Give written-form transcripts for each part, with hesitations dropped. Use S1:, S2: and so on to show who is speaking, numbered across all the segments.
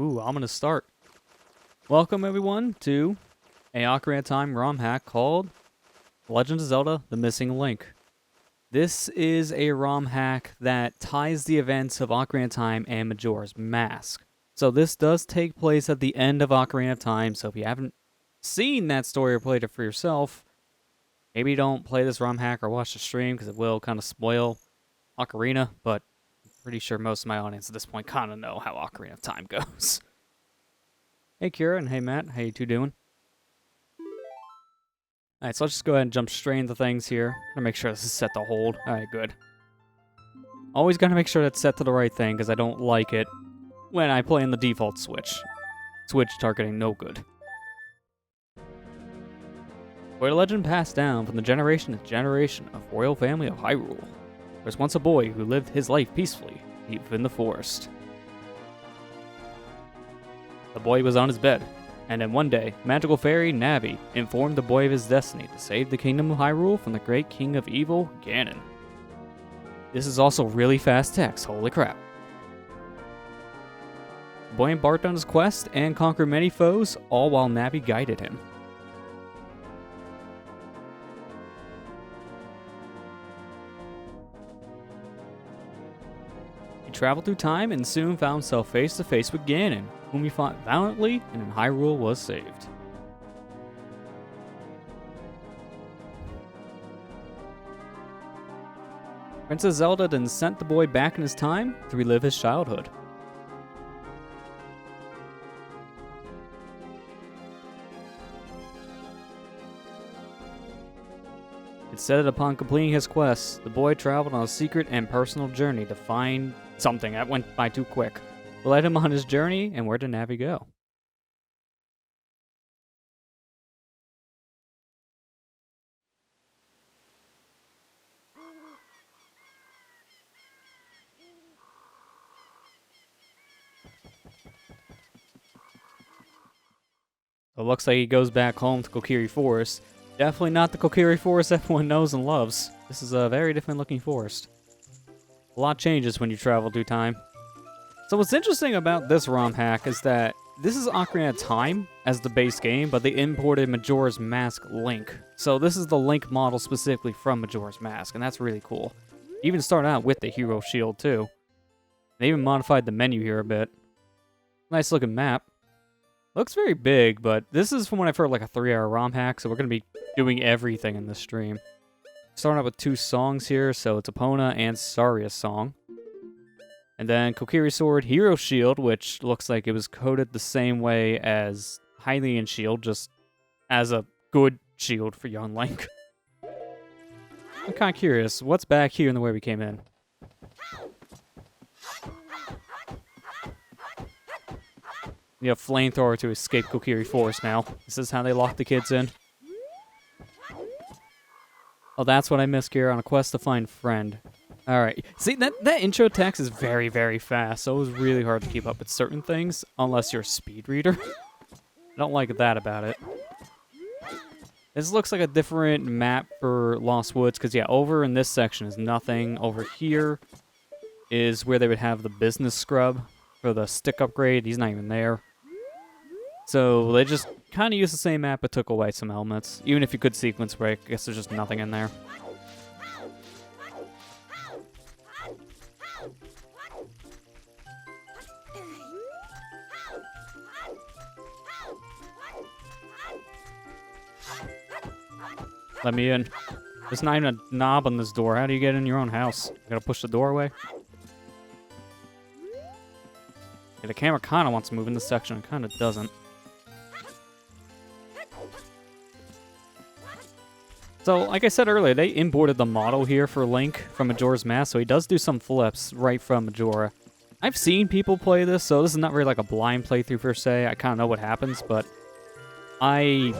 S1: Ooh, I'm gonna start. Welcome everyone to a Ocarina of Time ROM hack called Legend of Zelda: The Missing Link. This is a ROM hack that ties the events of Ocarina of Time and Majora's Mask. So this does take place at the end of Ocarina of Time, so if you haven't seen that story or played it for yourself, maybe don't play this ROM hack or watch the stream because it will kind of spoil Ocarina, but I'm pretty sure most of my audience at this point kind of know how Ocarina of Time goes. Hey Kira and hey Matt, how you two doing? Alright, so let's just go ahead and jump straight into things here. Gotta make sure this is set to hold. Alright, good. Always gotta make sure that's set to the right thing, because I don't like it when I play in the default Switch. Switch targeting no good. Where the legend passed down from the generation to generation of royal family of Hyrule. There's once a boy who lived his life peacefully, deep in the forest. The boy was on his bed, and then one day, magical fairy Navi informed the boy of his destiny to save the kingdom of Hyrule from the great king of evil, Ganon. This is also really fast text, holy crap. The boy embarked on his quest and conquered many foes, all while Navi guided him. He traveled through time and soon found himself face to face with Ganon, whom he fought valiantly and in Hyrule was saved. Princess Zelda then sent the boy back in his time to relive his childhood. It said that upon completing his quest, the boy traveled on a secret and personal journey to find something that went by too quick. Led him on his journey, and where did Navi go? So it looks like he goes back home to Kokiri Forest. Definitely not the Kokiri Forest everyone knows and loves. This is a very different looking forest. A lot changes when you travel through time. So what's interesting about this ROM hack is that this is Ocarina of Time as the base game, but they imported Majora's Mask Link. So this is the Link model specifically from Majora's Mask, and that's really cool. Even started out with the hero shield too. They even modified the menu here a bit. Nice looking map. Looks very big, but this is from what I've heard like a 3-hour ROM hack, so we're going to be doing everything in this stream. Starting out with 2 songs here, so it's Epona and Saria's song. And then Kokiri Sword Hero Shield, which looks like it was coded the same way as Hylian Shield, just as a good shield for young Link. I'm kind of curious, what's back here in the way we came in? You have Flamethrower to escape Kokiri Forest now. This is how they lock the kids in. Oh, that's what I missed here on a quest to find friend. Alright, see, that intro text is very, very fast, so it was really hard to keep up with certain things, unless you're a speed reader. I don't like that about it. This looks like a different map for Lost Woods, because yeah, over in this section is nothing. Over here is where they would have the business scrub for the stick upgrade. He's not even there. So they just kind of used the same map, but took away some elements. Even if you could sequence break, I guess there's just nothing in there. Let me in. There's not even a knob on this door. How do you get in your own house? You gotta push the door away? Yeah, the camera kind of wants to move in this section. It kind of doesn't. So, like I said earlier, they imported the model here for Link from Majora's Mask, so he does do some flips right from Majora. I've seen people play this, so this is not really like a blind playthrough per se. I kind of know what happens, but I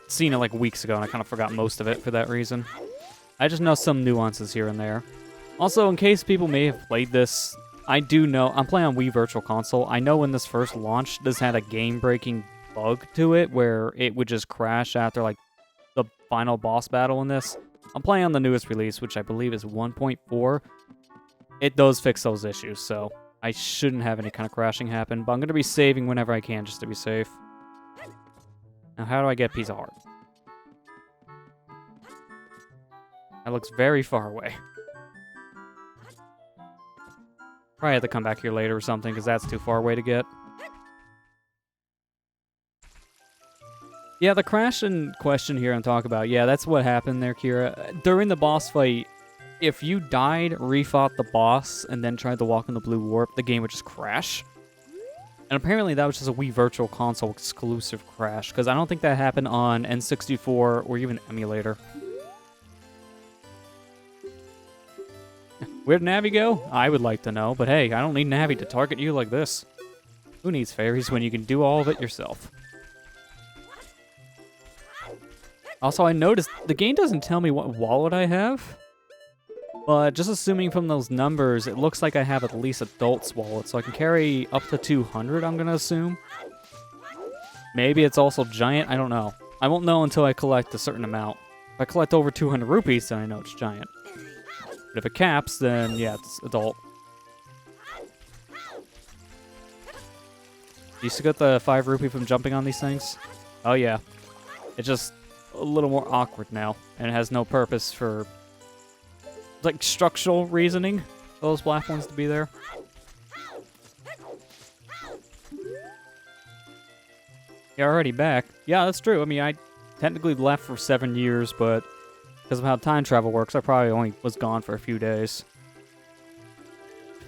S1: seen it like weeks ago, and I kind of forgot most of it for that reason. I just know some nuances here and there. Also, in case people may have played this, I do know, I'm playing on Wii Virtual Console. I know when this first launched, this had a game-breaking bug to it, where it would just crash after like the final boss battle in this. I'm playing on the newest release, which I believe is 1.4. It does fix those issues, so I shouldn't have any kind of crashing happen, but I'm going to be saving whenever I can just to be safe. Now, how do I get piece of heart? That looks very far away. Probably have to come back here later or something, because that's too far away to get. Yeah, the crash in question here I'm talking about. Yeah, that's what happened there, Kira. During the boss fight, if you died, refought the boss, and then tried to walk in the blue warp, the game would just crash. And apparently that was just a Wii Virtual Console exclusive crash, because I don't think that happened on N64 or even emulator. Where'd Navi go? I would like to know, but hey, I don't need Navi to target you like this. Who needs fairies when you can do all of it yourself? Also, I noticed the game doesn't tell me what wallet I have, but just assuming from those numbers, it looks like I have at least adult's wallet, so I can carry up to 200, I'm gonna assume. Maybe it's also giant, I don't know. I won't know until I collect a certain amount. If I collect over 200 rupees, then I know it's giant. But if it caps, then yeah, it's adult. You used to get the 5 rupee from jumping on these things? Oh yeah. It's just a little more awkward now, and it has no purpose for, like, structural reasoning for those black ones to be there. You're already back. Yeah, that's true. I mean, I technically left for 7 years, but because of how time travel works, I probably only was gone for a few days.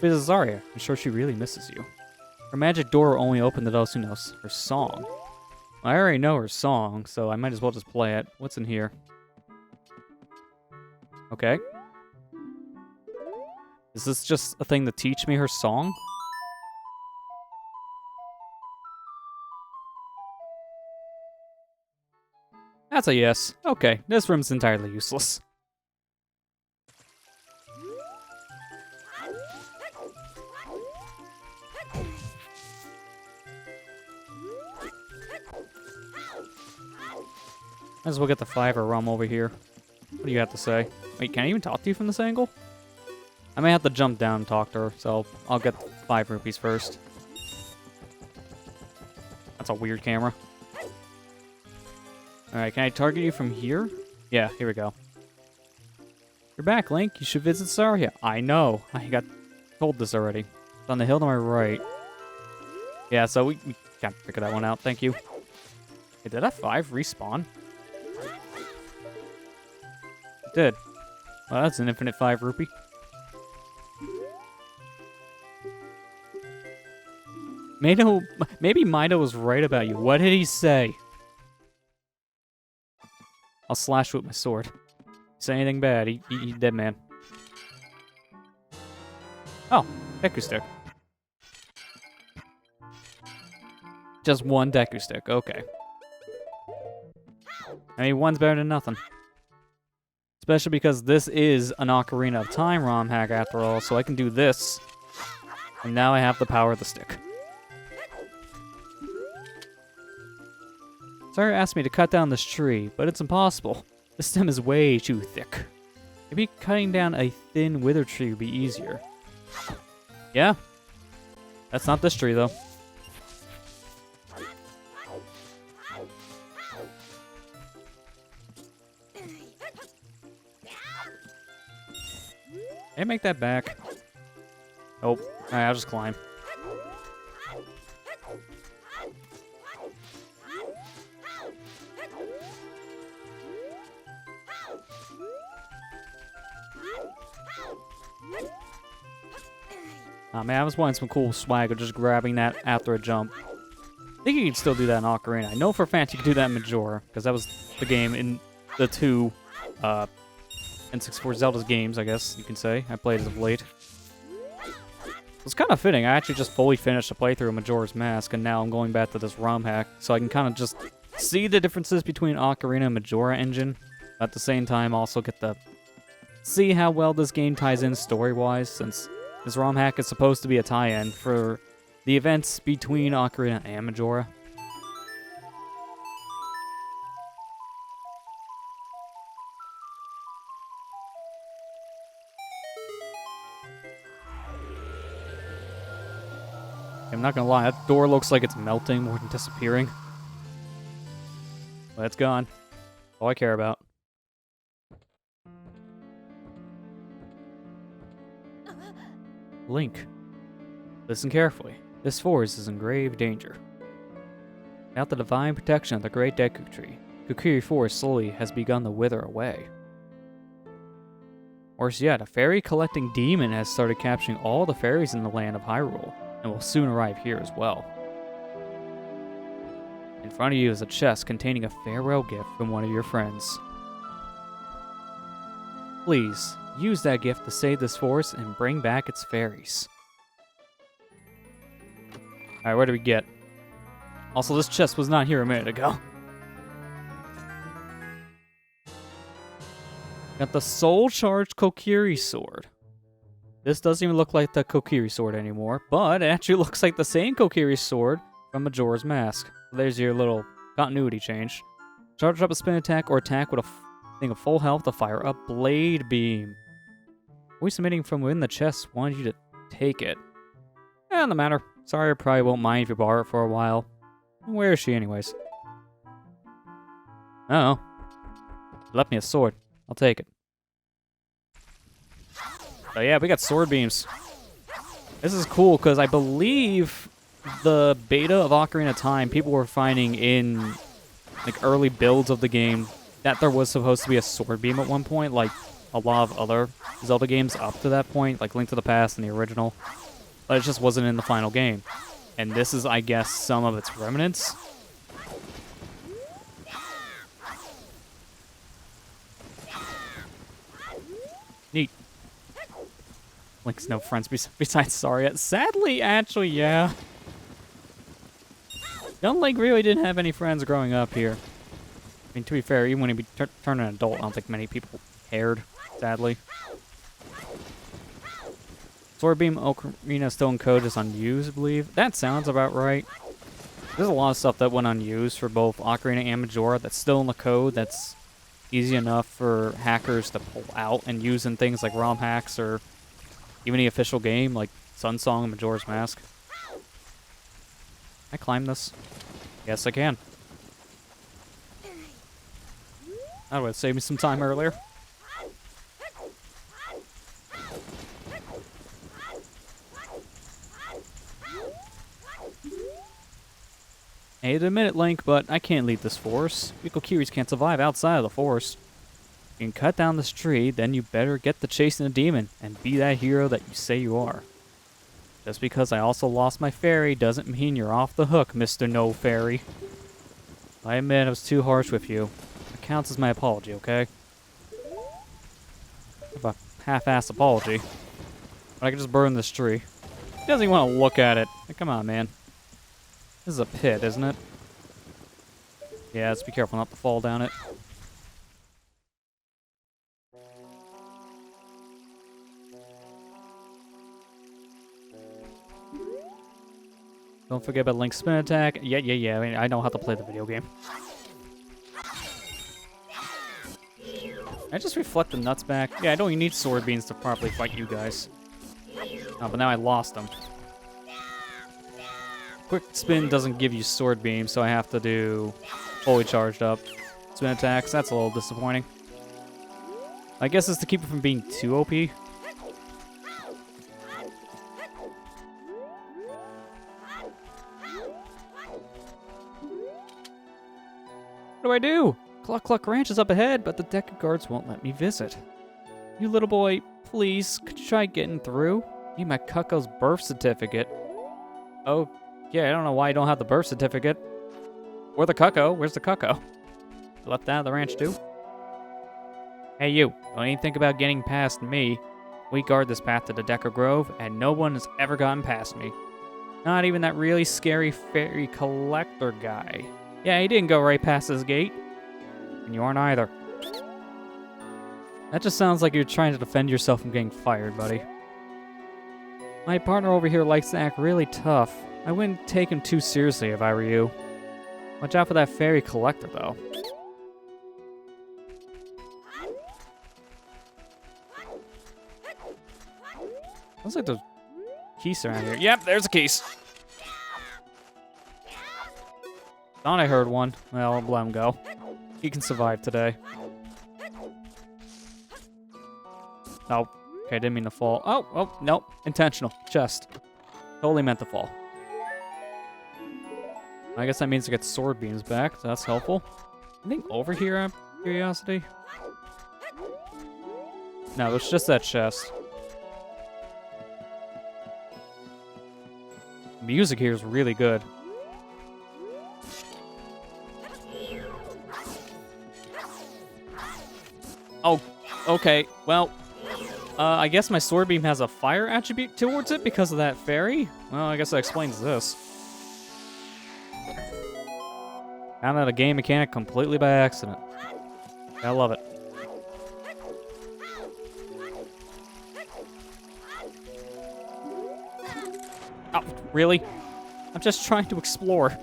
S1: This is Zarya. I'm sure she really misses you. Her magic door will only open to those who know her song. I already know her song, so I might as well just play it. What's in here? Okay. Is this just a thing to teach me her song? That's a yes. Okay, this room's entirely useless. Might as well get the 5 or rum over here. What do you have to say? Wait, can I even talk to you from this angle? I may have to jump down and talk to her, so I'll get 5 rupees first. That's a weird camera. Alright, can I target you from here? Yeah, here we go. You're back, Link. You should visit Zarya. I know. I got told this already. It's on the hill to my right. Yeah, so we can't figure that one out. Thank you. Hey, did that 5 respawn? It did. Well, that's an infinite 5 rupee. Maybe Mido was right about you. What did he say? I'll slash with my sword. Say anything bad, he dead man. Oh, Deku Stick. Just one Deku Stick, okay. I mean, one's better than nothing. Especially because this is an Ocarina of Time ROM hack after all, so I can do this. And now I have the power of the stick. Zarya asked me to cut down this tree, but it's impossible. The stem is way too thick. Maybe cutting down a thin withered tree would be easier. Yeah. That's not this tree, though. Can I make that back? Nope. Alright, I'll just climb. Oh man, I was wanting some cool swag of just grabbing that after a jump. I think you can still do that in Ocarina. I know for a fact you can do that in Majora, because that was the game in the 2 N64 Zelda's games, I guess you can say. I played as of late. It's kind of fitting. I actually just fully finished a playthrough of Majora's Mask, and now I'm going back to this ROM hack, so I can kind of just see the differences between Ocarina and Majora engine. At the same time, also get to see how well this game ties in story-wise, since this ROM hack is supposed to be a tie-in for the events between Ocarina and Majora. I'm not gonna lie, that door looks like it's melting more than disappearing. But it's gone. All I care about. Link. Listen carefully. This forest is in grave danger. Without the divine protection of the great Deku Tree, Kokiri Forest slowly has begun to wither away. Worse yet, a fairy-collecting demon has started capturing all the fairies in the land of Hyrule, and will soon arrive here as well. In front of you is a chest containing a farewell gift from one of your friends. Please, use that gift to save this forest and bring back its fairies. Alright, what do we get? Also, this chest was not here a minute ago. Got the Soul Charged Kokiri Sword. This doesn't even look like the Kokiri Sword anymore, but it actually looks like the same Kokiri Sword from Majora's Mask. There's your little continuity change. Charge up a spin attack or attack with a thing of full health to fire a Blade Beam. Voice emitting from within the chest wanted you to take it. Eh, no matter. Sorry, I probably won't mind if you borrow it for a while. Where is she anyways? Uh oh. Left me a sword. I'll take it. So yeah, we got sword beams. This is cool because I believe the beta of Ocarina of Time, people were finding in like early builds of the game that there was supposed to be a sword beam at one point, like a lot of other Zelda games up to that point, like Link to the Past and the original. But it just wasn't in the final game. And this is, I guess, some of its remnants. Neat. Link's no friends besides Saria. Sadly, actually, yeah. Young Link really didn't have any friends growing up here. I mean, to be fair, even when he turned an adult, I don't think many people cared, sadly. Sword Beam Ocarina still in code is unused, I believe. That sounds about right. There's a lot of stuff that went unused for both Ocarina and Majora that's still in the code that's easy enough for hackers to pull out and use in things like ROM hacks or even the official game like Sun Song and Majora's Mask. Can I climb this? Yes, I can. That would have saved me some time earlier. I hate to admit it, Link, but I can't leave this forest. We Kokiris can't survive outside of the forest. You can cut down this tree, then you better get to chasing the demon and be that hero that you say you are. Just because I also lost my fairy doesn't mean you're off the hook, Mr. No Fairy. I admit I was too harsh with you. It counts as my apology, okay? Have a half-assed apology. But I can just burn this tree. He doesn't even want to look at it. Like, come on, man. This is a pit, isn't it? Yeah, let's be careful not to fall down it. Don't forget about Link's spin attack. Yeah. I mean, I know how to play the video game. I just reflect the nuts back. Yeah, I don't even need sword beans to properly fight you guys. Oh, but now I lost them. Quick spin doesn't give you sword beam, so I have to do fully charged up spin attacks. That's a little disappointing. I guess it's to keep it from being too OP. What do I do? Cluck Cluck Ranch is up ahead, but the Deku guards won't let me visit. You little boy, please, could you try getting through? I need my Cucko's birth certificate. Oh, yeah, I don't know why you don't have the birth certificate. Or the Cucko. Where's the Cucko? You left that at the ranch too? Hey you, don't even think about getting past me. We guard this path to the Deku Grove, and no one has ever gotten past me. Not even that really scary fairy collector guy. Yeah, he didn't go right past this gate. And you aren't either. That just sounds like you're trying to defend yourself from getting fired, buddy. My partner over here likes to act really tough. I wouldn't take him too seriously if I were you. Watch out for that fairy collector, though. Looks like there's keys around here. Yep, there's a keys. Thought I heard one. Well, I'll let him go. He can survive today. Nope. Okay, didn't mean to fall. Oh, nope. Intentional. Chest. Totally meant to fall. I guess that means to get sword beams back. So that's helpful. Anything over here out of curiosity? No, it's just that chest. The music here is really good. Oh, okay. Well, I guess my sword beam has a fire attribute towards it because of that fairy? Well, I guess that explains this. Found out a game mechanic completely by accident. I love it. Oh, really? I'm just trying to explore.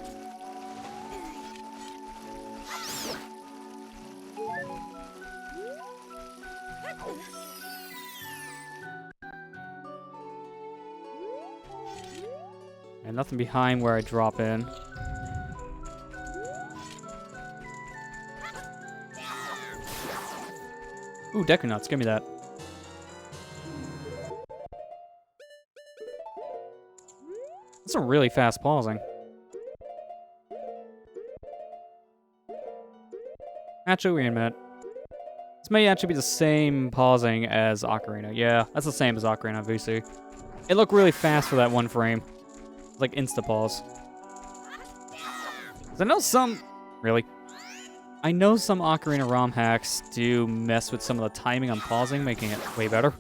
S1: And nothing behind where I drop in. Ooh, Deku Nuts, give me that. That's a really fast pausing. Actually, wait a minute. This may actually be the same pausing as Ocarina. Yeah, that's the same as Ocarina, obviously. It looked really fast for that one frame. It's like insta-pause. I know some... Really? I know some Ocarina ROM hacks do mess with some of the timing on pausing, making it way better.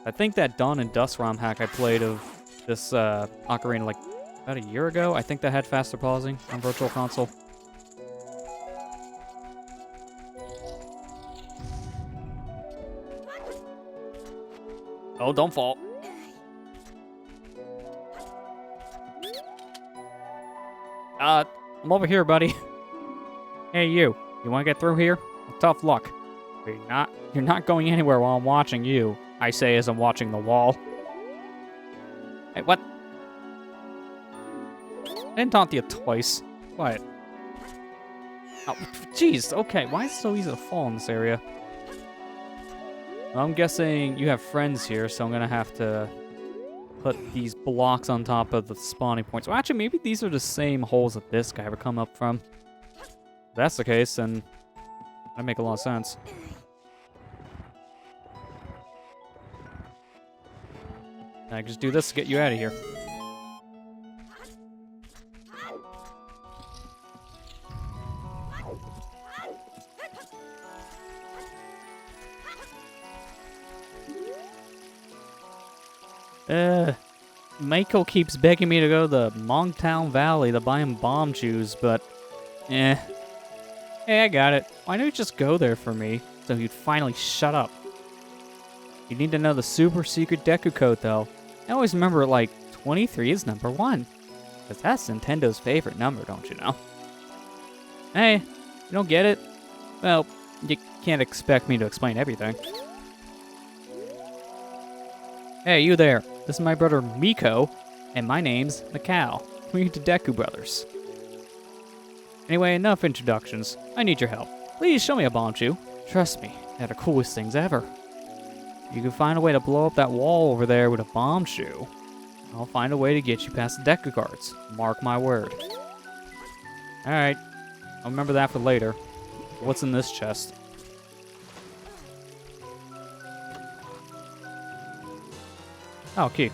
S1: I think that Dawn and Dust ROM hack I played of this Ocarina like about a year ago, I think that had faster pausing on Virtual Console. Oh, don't fall. I'm over here, buddy. Hey, you. You want to get through here? Well, tough luck. You're not going anywhere while I'm watching you. I say as I'm watching the wall. Hey, what? I didn't taunt you twice. Quiet. Oh, jeez. Okay, why is it so easy to fall in this area? Well, I'm guessing you have friends here, so I'm gonna have to put these blocks on top of the spawning points. Well, actually, maybe these are the same holes that this guy would come up from. If that's the case, then that make a lot of sense. I can just do this to get you out of here. Mako keeps begging me to go to the Mongtown Valley to buy him bomb shoes, but Hey, I got it. Why don't you just go there for me, so you'd finally shut up? You need to know the super secret Deku code, though. I always remember, like, 23 is number 1. Because that's Nintendo's favorite number, don't you know? Hey, you don't get it? Well, you can't expect me to explain everything. Hey, you there. This is my brother Miko, and my name's Mikao. We're the Deku Brothers. Anyway, enough introductions. I need your help. Please show me a bomb shoe. Trust me, they're the coolest things ever. You can find a way to blow up that wall over there with a bomb shoe. I'll find a way to get you past the Deku cards. Mark my word. Alright, I'll remember that for later. What's in this chest? Oh, key.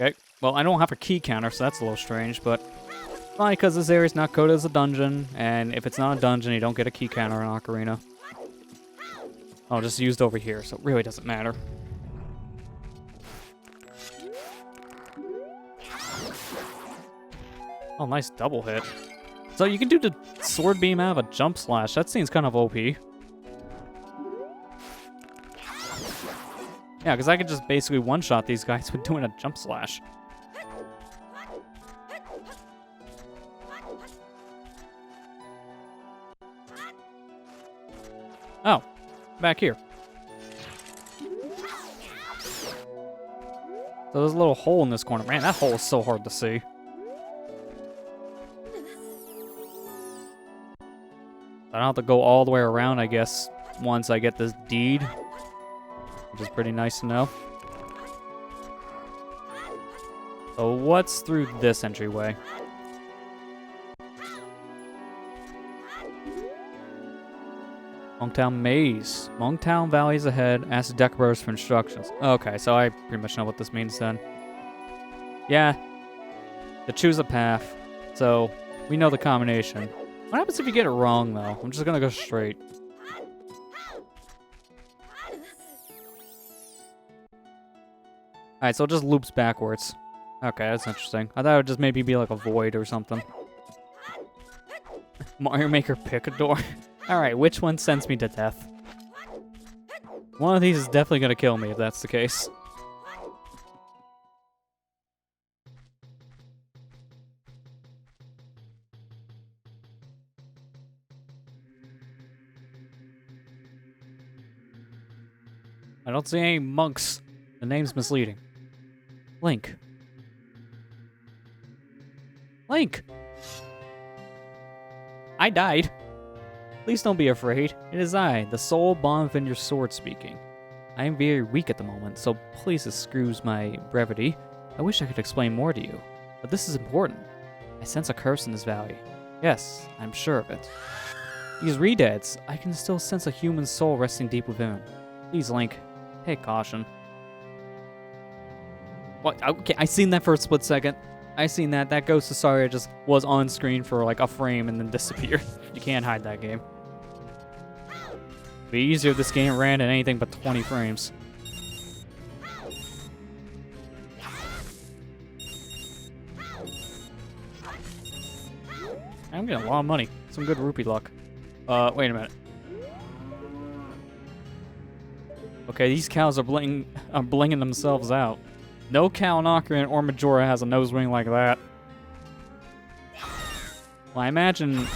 S1: Okay, well, I don't have a key counter, so that's a little strange, but fine, because this area's not coded as a dungeon, and if it's not a dungeon, you don't get a key counter in Ocarina. Oh, just used over here, so it really doesn't matter. Oh, nice double hit. So you can do the sword beam out of a jump slash. That seems kind of OP. Yeah, because I could just basically one-shot these guys with doing a jump slash. Oh, back here. So there's a little hole in this corner. Man, that hole is so hard to see. I don't have to go all the way around, I guess, once I get this deed, which is pretty nice to know. So what's through this entryway? Monktown Maze. Monktown Valley's ahead. Ask the decorators for instructions. Okay, so I pretty much know what this means then. Yeah. To choose a path. So, we know the combination. What happens if you get it wrong, though? I'm just gonna go straight. Alright, so it just loops backwards. Okay, that's interesting. I thought it would just maybe be like a void or something. Mario Maker pick a door. Alright, which one sends me to death? One of these is definitely gonna kill me if that's the case. I don't see any monks. The name's misleading. Link. Link! I died. Please don't be afraid. It is I, the soul bond within your sword speaking. I am very weak at the moment, so please excuse my brevity. I wish I could explain more to you, but this is important. I sense a curse in this valley. Yes, I'm sure of it. These redeads, I can still sense a human soul resting deep within him. Please, Link, take caution. What? Okay, I seen that for a split second. I seen that. That Ghost of Saria just was on screen for like a frame and then disappeared. You can't hide that game. It'd be easier if this game ran at anything but 20 frames. I'm getting a lot of money. Some good rupee luck. Wait a minute. Okay, these cows are blinging themselves out. No cow in Ocarina or Majora has a nose ring like that. Well, I imagine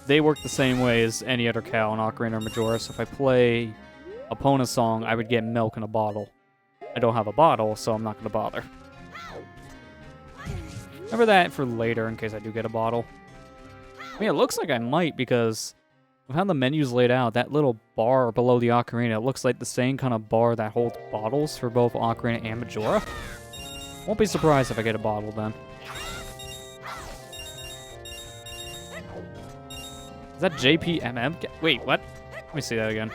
S1: they work the same way as any other cow in Ocarina or Majora, so if I play Epona's song, I would get milk in a bottle. I don't have a bottle, so I'm not going to bother. Remember that for later in case I do get a bottle. I mean, it looks like I might because of how the menu's laid out. That little bar below the Ocarina, it looks like the same kind of bar that holds bottles for both Ocarina and Majora. Won't be surprised if I get a bottle then. Is that JPMM? Wait, what? Let me see that again.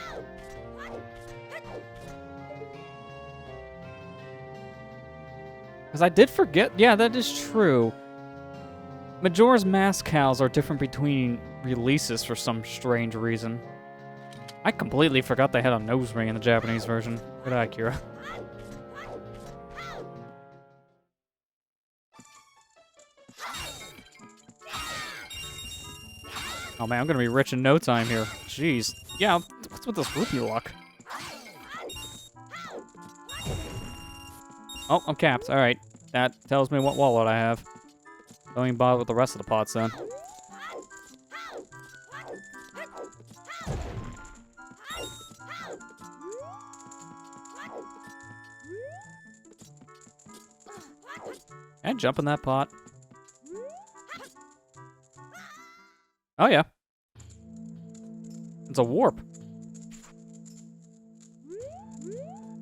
S1: Because I did forget. Yeah, that is true. Majora's Mask cows are different between releases for some strange reason. I completely forgot they had a nose ring in the Japanese version. Good eye, Kira. Oh man, I'm gonna be rich in no time here. Jeez. Yeah, what's with this rupee luck? Oh, I'm capped. Alright. That tells me what wallet I have. Don't even bother with the rest of the pots then. Can I jump in that pot? Oh yeah. It's a warp.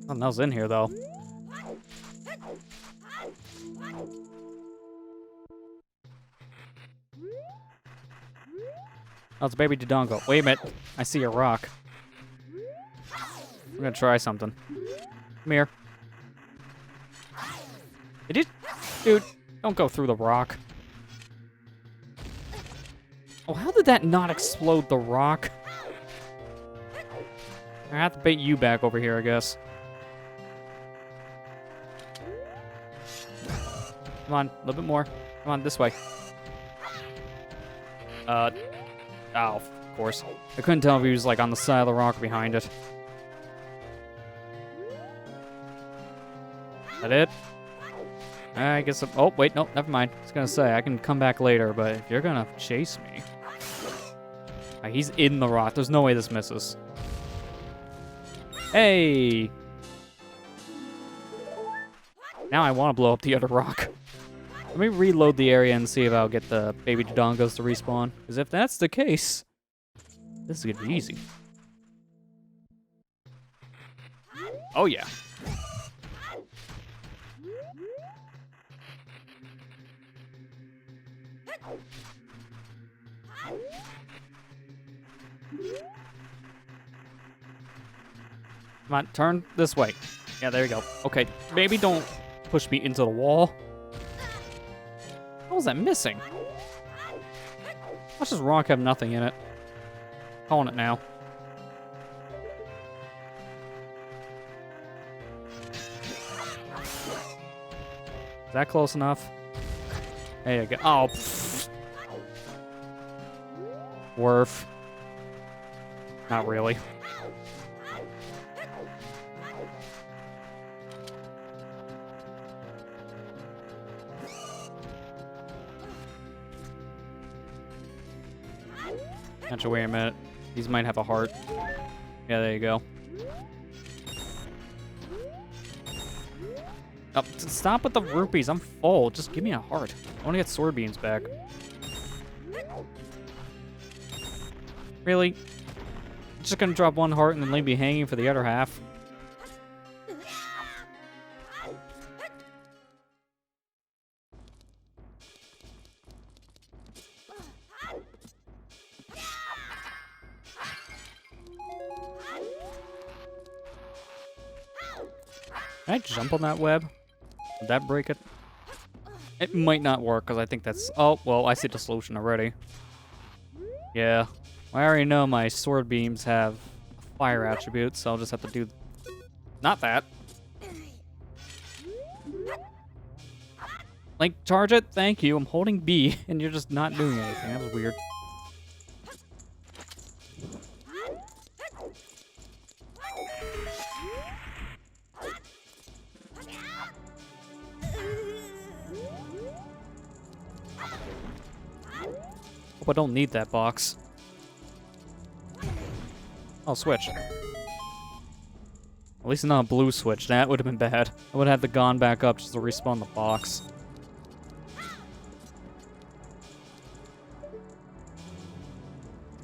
S1: Nothing else in here though. Oh, it's Baby Dodongo. Wait a minute. I see a rock. I'm gonna try something. Come here. Dude, don't go through the rock. Oh, how did that not explode the rock? I have to bait you back over here, I guess. Come on, a little bit more. Come on, this way. Oh, of course. I couldn't tell if he was, like, on the side of the rock or behind it. Is that it? I guess... Oh, wait, no, never mind. I was gonna say, I can come back later, but if you're gonna chase me... he's in the rock. There's no way this misses. Hey! Now I want to blow up the other rock. Let me reload the area and see if I'll get the Baby Dodongos to respawn. Because if that's the case, This is gonna be easy. Oh, yeah. Come on, turn this way. Yeah, there you go. Okay, maybe don't push me into the wall. What was that missing? Watch this rock have nothing in it. Calling it now. Is that close enough? There you go. Oh, pfft. Worth. Not really. Actually, wait a minute. These might have a heart. Yeah, there you go. Oh, stop with the rupees. I'm full. Just give me a heart. I want to get sword beams back. Really? Just gonna drop one heart and then leave me hanging for the other half? Can I jump on that web? Would that break it? It might not work, because I think that's... Oh, well, I see the solution already. Yeah. I already know my sword beams have fire attributes, so I'll just have to do... Not that. Like, charge it? Thank you. I'm holding B, and you're just not doing anything. That was weird. Hope I don't need that box. I'll switch. At least not a blue switch. That would have been bad. I would have had to gone back up just to respawn the box.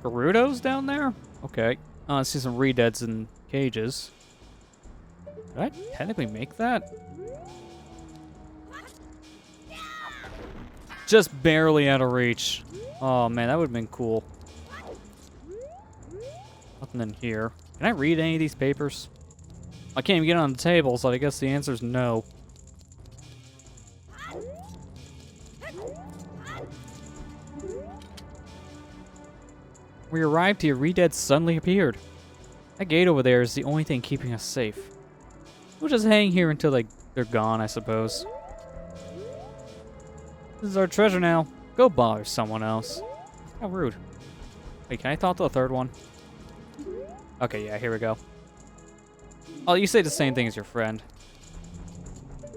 S1: Gerudo's down there? Okay. I see some redeads in cages. Did I technically make that? Just barely out of reach. Oh man, that would have been cool. Nothing in here. Can I read any of these papers? I can't even get on the table, so I guess the answer is no. We arrived here, redeads suddenly appeared. That gate over there is the only thing keeping us safe. We'll just hang here until they're gone, I suppose. This is our treasure now. Go bother someone else. How rude. Wait, can I talk to the third one? Okay, yeah, here we go. Oh, you say the same thing as your friend.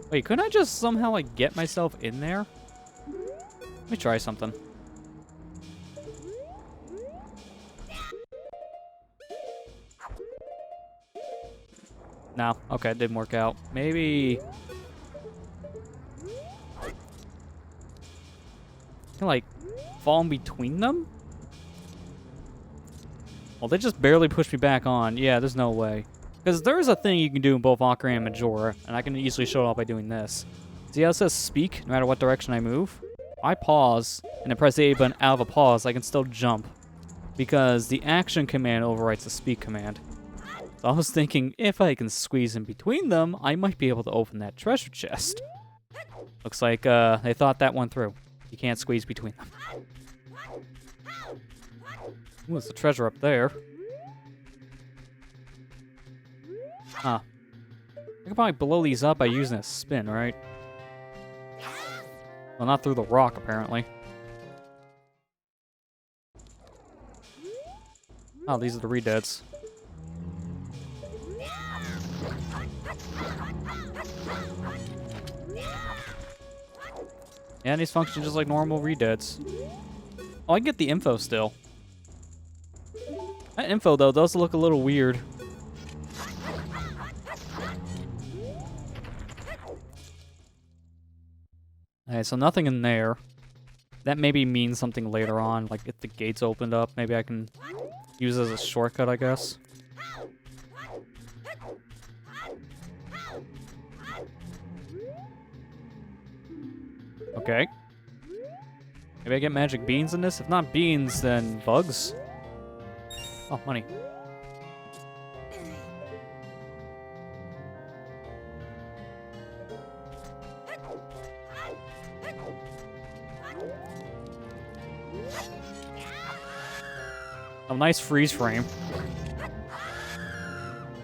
S1: Wait, couldn't I just somehow, like, get myself in there? Let me try something. No, okay, it didn't work out. Maybe... Can I, like, fall in between them? Well, they just barely pushed me back on. Yeah, there's no way. Because there is a thing you can do in both Ocarina and Majora, and I can easily show it off by doing this. See how it says speak, no matter what direction I move? I pause, and then press the A button out of a pause, I can still jump. Because the action command overwrites the speak command. So I was thinking, if I can squeeze in between them, I might be able to open that treasure chest. Looks like they thought that one through. You can't squeeze between them. Ooh, there's a treasure up there. Huh. I can probably blow these up by using a spin, right? Well, not through the rock, apparently. Oh, these are the redeads. Yeah, these function just like normal redeads. Oh, I can get the info still. That info, though, does look a little weird. Alright, so nothing in there. That maybe means something later on, like if the gates opened up, maybe I can use as a shortcut, I guess. Okay. Maybe I get magic beans in this? If not beans, then bugs. Oh, money. A nice freeze frame.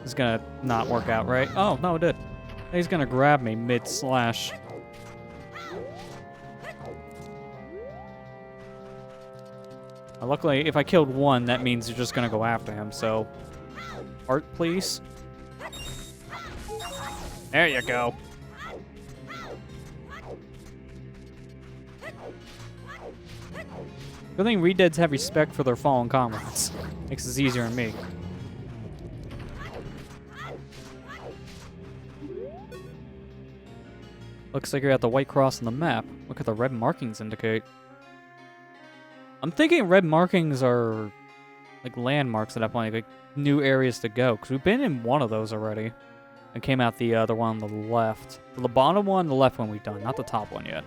S1: It's gonna not work out, right? Oh, no, it did. He's gonna grab me mid-slash. Luckily, if I killed one, that means you're just gonna go after him, so... Heart, please. There you go. Good thing Redeads have respect for their fallen comrades. Makes this easier on me. Looks like you're at the white cross on the map. Look at the red markings indicate. I'm thinking red markings are like landmarks at that point, like new areas to go. Because we've been in one of those already. And came out the other one on the left. The bottom one, the left one we've done, not the top one yet.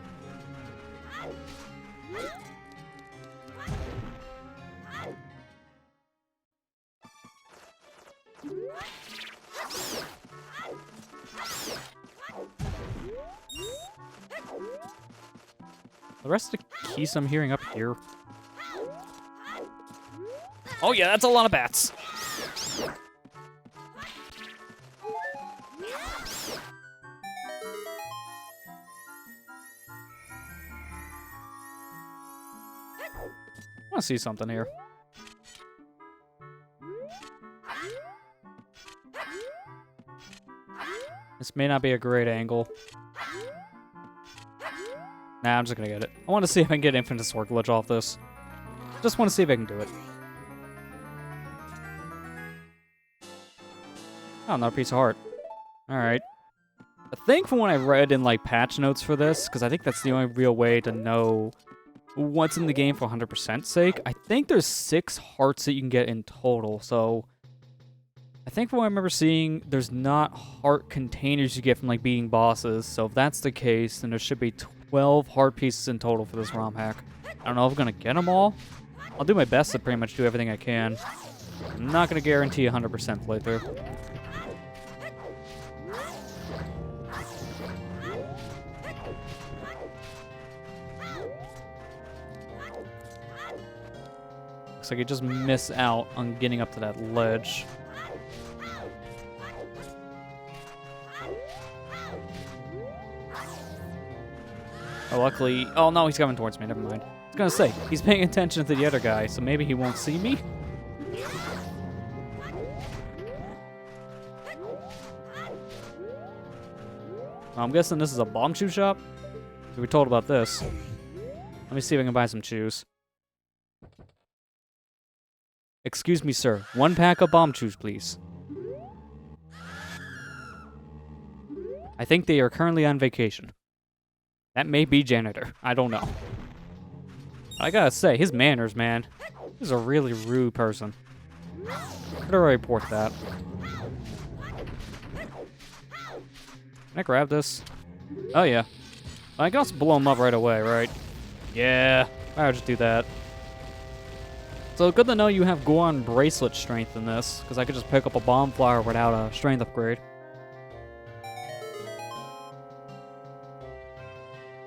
S1: The rest of the keys I'm hearing up here. Oh yeah, that's a lot of bats. I want to see something here. This may not be a great angle. Nah, I'm just gonna get it. I want to see if I can get Infinite Sword glitch off this. Just want to see if I can do it. Oh, another piece of heart. Alright. I think from what I read in, like, patch notes for this, because I think that's the only real way to know what's in the game for 100% sake, I think there's 6 hearts that you can get in total, so... I think from what I remember seeing, there's not heart containers you get from, like, beating bosses, so if that's the case, then there should be 12 heart pieces in total for this ROM hack. I don't know if I'm gonna get them all. I'll do my best to pretty much do everything I can. I'm not gonna guarantee 100% playthrough. Looks like I just miss out on getting up to that ledge. Oh, luckily... Oh, no, he's coming towards me. Never mind. I was gonna say, he's paying attention to the other guy, so maybe he won't see me? Well, I'm guessing this is a bomb shoe shop? We were told about this. Let me see if I can buy some shoes. Excuse me, sir. 1 pack of bomb shoes, please. I think they are currently on vacation. That may be janitor. I don't know. I gotta say, his manners, man. He's a really rude person. Better report that. Can I grab this? Oh, yeah. I can also blow him up right away, right? Yeah. I'll just do that. So good to know you have Goron bracelet strength in this, because I could just pick up a bomb flower without a strength upgrade.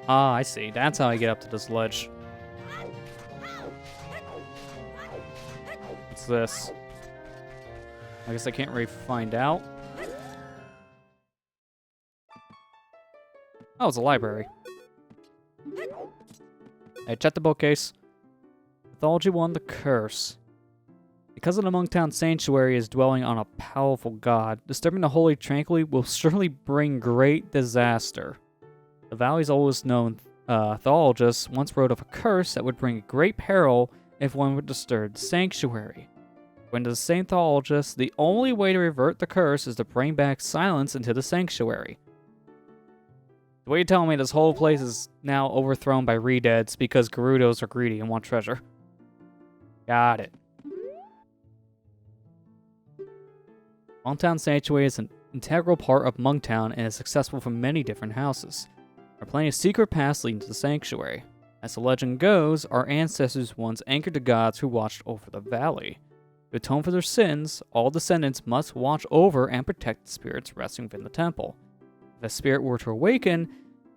S1: Ah, I see. That's how I get up to this ledge. What's this? I guess I can't really find out. Oh, it's a library. Hey, check the bookcase. Mythology 1, the curse. Because the Monktown Sanctuary is dwelling on a powerful god, disturbing the holy tranquility will surely bring great disaster. The Valley's oldest known mythologist once wrote of a curse that would bring great peril if one would disturb the sanctuary. According to the same mythologist, the only way to revert the curse is to bring back silence into the sanctuary. The way you're telling me this whole place is now overthrown by Redeads because Gerudos are greedy and want treasure. Got it. Monktown Sanctuary is an integral part of Monktown and is accessible from many different houses. There are plenty of secret paths leading to the sanctuary. As the legend goes, our ancestors once anchored the gods who watched over the valley. To atone for their sins, all descendants must watch over and protect the spirits resting within the temple. If a spirit were to awaken,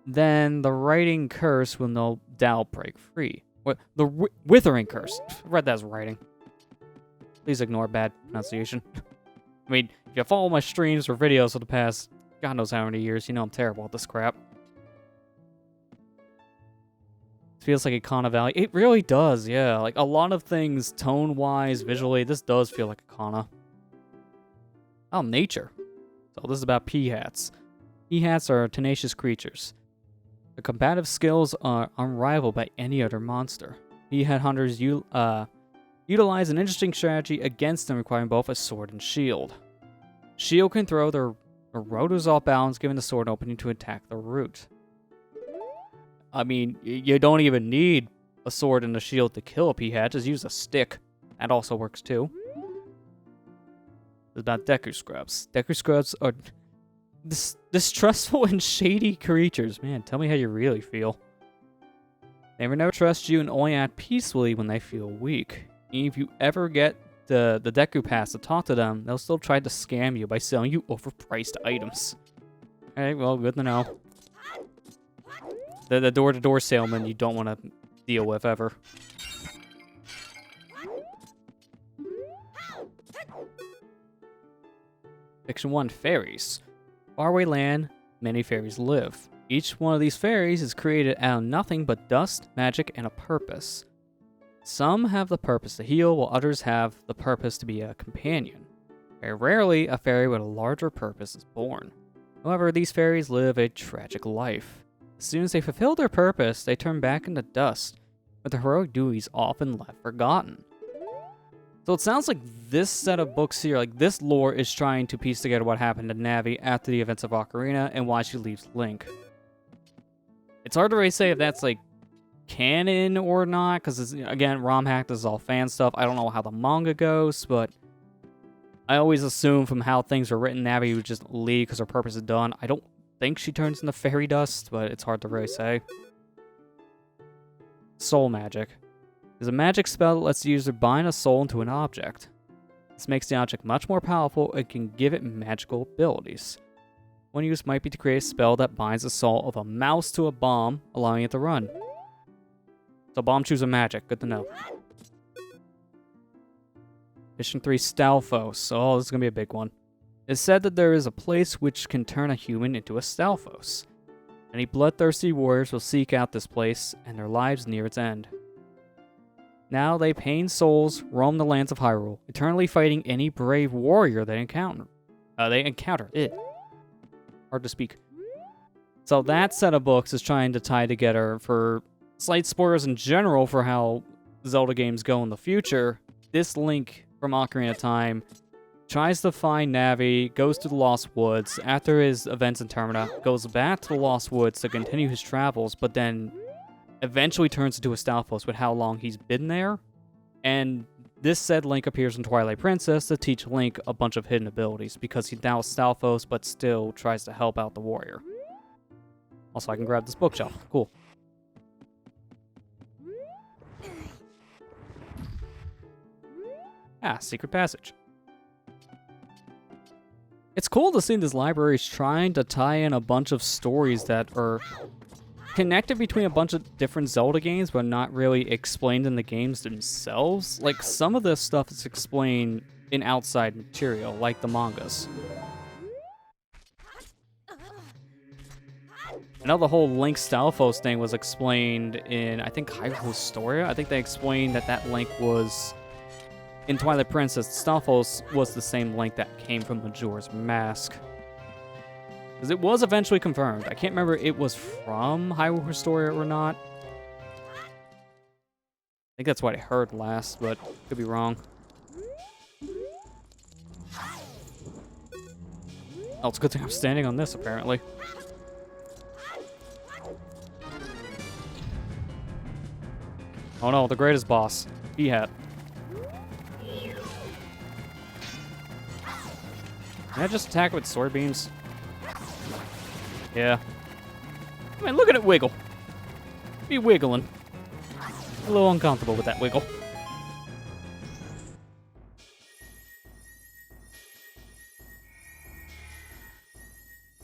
S1: then the writing curse will no doubt break free. What? The withering curse. I read that as writing. Please ignore bad pronunciation. I mean, if you follow my streams or videos for the past God knows how many years, you know I'm terrible at this crap. It feels like Ikana Valley. It really does, yeah. Like, a lot of things, tone-wise, visually, this does feel like Ikana. Oh, nature. So this is about Peahats. Peahats are tenacious creatures. Their combative skills are unrivaled by any other monster. Peahat hunters utilize an interesting strategy against them, requiring both a sword and shield. Shield can throw their rotors off balance, giving the sword an opening to attack the root. I mean, you don't even need a sword and a shield to kill a Peahat, just use a stick. That also works too. It's about Deku Scrubs. Deku Scrubs are distrustful and shady creatures. Man, tell me how you really feel. They never trust you and only act peacefully when they feel weak. If you ever get the Deku Pass to talk to them, they'll still try to scam you by selling you overpriced items. Alright, well, good to know. The door-to-door salesman you don't want to deal with ever. Fiction 1, Fairies. Faraway land, many fairies live. Each one of these fairies is created out of nothing but dust, magic, and a purpose. Some have the purpose to heal, while others have the purpose to be a companion. Very rarely, a fairy with a larger purpose is born. However, these fairies live a tragic life. As soon as they fulfill their purpose, they turn back into dust, with their heroic duties often left forgotten. So it sounds like this set of books here, like this lore is trying to piece together what happened to Navi after the events of Ocarina and why she leaves Link. It's hard to really say if that's like canon or not, because again, romhack, this is all fan stuff. I don't know how the manga goes, but I always assume from how things are written, Navi would just leave because her purpose is done. I don't think she turns into fairy dust, but it's hard to really say. Soul magic is a magic spell that lets the user bind a soul into an object. This makes the object much more powerful and can give it magical abilities. One use might be to create a spell that binds the soul of a mouse to a bomb, allowing it to run. So bomb chooses magic, good to know. Mission 3, Stalfos. Oh, this is going to be a big one. It's said that there is a place which can turn a human into a Stalfos. Any bloodthirsty warriors will seek out this place, and their lives near its end. Now they pain souls roam the lands of Hyrule, eternally fighting any brave warrior they encounter. Hard to speak. So that set of books is trying to tie together, for slight spoilers in general for how Zelda games go in the future. This Link from Ocarina of Time tries to find Navi, goes to the Lost Woods. After his events in Termina, goes back to the Lost Woods to continue his travels, but then eventually turns into a Stalfos with how long he's been there. And this said Link appears in Twilight Princess to teach Link a bunch of hidden abilities, because he's now Stalfos, but still tries to help out the warrior. Also, I can grab this bookshelf. Cool. Ah, secret passage. It's cool to see this library is trying to tie in a bunch of stories that are connected between a bunch of different Zelda games, but not really explained in the games themselves. Like, some of this stuff is explained in outside material, like the mangas. I know the whole Link Stalfos thing was explained in, I think, Hyrule Historia. I think they explained that Link was in Twilight Princess. Stalfos was the same Link that came from Majora's Mask. Because it was eventually confirmed. I can't remember if it was from Hyrule Historia or not. I think that's what I heard last, but could be wrong. Oh, it's a good thing I'm standing on this, apparently. Oh no, the greatest boss. Peahat. Can I just attack with sword beams? Yeah. I mean, look at it wiggle. Be wiggling. A little uncomfortable with that wiggle.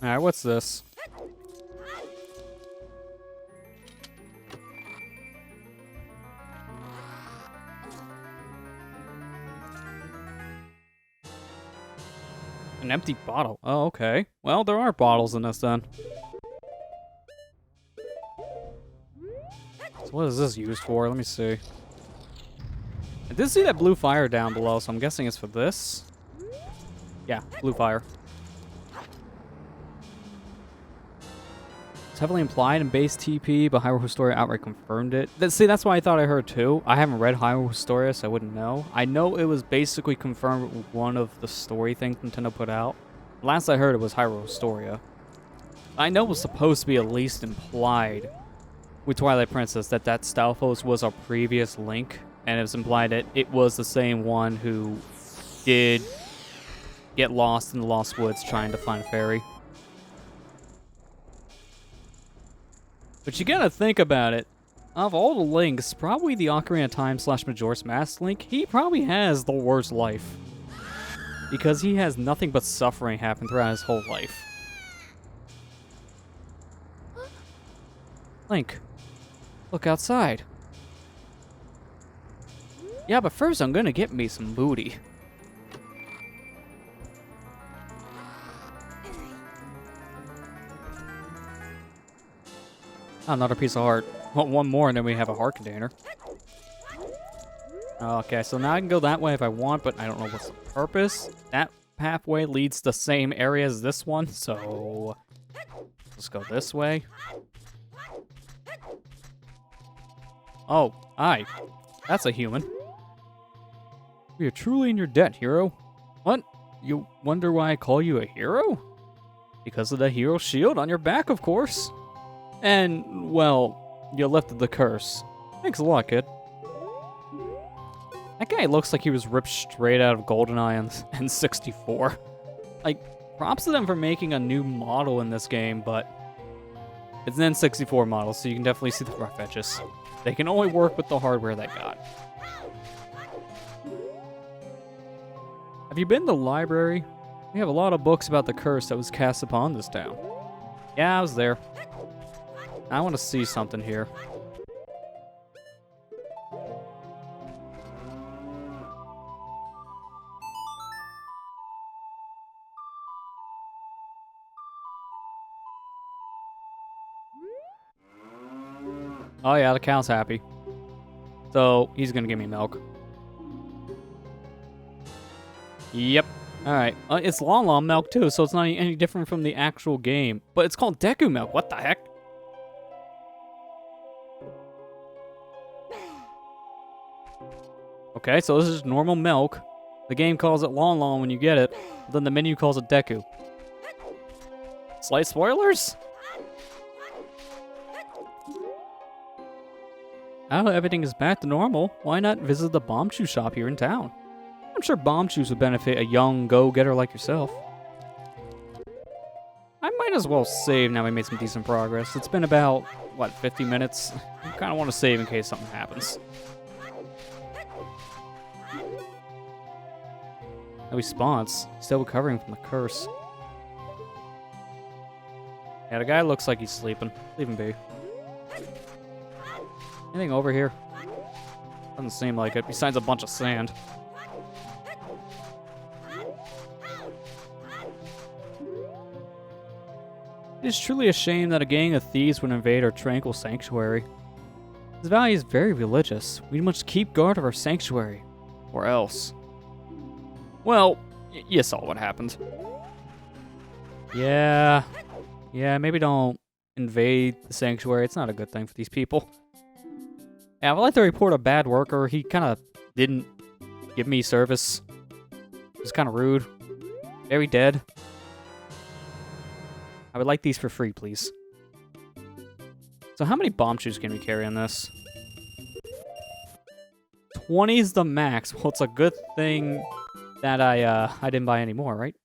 S1: Alright, what's this? An empty bottle. Oh, okay. Well, there are bottles in this then. So what is this used for? Let me see. I did see that blue fire down below, so I'm guessing it's for this. Yeah, blue fire. It's heavily implied in base TP, but Hyrule Historia outright confirmed it. See, that's what I thought I heard too. I haven't read Hyrule Historia, so I wouldn't know. I know it was basically confirmed with one of the story things Nintendo put out. Last I heard, it was Hyrule Historia. I know it was supposed to be at least implied with Twilight Princess that Stalfos was our previous Link, and it was implied that it was the same one who did get lost in the Lost Woods trying to find a fairy. But you gotta think about it. Of all the Links, probably the Ocarina of Time / Majora's Mask Link, he probably has the worst life. Because he has nothing but suffering happen throughout his whole life. Link, look outside. Yeah, but first I'm gonna get me some booty. Oh, another piece of heart. Well, one more and then we have a heart container. Okay, so now I can go that way if I want, but I don't know what's the purpose. That pathway leads the same area as this one, so let's go this way. Oh, aye. That's a human. We are truly in your debt, hero. What? You wonder why I call you a hero? Because of the hero shield on your back, of course. And, well, you lifted the curse. Thanks a lot, kid. That guy looks like he was ripped straight out of GoldenEye and 64. Like, props to them for making a new model in this game, but it's an N64 model, so you can definitely see the rough edges. They can only work with the hardware they got. Have you been to the library? We have a lot of books about the curse that was cast upon this town. Yeah, I was there. I want to see something here. Oh yeah, the cow's happy. So, he's gonna give me milk. Yep. Alright. It's Long Long milk too, so it's not any different from the actual game. But it's called Deku milk. What the heck? Okay, so this is normal milk. The game calls it Long Long when you get it. Then the menu calls it Deku. Slight spoilers? Now everything is back to normal, why not visit the Bombchu shop here in town? I'm sure Bombchus would benefit a young go-getter like yourself. I might as well save now we made some decent progress. It's been about, what, 50 minutes? I kind of want to save in case something happens. No response. Still recovering from the curse. Yeah, the guy looks like he's sleeping. Leave him be. Anything over here? Doesn't seem like it, besides a bunch of sand. It is truly a shame that a gang of thieves would invade our tranquil sanctuary. This valley is very religious. We must keep guard of our sanctuary. Or else. Well, you saw what happened. Yeah, maybe don't invade the sanctuary. It's not a good thing for these people. Yeah, I'd like to report a bad worker. He kind of didn't give me service. It was kind of rude. Very dead. I would like these for free, please. So how many Bombchus can we carry on this? 20 is the max. Well, it's a good thing that I didn't buy any more, right?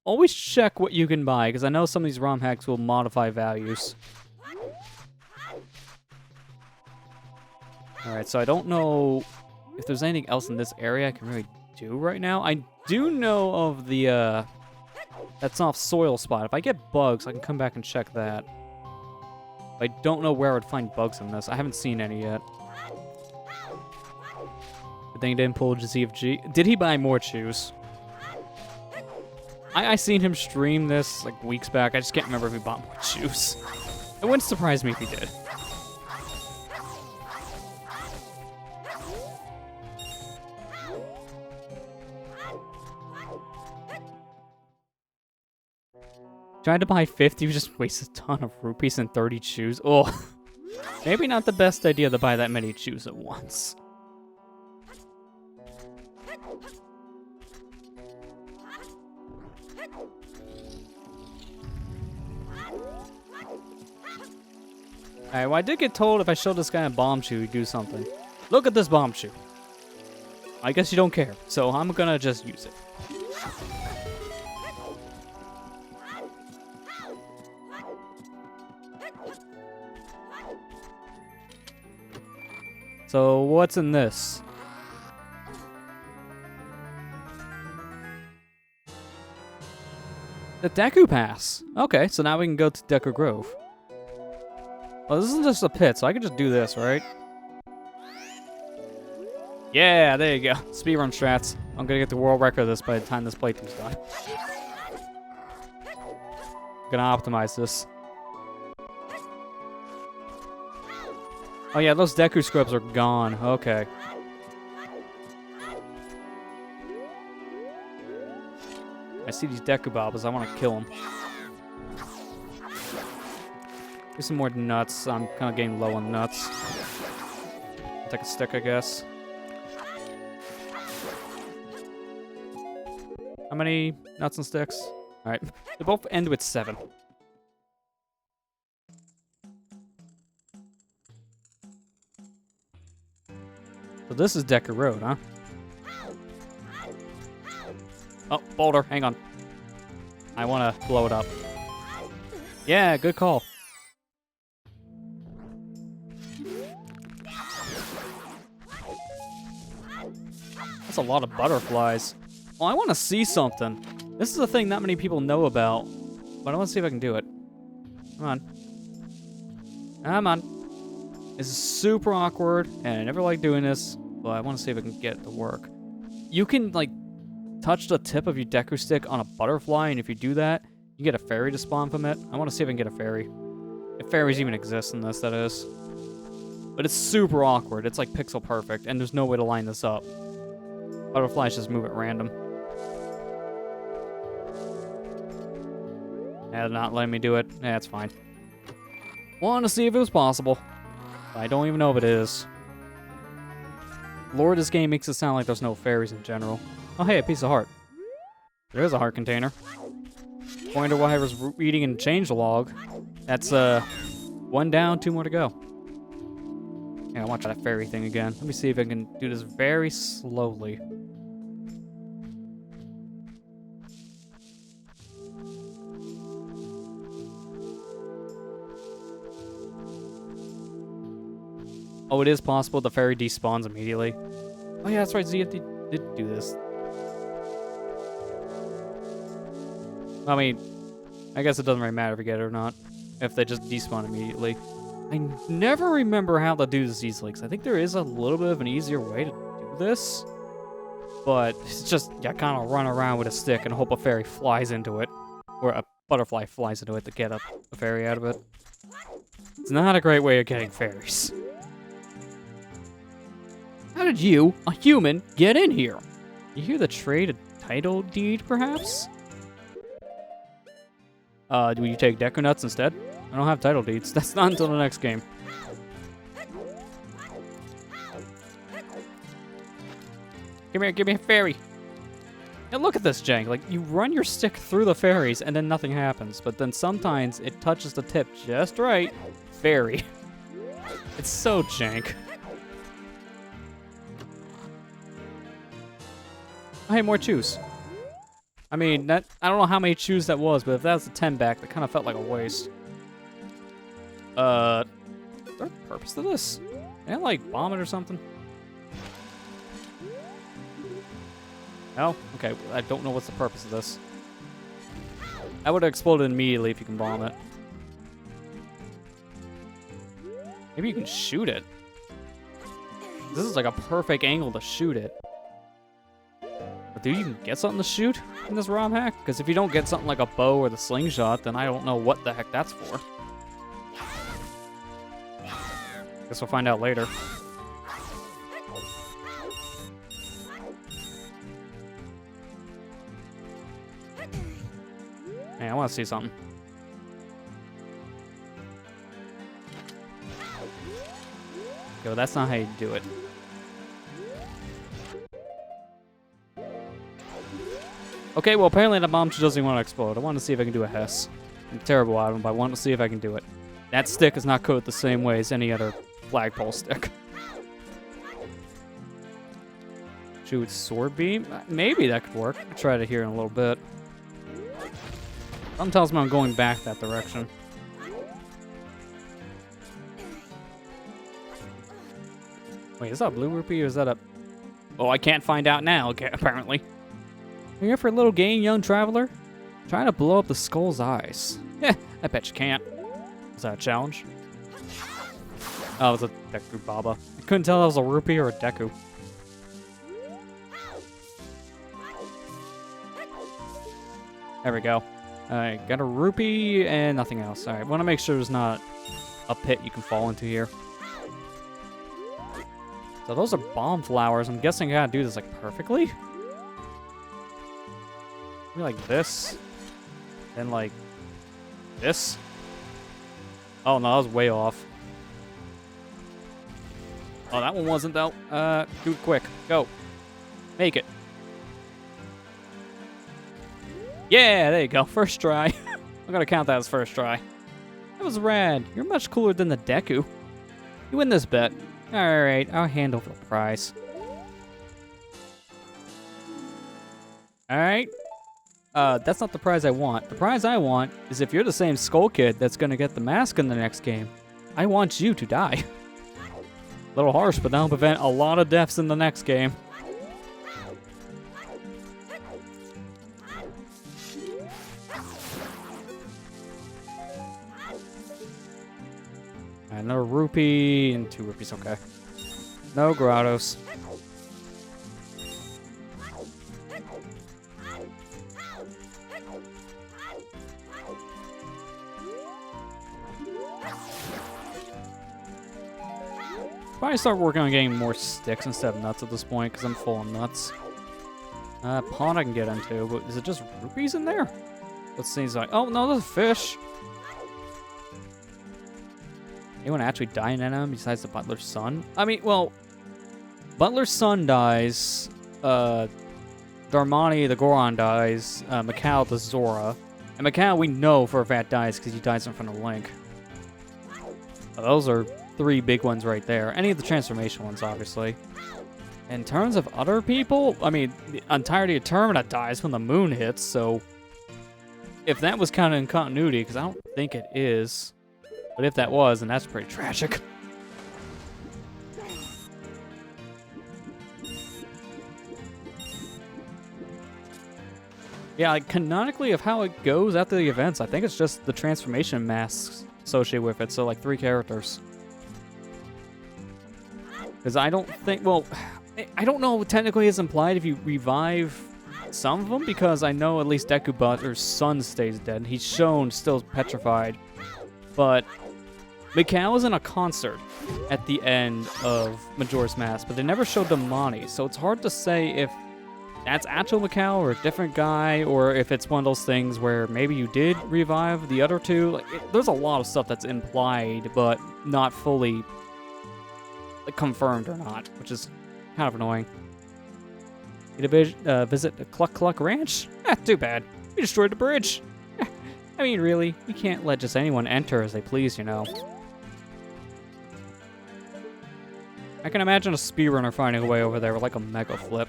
S1: always check what you can buy, because I know some of these ROM hacks will modify values. Alright, so I don't know if there's anything else in this area I can really do right now. I do know of the, that soft soil spot. If I get bugs, I can come back and check that. I don't know where I would find bugs in this. I haven't seen any yet. Good thing he didn't pull ZFG. Did he buy more chews? I seen him stream this like weeks back. I just can't remember if he bought more chews. It wouldn't surprise me if he did. Tried to buy 50, we just wasted a ton of rupees and 30 chews. Oh, maybe not the best idea to buy that many chews at once. Alright, well, I did get told if I showed this guy a bomb shoe, he'd do something. Look at this bomb shoe. I guess you don't care, so I'm gonna just use it. So, what's in this? The Deku Pass. Okay, so now we can go to Deku Grove. Well, this isn't just a pit, so I can just do this, right? Yeah, there you go. Speedrun strats. I'm gonna get the world record of this by the time this playthrough's done. I'm gonna optimize this. Oh yeah, those Deku scrubs are gone. Okay. I see these Deku Bobbles. I want to kill them. Get some more nuts. I'm kind of getting low on nuts. I'll take a stick, I guess. How many nuts and sticks? Alright. They both end with 7. So this is Deku Road, huh? Oh, boulder, hang on. I want to blow it up. Yeah, good call. That's a lot of butterflies. Well, I want to see something. This is a thing not many people know about, but I want to see if I can do it. Come on. Come on. This is super awkward, and I never like doing this, but I want to see if I can get it to work. You can, like, touch the tip of your Deku stick on a butterfly, and if you do that, you get a fairy to spawn from it. I want to see if I can get a fairy. If fairies even exist in this, that is. But it's super awkward. It's, like, pixel perfect, and there's no way to line this up. Butterflies just move at random. Yeah, they're not letting me do it. Yeah, it's fine. Want to see if it was possible. I don't even know if it is. Lord, this game makes it sound like there's no fairies in general. Oh, hey, a piece of heart. There is a heart container. Wonder why I was reading in changelog. That's, 1 down, 2 more to go. Yeah, I want to try that fairy thing again. Let me see if I can do this very slowly. Oh, it is possible the fairy despawns immediately. Oh yeah, that's right, ZF did do this. I mean, I guess it doesn't really matter if you get it or not, if they just despawn immediately. I never remember how to do this easily, because I think there is a little bit of an easier way to do this. But it's just, you kind of run around with a stick and hope a fairy flies into it. Or a butterfly flies into it to get a fairy out of it. It's not a great way of getting fairies. How did you, a human, get in here? You hear the trade a title deed, perhaps? Do you take Deku Nuts instead? I don't have title deeds. That's not until the next game. Come here, give me a fairy. Now look at this, jank. Like, you run your stick through the fairies and then nothing happens. But then sometimes it touches the tip just right. Fairy. It's so jank. Oh, hey, more chews. I mean, I don't know how many chews that was, but if that was a 10 back, that kind of felt like a waste. Is there a purpose to this? Can I, like, bomb it or something? No? Okay, I don't know what's the purpose of this. That would have exploded immediately if you can bomb it. Maybe you can shoot it. This is like a perfect angle to shoot it. But do you even get something to shoot in this ROM hack? Because if you don't get something like a bow or the slingshot, then I don't know what the heck that's for. Guess we'll find out later. Man, I want to see something. Yo, that's not how you do it. Okay, well, apparently the bomb doesn't want to explode. I want to see if I can do a Hess. I'm terrible at them, but I want to see if I can do it. That stick is not coated the same way as any other flagpole stick. Shoot, sword beam? Maybe that could work. I'll try it here in a little bit. Something tells me I'm going back that direction. Wait, is that a blue rupee or is that a... Oh, I can't find out now, okay, apparently. Are you here for a little game, young traveler? Trying to blow up the skull's eyes. Yeah, I bet you can't. Is that a challenge? Oh, it was a Deku Baba. I couldn't tell if it was a rupee or a Deku. There we go. Alright, got a rupee and nothing else. Alright, want to make sure there's not a pit you can fall into here. So those are bomb flowers. I'm guessing I gotta do this like perfectly. Maybe like this. Then like this. Oh no, that was way off. Oh, that one wasn't though. Do it quick. Go. Make it. Yeah, there you go. First try. I'm gonna count that as first try. That was rad. You're much cooler than the Deku. You win this bet. Alright, I'll hand over the prize. Alright. That's not the prize I want. The prize I want is if you're the same Skull Kid that's gonna get the mask in the next game, I want you to die. A little harsh, but that'll prevent a lot of deaths in the next game. Another rupee and 2 rupees, okay. No grottos. Probably start working on getting more sticks instead of nuts at this point, because I'm full of nuts. Pond I can get into, but is it just rupees in there? It seems like... Oh, no, there's a fish! Anyone actually die in NM besides the Butler's son? I mean, well... Butler's son dies, Darmani the Goron dies, Mikau the Zora. And Mikau we know for a fact dies because he dies in front of Link. Those are 3 big ones right there. Any of the transformation ones, obviously. In terms of other people, I mean, the entirety of Termina dies when the moon hits, so... If that was kind of in continuity, because I don't think it is. But if that was, then that's pretty tragic. Yeah, like, canonically of how it goes after the events, I think it's just the transformation masks associated with it, so like 3 characters. Because I don't think, well, I don't know what technically is implied if you revive some of them, because I know at least Deku Butler's son stays dead. He's shown still petrified. But Mikau was in a concert at the end of Majora's Mask, but they never showed Damani, so it's hard to say if that's actual Mikau or a different guy, or if it's one of those things where maybe you did revive the other 2. Like, there's a lot of stuff that's implied, but not fully confirmed or not, which is kind of annoying. Need to visit the Cluck Cluck Ranch? Too bad. We destroyed the bridge. I mean, really, you can't let just anyone enter as they please, you know. I can imagine a speedrunner finding a way over there with like a mega flip.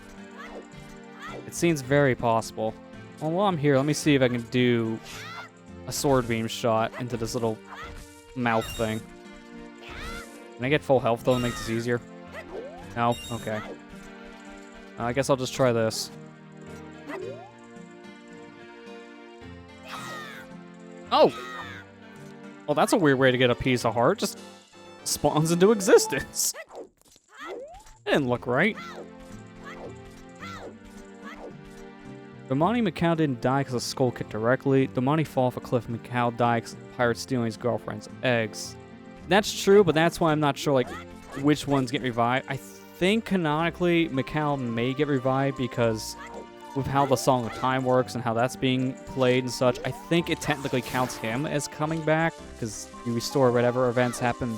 S1: It seems very possible. Well, while I'm here, let me see if I can do a sword beam shot into this little mouth thing. Can I get full health, though, to make this easier? No? Okay. I guess I'll just try this. Oh! Well, that's a weird way to get a piece of heart. Just spawns into existence. That didn't look right. Domani Macau didn't die because of Skull Kid directly. Domani fall off a cliff and Macau died because the pirate stealing his girlfriend's eggs. That's true, but that's why I'm not sure, like, which ones get revived. I think canonically Macau may get revived because with how the Song of Time works and how that's being played and such, I think it technically counts him as coming back because you restore whatever events happened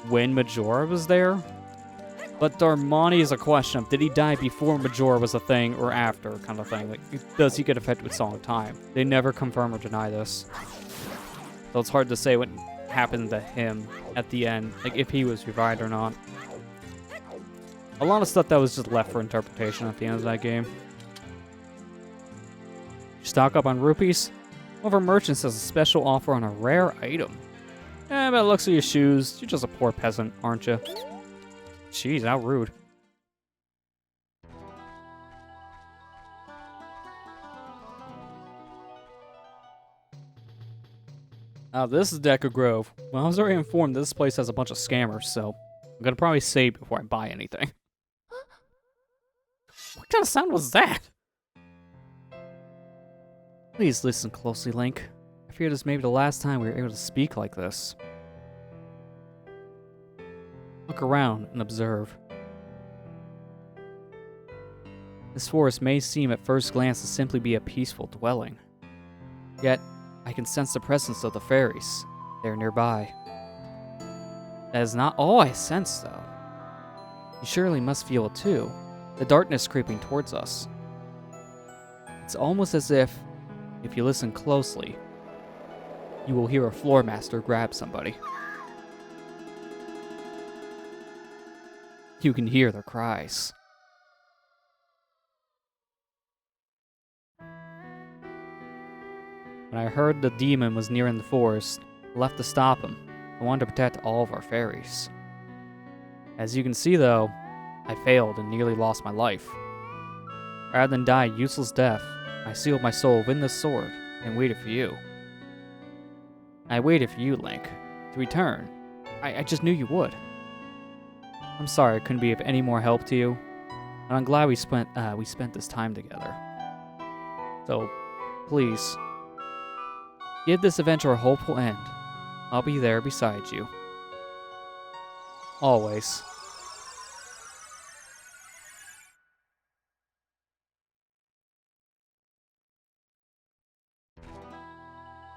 S1: when Majora was there. But Darmani is a question of, did he die before Majora was a thing or after, kind of thing. Like, does he get affected with Song of Time? They never confirm or deny this. So it's hard to say what happened to him at the end, like if he was revived or not. A lot of stuff that was just left for interpretation at the end of that game. Stock up on rupees? One of our merchants has a special offer on a rare item. By the looks of your shoes, you're just a poor peasant, aren't you? Jeez, how rude. This is Deku Grove. Well, I was already informed this place has a bunch of scammers, so I'm gonna probably save before I buy anything. What kind of sound was that? Please listen closely, Link. I fear this may be the last time we were able to speak like this. Look around and observe. This forest may seem at first glance to simply be a peaceful dwelling. Yet, I can sense the presence of the fairies. They're nearby. That is not all I sense, though. You surely must feel it too. The darkness creeping towards us. It's almost as if you listen closely, you will hear a floor master grab somebody. You can hear their cries. When I heard the demon was nearing the forest, I left to stop him. I wanted to protect all of our fairies. As you can see, though, I failed and nearly lost my life. Rather than die a useless death, I sealed my soul within this sword and waited for you. I waited for you, Link, to return. I just knew you would. I'm sorry I couldn't be of any more help to you, but I'm glad we spent this time together. So, please, give this adventure a hopeful end. I'll be there beside you. Always.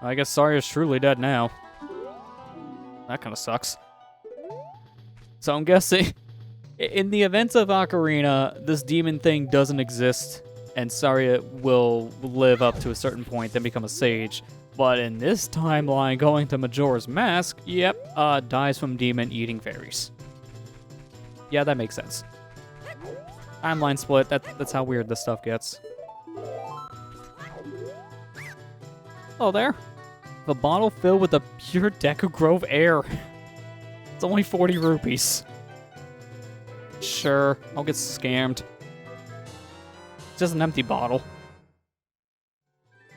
S1: I guess Saria's truly dead now. That kind of sucks. So I'm guessing, in the events of Ocarina, this demon thing doesn't exist, and Saria will live up to a certain point, then become a sage. But in this timeline, going to Majora's Mask, yep, dies from demon eating fairies. Yeah, that makes sense. Timeline split, that's how weird this stuff gets. Oh, there. The bottle filled with the pure Deku Grove air. It's only 40 rupees. Sure, I'll get scammed. It's just an empty bottle.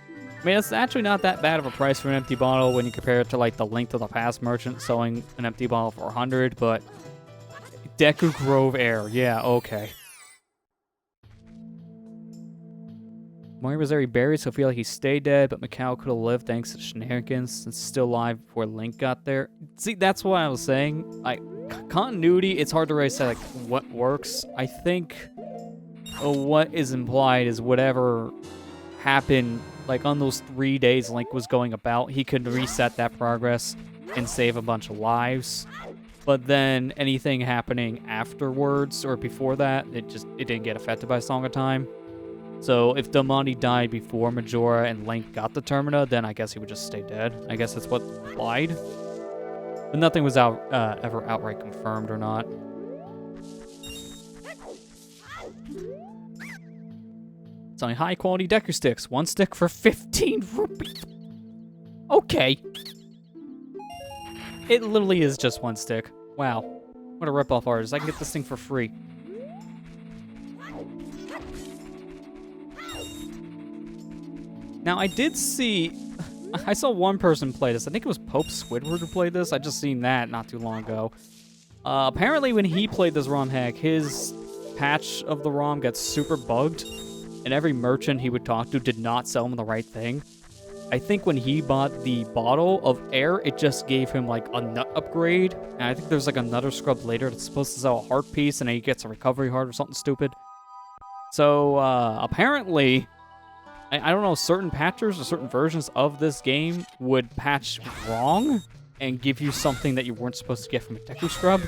S1: I mean, it's actually not that bad of a price for an empty bottle when you compare it to, like, the Link to the Past merchant selling an empty bottle for 100, but Deku Grove air, yeah, okay. Mori was very buried, so I feel like he stayed dead, but Macau could have lived thanks to shenanigans and still alive before Link got there. See, that's what I was saying. Like, continuity, it's hard to really say, like, what works. I think what is implied is whatever happened, like, on those 3 days Link was going about, he could reset that progress and save a bunch of lives. But then anything happening afterwards or before that, it didn't get affected by Song of Time. So if Domani died before Majora and Link got the Termina, then I guess he would just stay dead. I guess that's what implied. But nothing was ever outright confirmed or not. It's only high quality Deku sticks. 1 stick for 15 rupees. Okay. It literally is just 1 stick. Wow. What a ripoff artist. I can get this thing for free. Now, I did see... I saw one person play this. I think it was Pope Squidward who played this. I just seen that not too long ago. Apparently, when he played this ROM hack, his patch of the ROM got super bugged, and every merchant he would talk to did not sell him the right thing. I think when he bought the bottle of air, it just gave him, like, a nut upgrade. And I think there's, like, another scrub later that's supposed to sell a heart piece, and then he gets a recovery heart or something stupid. So, apparently... I don't know, certain patchers or certain versions of this game would patch wrong and give you something that you weren't supposed to get from a Deku Scrub.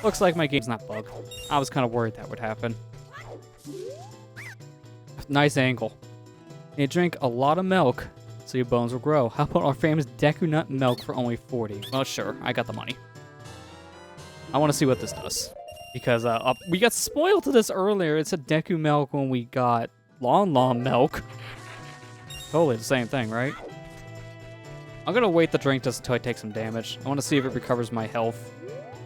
S1: Looks like my game's not bugged. I was kind of worried that would happen. Nice angle. You drink a lot of milk so your bones will grow. How about our famous Deku Nut milk for only 40? Well, sure, I got the money. I want to see what this does. Because we got spoiled to this earlier. It said Deku milk when we got Lon Lon milk. Totally the same thing, right? I'm gonna wait the drink just until I take some damage. I want to see if it recovers my health.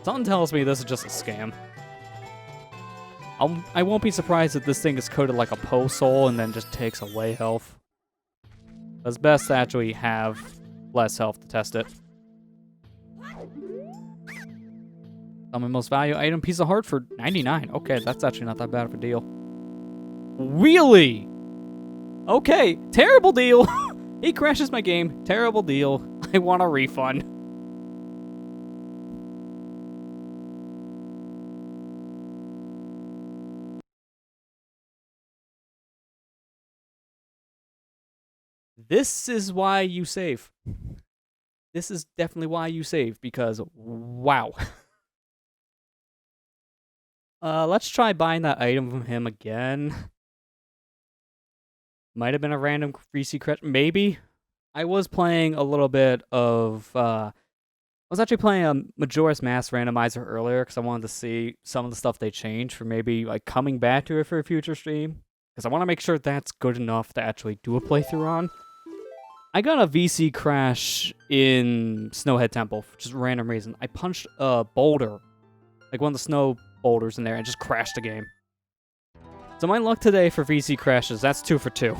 S1: Something tells me this is just a scam. I won't be surprised if this thing is coded like a Po Soul and then just takes away health. It's best to actually have less health to test it. My most valuable item, piece of heart for 99. Okay, that's actually not that bad of a deal. Really? Okay, terrible deal. He crashes my game. Terrible deal. I want a refund. This is why you save. This is definitely why you save, because wow. Let's try buying that item from him again. Might have been a random VC crash. Maybe. I was playing a little bit of... I was actually playing a Majora's Mask randomizer earlier because I wanted to see some of the stuff they changed for maybe like coming back to it for a future stream. Because I want to make sure that's good enough to actually do a playthrough on. I got a VC crash in Snowhead Temple for just random reason. I punched a boulder, like one of the snow boulders in there, and just crashed the game. So my luck today for VC crashes, that's 2 for 2.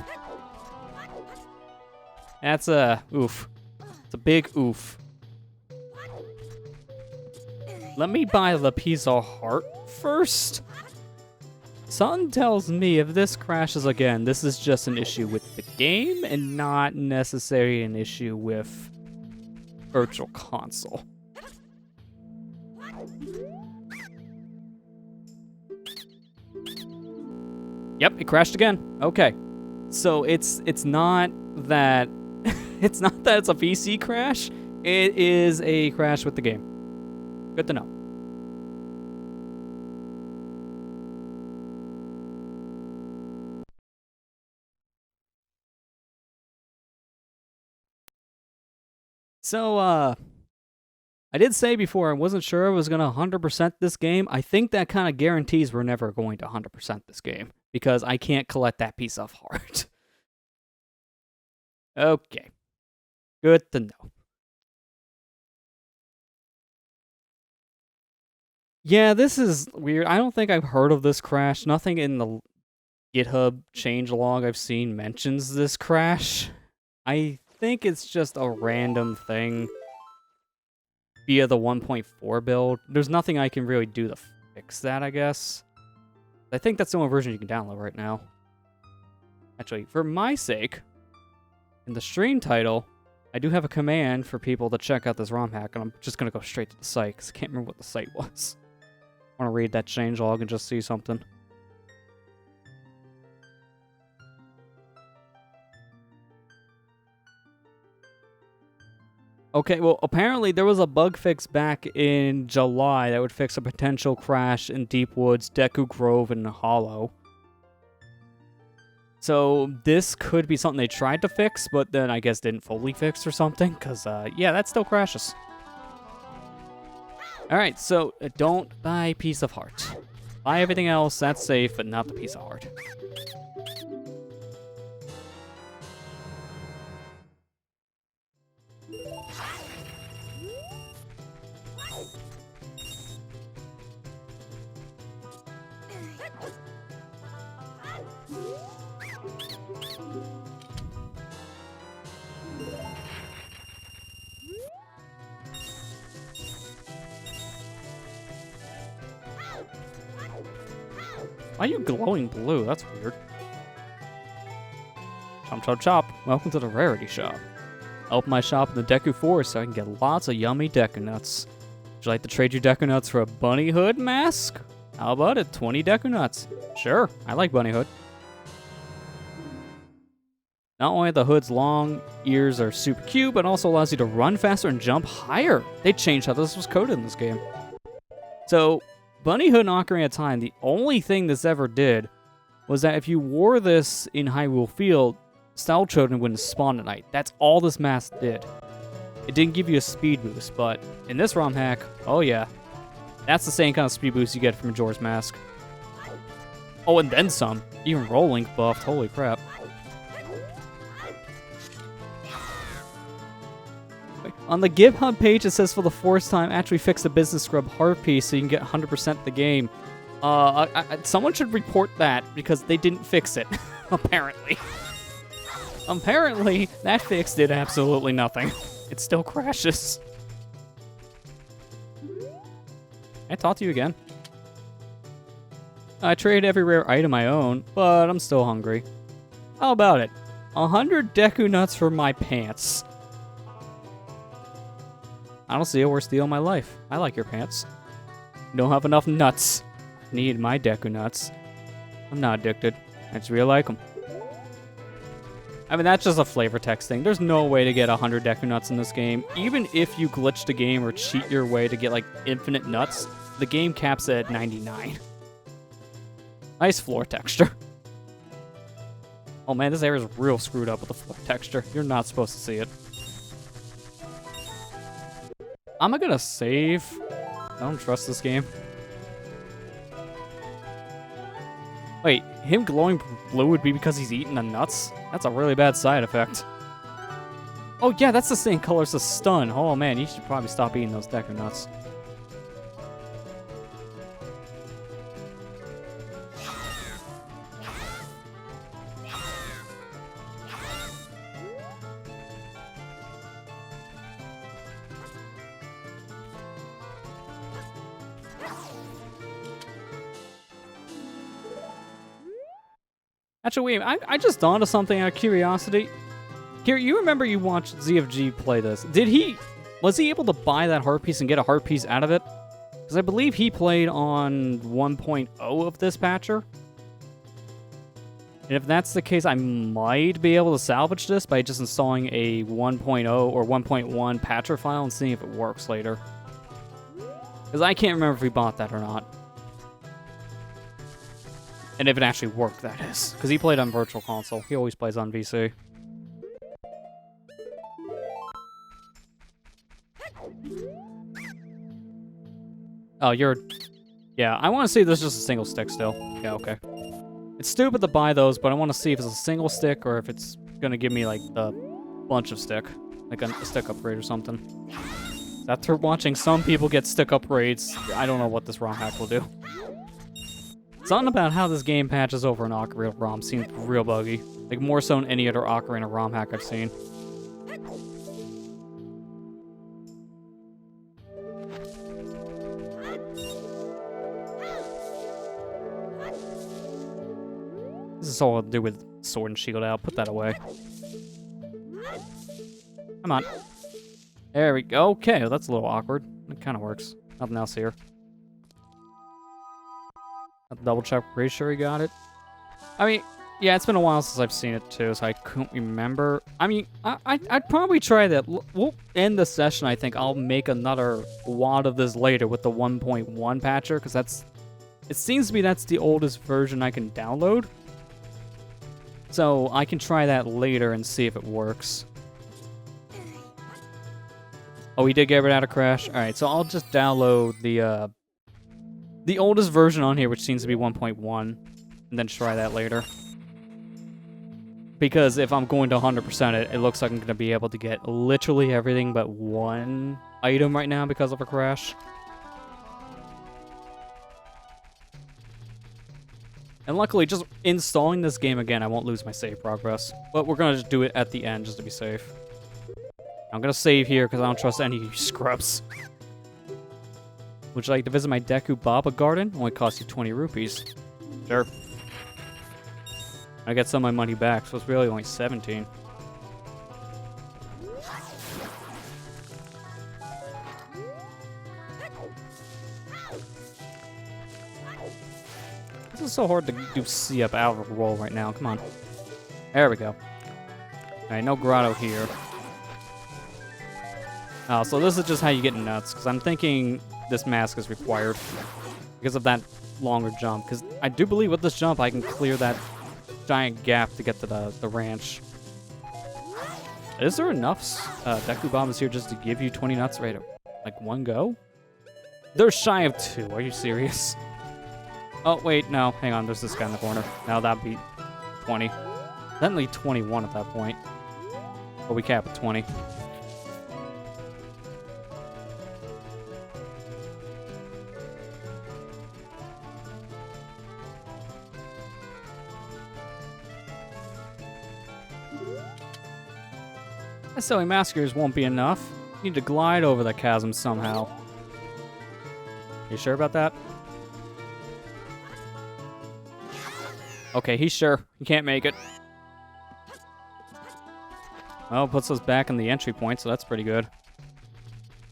S1: That's a oof. It's a big oof. Let me buy the piece of heart first. Something tells me if this crashes again, this is just an issue with the game and not necessarily an issue with Virtual Console. Yep, it crashed again. Okay. So it's not that it's not that it's a VC crash. It is a crash with the game. Good to know. So, I did say before I wasn't sure I was going to 100% this game. I think that kind of guarantees we're never going to 100% this game, because I can't collect that piece of heart. Okay. Good to know. Yeah, this is weird. I don't think I've heard of this crash. Nothing in the GitHub changelog I've seen mentions this crash. I think it's just a random thing via the 1.4 build. There's nothing I can really do to fix that, I guess. I think that's the only version you can download right now. Actually, for my sake, in the stream title, I do have a command for people to check out this ROM hack, and I'm just going to go straight to the site, because I can't remember what the site was. I want to read that changelog and just see something. Okay, well, apparently there was a bug fix back in July that would fix a potential crash in Deep Woods, Deku Grove, and Hollow. So this could be something they tried to fix, but then I guess didn't fully fix or something, because, yeah, that still crashes. Alright, so don't buy piece of heart. Buy everything else, that's safe, but not the piece of heart. Why are you glowing blue? That's weird. Chomp, chomp, chop. Welcome to the rarity shop. I open my shop in the Deku Forest so I can get lots of yummy Deku Nuts. Would you like to trade your Deku Nuts for a bunny hood mask? How about it? 20 Deku Nuts. Sure, I like bunny hood. Not only the hood's long ears are super cute, but also allows you to run faster and jump higher. They changed how this was coded in this game. So, Bunny Hood in Ocarina of Time, the only thing this ever did was that if you wore this in Hyrule Field, Style Children wouldn't spawn at night. That's all this mask did. It didn't give you a speed boost, but in this ROM hack, oh yeah, that's the same kind of speed boost you get from Majora's Mask. Oh, and then some. Even Rolling buffed, holy crap. On the GitHub page, it says for the fourth time, actually fix the business scrub heart piece so you can get 100% the game. Someone should report that because they didn't fix it, apparently. Apparently, that fix did absolutely nothing. It still crashes. I talk to you again. I trade every rare item I own, but I'm still hungry. How about it? 100 Deku Nuts for my pants. I don't see a worse deal in my life. I like your pants. Don't have enough nuts. Need my Deku Nuts. I'm not addicted. I just really like them. I mean, that's just a flavor text thing. There's no way to get 100 Deku Nuts in this game. Even if you glitch the game or cheat your way to get, like, infinite nuts, the game caps it at 99. Nice floor texture. Oh man, this area is real screwed up with the floor texture. You're not supposed to see it. I'm gonna save. I don't trust this game. Wait, him glowing blue would be because he's eating the nuts? That's a really bad side effect. Oh yeah, that's the same color as the stun. Oh man, you should probably stop eating those Deku Nuts. Actually, wait, I just dawned on something out of curiosity. Here, you remember you watched ZFG play this. Was he able to buy that heart piece and get a heart piece out of it? Because I believe he played on 1.0 of this patcher. And if that's the case, I might be able to salvage this by just installing a 1.0 or 1.1 patcher file and seeing if it works later. Because I can't remember if he bought that or not. And if it actually worked, that is. Because he played on Virtual Console. He always plays on VC. Oh, you're... Yeah, I want to see if there's just a single stick still. Yeah, okay. It's stupid to buy those, but I want to see if it's a single stick or if it's going to give me, like, the bunch of stick. Like a stick upgrade or something. After watching some people get stick upgrades, I don't know what this ROM hack will do. Something about how this game patches over an Ocarina ROM seems real buggy. Like, more so than any other Ocarina ROM hack I've seen. This is all to do with Sword and Shield out. Put that away. Come on. There we go. Okay, well, that's a little awkward. It kind of works. Nothing else here. Double check, pretty sure he got it. I mean, yeah, it's been a while since I've seen it too, so I couldn't remember. I mean, I'd probably try that. We'll end the session, I think. I'll make another wad of this later with the 1.1 patcher, because it seems to be that's the oldest version I can download. So I can try that later and see if it works. Oh, we did get rid out of Crash? Alright, so I'll just download the oldest version on here, which seems to be 1.1, and then try that later. Because if I'm going to 100% it looks like I'm going to be able to get literally everything but one item right now because of a crash. And luckily, just installing this game again, I won't lose my save progress. But we're going to just do it at the end just to be safe. I'm going to save here because I don't trust any of you scrubs. Would you like to visit my Deku Baba garden? Only costs you 20 rupees. Sure. I get some of my money back, so it's really only 17. This is so hard to do C-up out of a roll right now. Come on. There we go. Alright, no grotto here. Oh, so this is just how you get nuts, because I'm thinking this mask is required because of that longer jump. Because I do believe with this jump, I can clear that giant gap to get to the ranch. Is there enough Deku Bombs here just to give you 20 nuts right at, like, one go? They're shy of 2. Are you serious? Oh, wait, no. Hang on. There's this guy in the corner. Now that'd be 20. That'd be 21 at that point. But we cap at 20. Silly maskers won't be enough. You need to glide over the chasm somehow. You sure about that? Okay, he's sure. He can't make it. Well, puts us back in the entry point, so that's pretty good.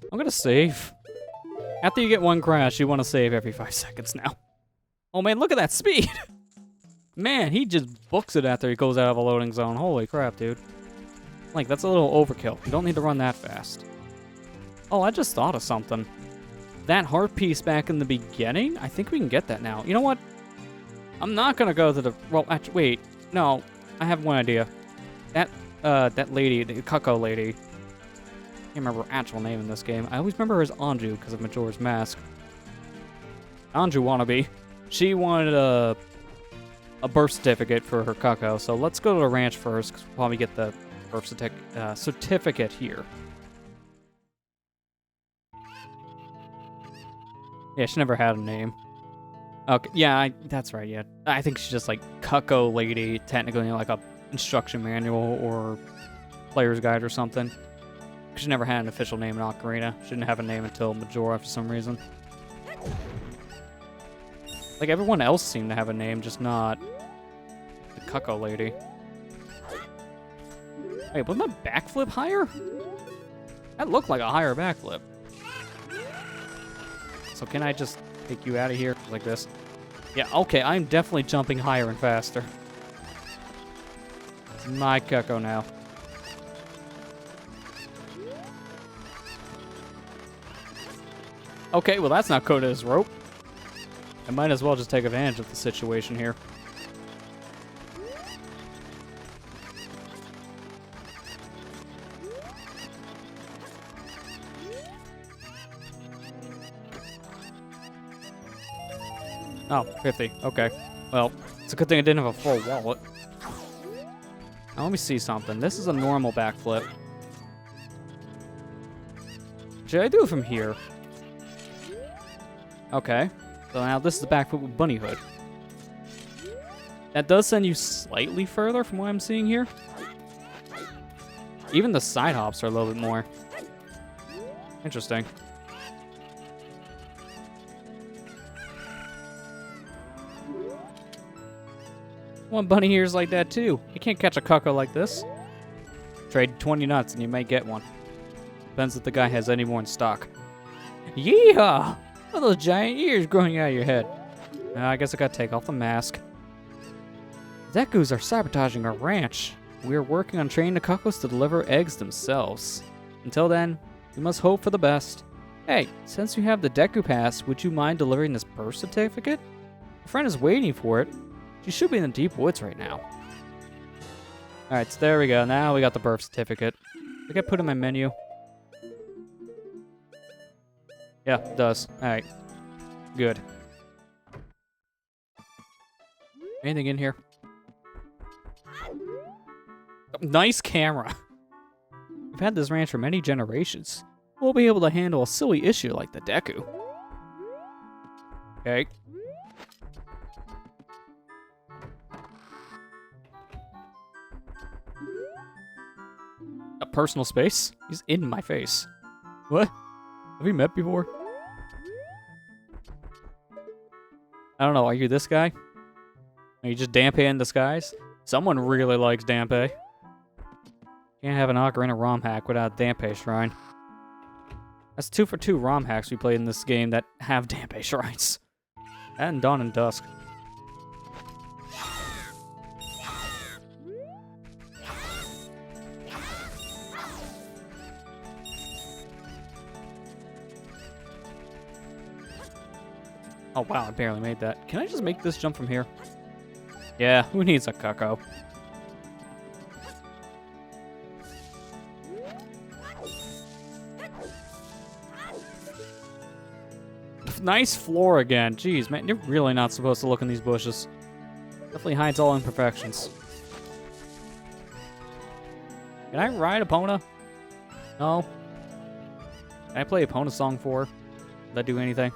S1: I'm gonna save. After you get one crash, you want to save every 5 seconds now. Oh man, look at that speed! Man, he just books it after he goes out of a loading zone. Holy crap, dude. Like, that's a little overkill. You don't need to run that fast. Oh, I just thought of something. That heart piece back in the beginning, I think we can get that now. You know what? I'm not gonna go to the... Well, actually, wait. No, I have one idea. That lady, the Cucko lady. I can't remember her actual name in this game. I always remember her as Anju because of Majora's Mask. Anju wannabe. She wanted a birth certificate for her Cucko, so let's go to the ranch first because we'll probably get the birth certificate here. Yeah, she never had a name. Okay, yeah, that's right, yeah. I think she's just like Cucko lady, technically like a instruction manual or player's guide or something. She never had an official name in Ocarina. She didn't have a name until Majora for some reason. Like, everyone else seemed to have a name, just not the Cucko lady. Wait, wasn't my backflip higher? That looked like a higher backflip. So can I just take you out of here like this? Yeah, okay, I'm definitely jumping higher and faster. It's my Cucko now. Okay, well that's not coded as rope. I might as well just take advantage of the situation here. Oh, 50. Okay. Well, it's a good thing I didn't have a full wallet. Now, let me see something. This is a normal backflip. Should I do it from here? Okay. So now this is the backflip with bunny hood. That does send you slightly further from what I'm seeing here. Even the side hops are a little bit more. Interesting. One bunny here's like that too. You can't catch a Cucko like this. Trade 20 nuts and you may get one. Depends if the guy has any more in stock. Yeehaw! Look at those giant ears growing out of your head. I guess I gotta take off the mask. Dekus are sabotaging our ranch. We are working on training the Cuccos to deliver eggs themselves. Until then, we must hope for the best. Hey, since you have the Deku Pass, would you mind delivering this birth certificate? A friend is waiting for it. She should be in the deep woods right now. Alright, so there we go. Now we got the birth certificate. I think I put in my menu. Yeah, it does. Alright. Good. Anything in here? Oh, nice camera. We've had this ranch for many generations. We'll be able to handle a silly issue like the Deku. Okay. A personal space? He's in my face. What? Have we met before? I don't know. Are you this guy? Are you just Dampan in disguise? Someone really likes Dampe. Can't have an Ocarina ROM hack without a Dampe shrine. That's 2 for 2 ROM hacks we played in this game that have Dampe shrines. And Dawn and Dusk. Oh wow, I barely made that. Can I just make this jump from here? Yeah, who needs a cucko? Nice floor again. Jeez, man, you're really not supposed to look in these bushes. Definitely hides all imperfections. Can I ride Epona? No. Can I play Epona Song 4? Did that do anything?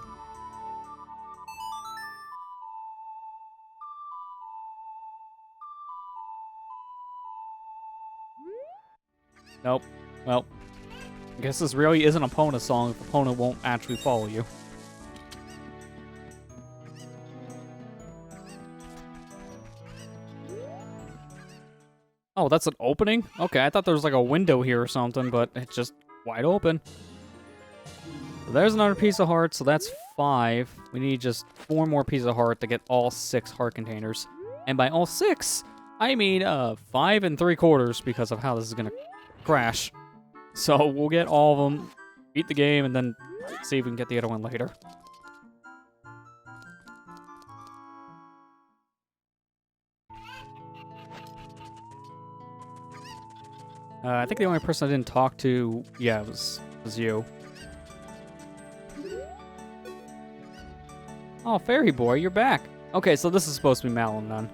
S1: Nope. Well, I guess this really isn't a Epona song if Epona won't actually follow you. Oh, that's an opening? Okay, I thought there was like a window here or something, but it's just wide open. So there's another piece of heart, so that's 5. We need just 4 more pieces of heart to get all 6 heart containers. And by all 6, I mean 5 3/4 because of how this is gonna crash. So we'll get all of them, beat the game, and then see if we can get the other one later. I think the only person I didn't talk to, yeah, was you. Oh, Fairy Boy, you're back. Okay, so this is supposed to be Malum then.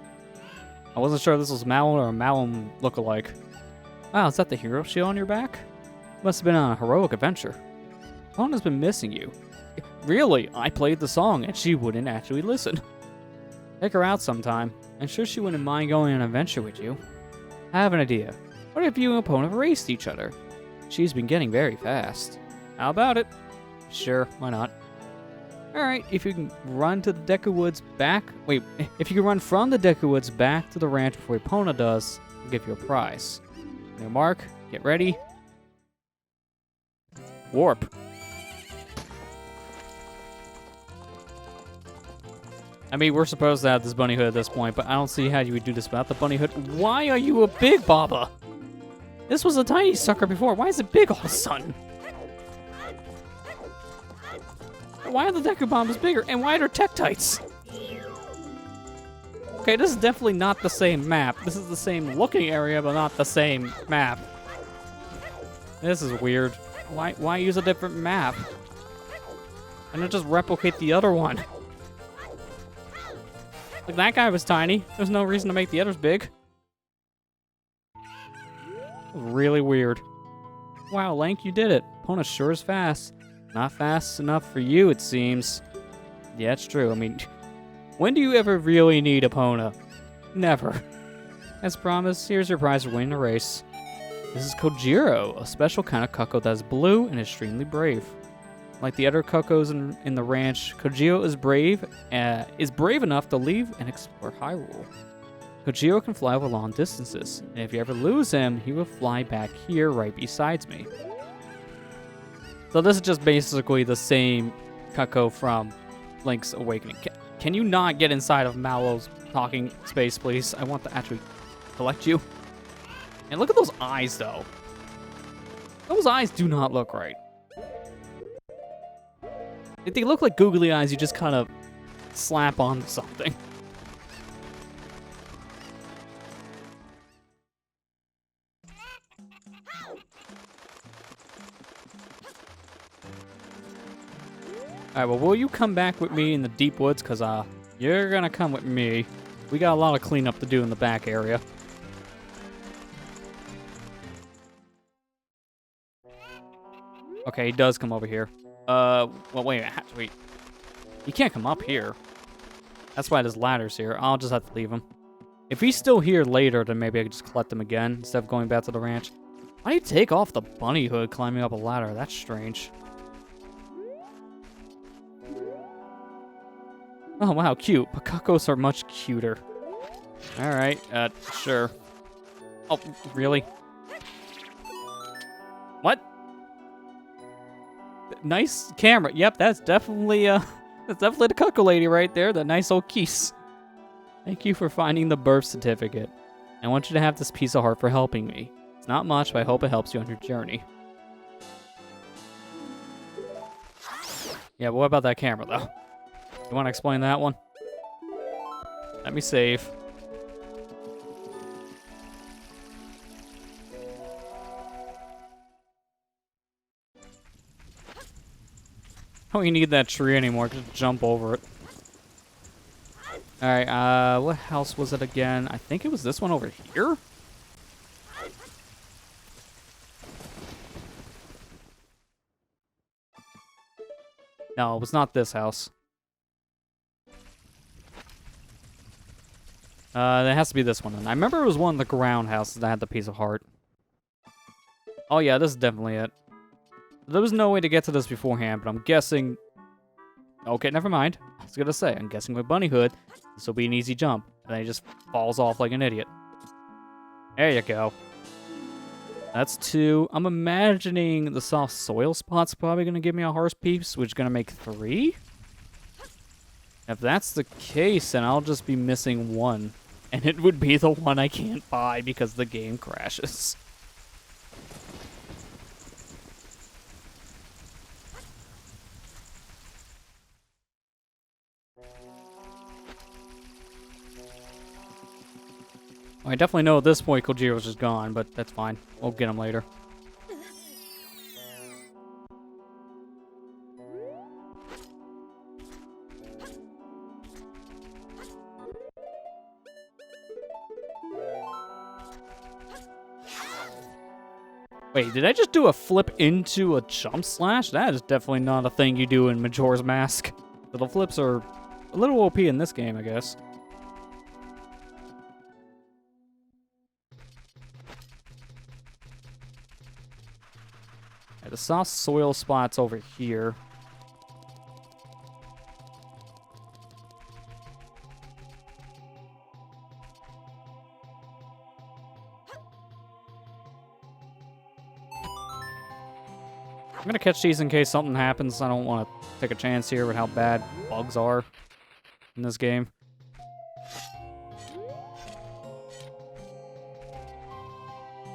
S1: I wasn't sure if this was Malum or a Malum lookalike. Wow, is that the hero shield on your back? Must have been on a heroic adventure. Epona's been missing you. Really? I played the song and she wouldn't actually listen. Take her out sometime. I'm sure she wouldn't mind going on an adventure with you. I have an idea. What if you and Epona raced each other? She's been getting very fast. How about it? Sure, why not? Alright, if you can run to the Deku Woods back... Wait, if you can run from the Deku Woods back to the ranch before Epona does, I'll give you a prize. Now, Mark, get ready. Warp. I mean, we're supposed to have this bunny hood at this point, but I don't see how you would do this without the bunny hood. Why are you a big Baba? This was a tiny sucker before. Why is it big all of a sudden? Why are the Deku Bombs bigger? And why are there Tektites? Okay, this is definitely not the same map. This is the same looking area, but not the same map. This is weird. Why use a different map? And then just replicate the other one. Like, that guy was tiny. There's no reason to make the others big. Really weird. Wow, Link, you did it. Epona sure is fast. Not fast enough for you, it seems. Yeah, it's true. I mean, when do you ever really need Epona? Never. As promised, here's your prize for winning the race. This is Kojiro, a special kind of cucko that is blue and extremely brave. Like the other cuccos in the ranch, Kojiro is brave enough to leave and explore Hyrule. Kojiro can fly over long distances, and if you ever lose him, he will fly back here right beside me. So this is just basically the same cucko from Link's Awakening. Can you not get inside of Mallow's talking space, please? I want to actually collect you. And look at those eyes, though. Those eyes do not look right. If they look like googly eyes, you just kind of slap on something. Alright, well, will you come back with me in the deep woods? Because, you're gonna come with me. We got a lot of cleanup to do in the back area. Okay, he does come over here. Well, wait. He can't come up here. That's why there's ladders here. I'll just have to leave him. If he's still here later, then maybe I could just collect him again instead of going back to the ranch. Why do you take off the bunny hood climbing up a ladder? That's strange. Oh, wow, cute. But cuccos are much cuter. Alright, sure. Oh, really? What? Nice camera. Yep, that's definitely, that's definitely the cuckoo lady right there. The nice old keys. Thank you for finding the birth certificate. I want you to have this piece of heart for helping me. It's not much, but I hope it helps you on your journey. Yeah, but what about that camera, though? You want to explain that one? Let me save. I don't need that tree anymore. Just jump over it. Alright, what house was it again? I think it was this one over here? No, it was not this house. That has to be this one then. I remember it was one of the ground houses that had the piece of heart. Oh yeah, this is definitely it. There was no way to get to this beforehand, but I'm guessing... Okay, never mind. I was gonna say, I'm guessing with Bunny Hood, this will be an easy jump. And then he just falls off like an idiot. There you go. That's 2. I'm imagining the soft soil spot's probably gonna give me a horse piece, which is gonna make 3? If that's the case, then I'll just be missing 1. And it would be the one I can't buy because the game crashes. I definitely know at this point Kojiro's just gone, but that's fine. We'll get him later. Wait, did I just do a flip into a jump slash? That is definitely not a thing you do in Majora's Mask. Little flips are a little OP in this game, I guess. The soft soil spot's over here. I'm gonna catch these in case something happens. I don't want to take a chance here with how bad bugs are in this game.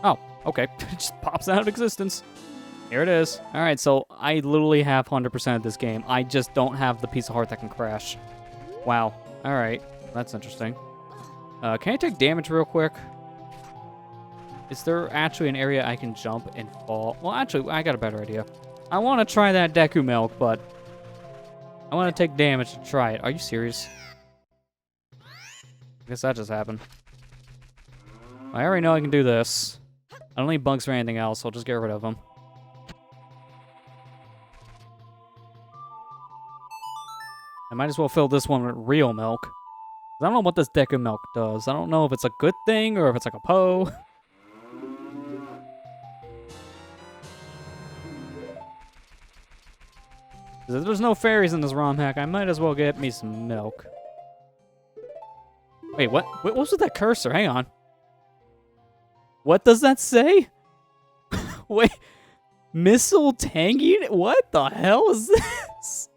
S1: Oh, okay. It just pops out of existence. Here it is. Alright, so I literally have 100% of this game. I just don't have the piece of heart that can crash. Wow. Alright. That's interesting. Can I take damage real quick? Is there actually an area I can jump and fall? Well, actually, I got a better idea. I want to try that Deku Milk, but I want to take damage to try it. Are you serious? I guess that just happened. I already know I can do this. I don't need bugs for anything else, so I'll just get rid of them. I might as well fill this one with real milk. I don't know what this Deku Milk does. I don't know if it's a good thing or if it's like a Poe. If there's no fairies in this ROM hack, I might as well get me some milk. Wait, what? What was with that cursor? Hang on. What does that say? Wait. Missile Tangy? What the hell is this?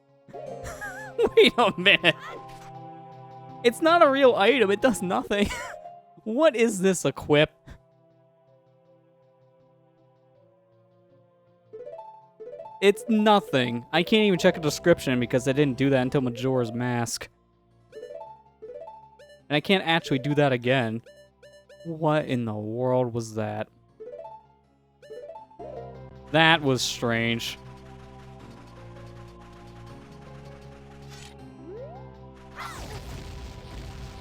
S1: Wait a minute. It's not a real item. It does nothing. What is this equip? It's nothing. I can't even check a description because I didn't do that until Majora's Mask. And I can't actually do that again. What in the world was that? That was strange.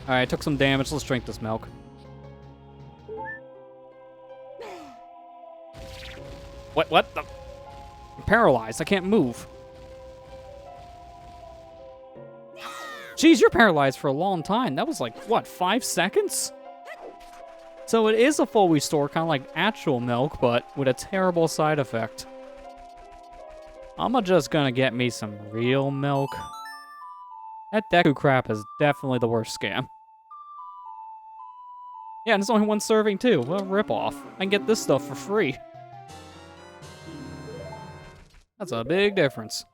S1: Alright, I took some damage. Let's drink this milk. What the? I'm paralyzed. I can't move. Jeez, you're paralyzed for a long time. That was like, what, 5 seconds? So it is a full restore, kind of like actual milk, but with a terrible side effect. I'm just gonna get me some real milk. That Deku crap is definitely the worst scam. Yeah, and it's only one serving too. What a ripoff. I can get this stuff for free. That's a big difference.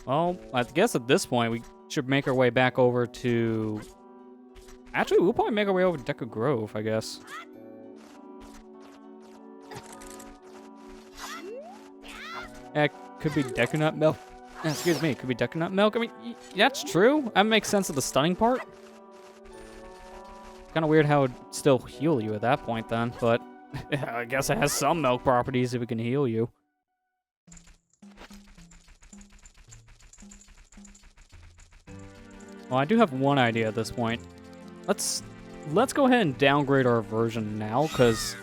S1: Well, I guess at this point we should make our way back over to... Actually, we'll probably make our way over to Deku Grove, I guess. It could be Deku Nut Milk. Excuse me, it could be Deku Nut Milk. I mean, that's true. That makes sense of the stunning part. Kind of weird how it would still heal you at that point then, but I guess it has some milk properties if it can heal you. Well, I do have one idea at this point. Let's go ahead and downgrade our version now, because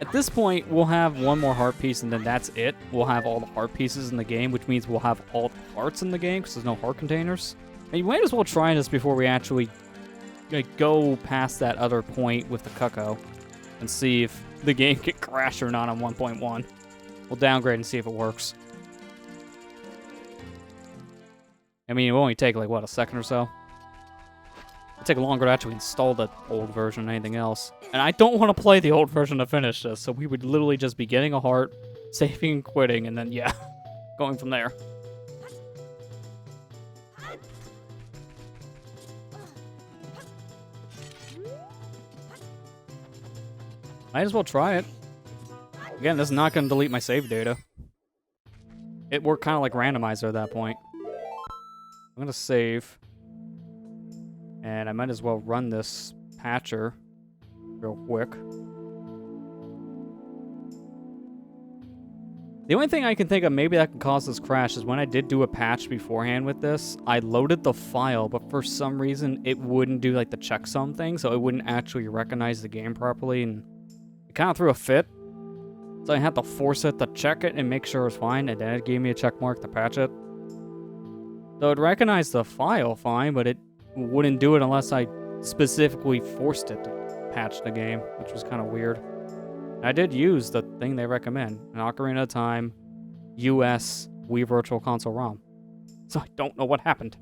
S1: at this point we'll have one more heart piece and then that's it. We'll have all the heart pieces in the game, which means we'll have all the hearts in the game because there's no heart containers. And you might as well try this before we actually go past that other point with the Cuckoo and see if the game can crash or not on 1.1. We'll downgrade and see if it works. I mean, it will only take, like, what, a second or so? It'll take longer to actually install the old version than anything else. And I don't want to play the old version to finish this, so we would literally just be getting a heart, saving and quitting, and then, yeah, going from there. Might as well try it. Again, this is not going to delete my save data. It worked kind of like randomizer at that point. I'm going to save. And I might as well run this patcher real quick. The only thing I can think of maybe that can cause this crash is when I did do a patch beforehand with this, I loaded the file, but for some reason it wouldn't do like the checksum thing, so it wouldn't actually recognize the game properly, and it kind of threw a fit. So I had to force it to check it and make sure it was fine, and then it gave me a check mark to patch it. So it recognized the file fine, but it wouldn't do it unless I specifically forced it to patch the game, which was kind of weird. I did use the thing they recommend, an Ocarina of Time US Wii Virtual Console ROM. So I don't know what happened.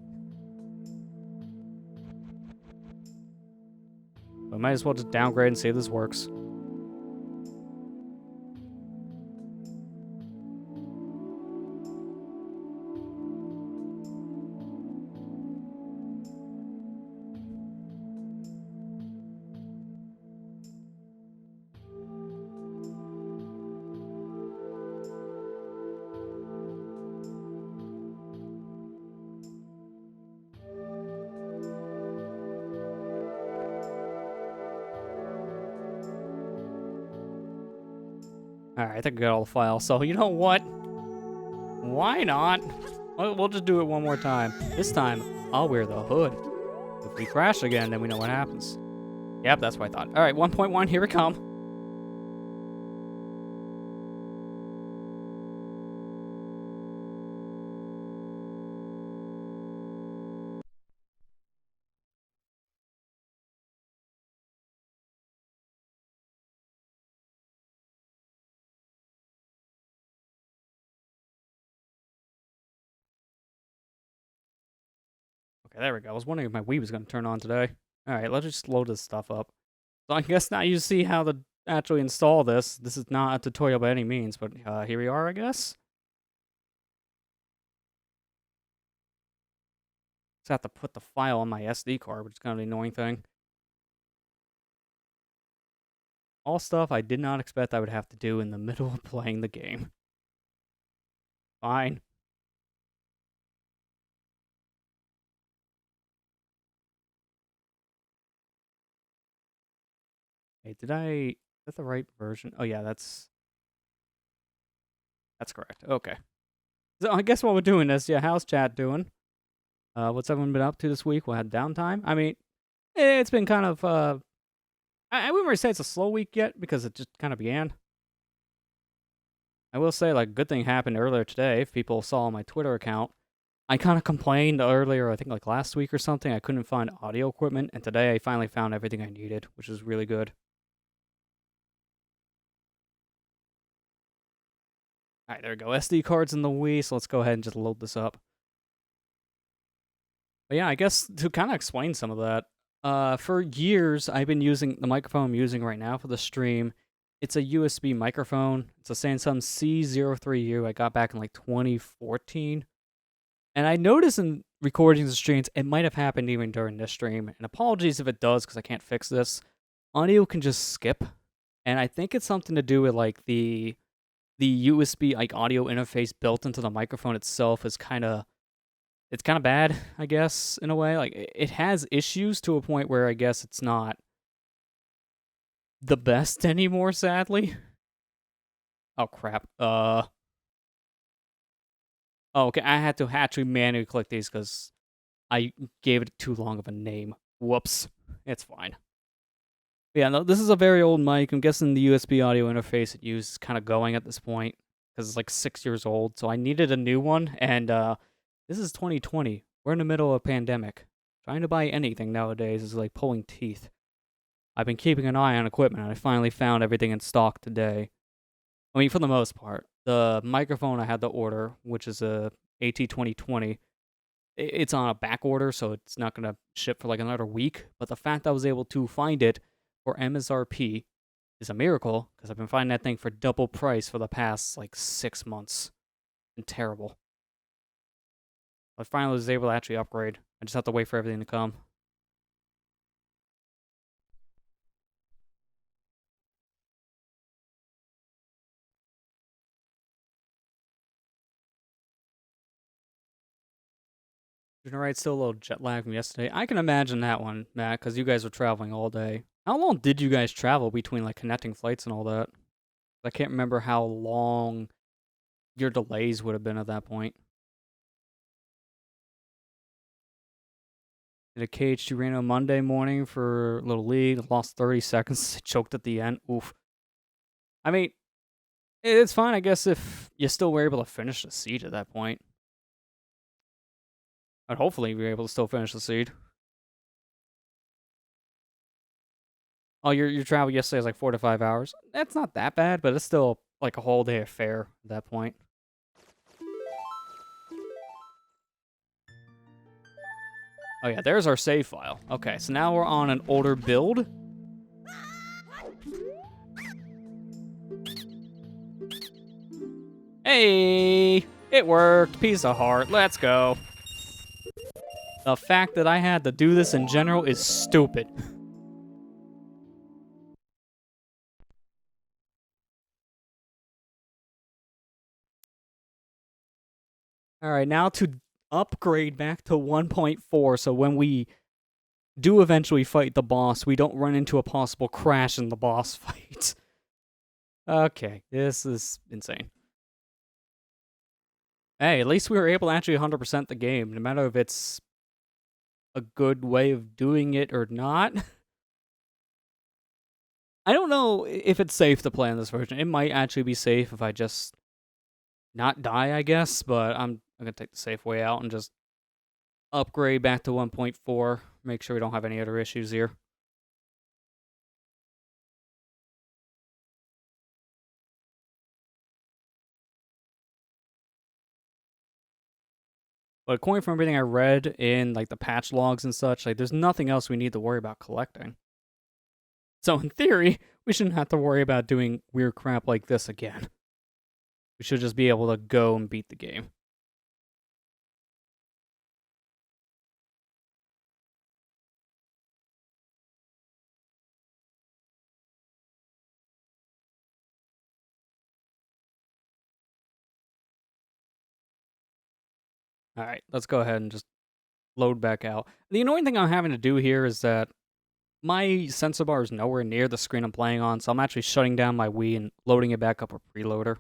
S1: But I might as well just downgrade and see if this works. Alright, I think I got all the files, so you know what? Why not? We'll just do it one more time. This time, I'll wear the hood. If we crash again, then we know what happens. Yep, that's what I thought. Alright, 1.1, here we come. Okay, there we go. I was wondering if my Wii was going to turn on today. Alright, let's just load this stuff up. So I guess now you see how to actually install this. This is not a tutorial by any means, but here we are, I guess. Just have to put the file on my SD card, which is kind of the annoying thing. All stuff I did not expect I would have to do in the middle of playing the game. Fine. Hey, is that the right version? Oh yeah, that's correct. Okay. So I guess while we're doing this, yeah, how's chat doing? What's everyone been up to this week? We had downtime. I mean, it's been kind of, I wouldn't really say it's a slow week yet because it just kind of began. I will say, like, good thing happened earlier today. If people saw on my Twitter account, I kind of complained earlier, I think like last week or something, I couldn't find audio equipment, and today I finally found everything I needed, which is really good. Alright, there we go. SD cards in the Wii, so let's go ahead and just load this up. But yeah, I guess to kind of explain some of that, for years I've been using the microphone I'm using right now for the stream. It's a USB microphone. It's a Samsung C03U I got back in like 2014. And I noticed in recordings and streams, it might have happened even during this stream. And apologies if it does, because I can't fix this. Audio can just skip. And I think it's something to do with like the USB like audio interface built into the microphone itself is it's kind of bad, I guess, in a way. Like it has issues to a point where I guess it's not the best anymore, sadly. Oh crap. Oh, okay. I had to actually manually click these because I gave it too long of a name. Whoops. It's fine. Yeah, no, this is a very old mic. I'm guessing the USB audio interface it used is kind of going at this point because it's like 6 years old. So I needed a new one, and this is 2020. We're in the middle of a pandemic. Trying to buy anything nowadays is like pulling teeth. I've been keeping an eye on equipment, and I finally found everything in stock today. I mean, for the most part. The microphone I had to order, which is a AT2020, it's on a back order, so it's not going to ship for like another week. But the fact I was able to find it for MSRP is a miracle, because I've been finding that thing for double price for the past like 6 months. And terrible. I finally was able to actually upgrade. I just have to wait for everything to come. You're right, still a little jet lag from yesterday. I can imagine that one, Matt, because you guys were traveling all day. How long did you guys travel between like connecting flights and all that? I can't remember how long your delays would have been at that point. Did a KH2 Reno Monday morning for a little league, lost 30 seconds, choked at the end. Oof. I mean, it's fine, I guess, if you still were able to finish the seed at that point. But hopefully you were able to still finish the seed. Oh, your travel yesterday was like 4 to 5 hours. That's not that bad, but it's still like a whole day affair at that point. Oh yeah, there's our save file. Okay, so now we're on an older build. Hey, it worked. Piece of heart. Let's go. The fact that I had to do this in general is stupid. Alright, now to upgrade back to 1.4, so when we do eventually fight the boss, we don't run into a possible crash in the boss fight. Okay, this is insane. Hey, at least we were able to actually 100% the game, no matter if it's a good way of doing it or not. I don't know if it's safe to play on this version. It might actually be safe if I just not die, I guess, but I'm gonna take the safe way out and just upgrade back to 1.4. Make sure we don't have any other issues here. But according from everything I read in like the patch logs and such, like there's nothing else we need to worry about collecting. So in theory, we shouldn't have to worry about doing weird crap like this again. We should just be able to go and beat the game. Alright, let's go ahead and just load back out. The annoying thing I'm having to do here is that my sensor bar is nowhere near the screen I'm playing on, so I'm actually shutting down my Wii and loading it back up with preloader.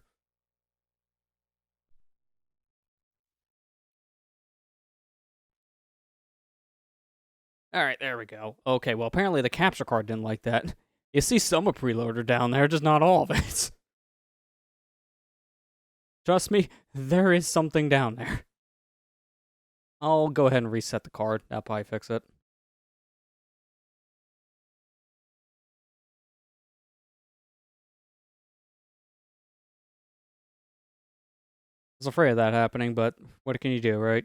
S1: Alright, there we go. Okay, well, apparently the capture card didn't like that. You see some of preloader down there, just not all of it. Trust me, there is something down there. I'll go ahead and reset the card. That'll probably fix it. I was afraid of that happening, but what can you do, right?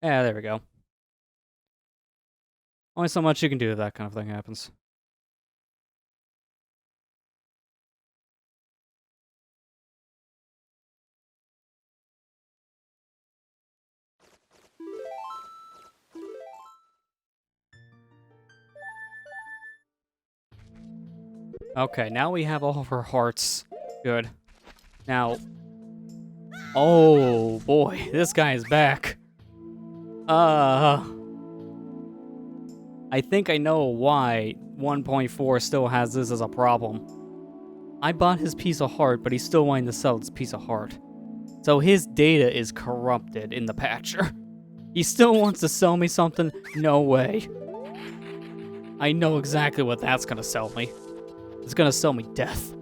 S1: Yeah, there we go. Only so much you can do if that kind of thing happens. Okay, now we have all of our hearts. Good. Now... Oh, boy. This guy is back. I think I know why 1.4 still has this as a problem. I bought his piece of heart, but he's still wanting to sell his piece of heart. So his data is corrupted in the patcher. He still wants to sell me something? No way. I know exactly what that's gonna sell me. It's gonna sell me death.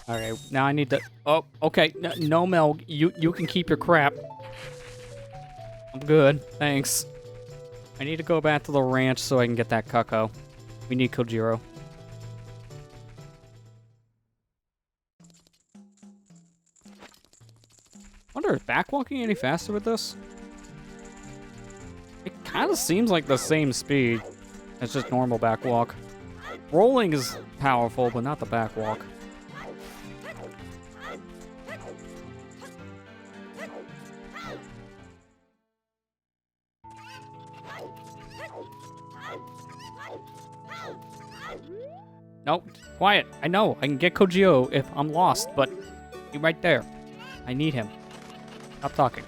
S1: Okay, now I need to... Oh, okay. No, Mel. You can keep your crap. I'm good. Thanks. I need to go back to the ranch so I can get that Cucco. We need Kojiro. Wonder if backwalking any faster with this? It kind of seems like the same speed. It's just normal backwalk. Rolling is powerful, but not the backwalk. Nope, quiet. I know, I can get Kojiro if I'm lost, but he's right there. I need him. Stop talking.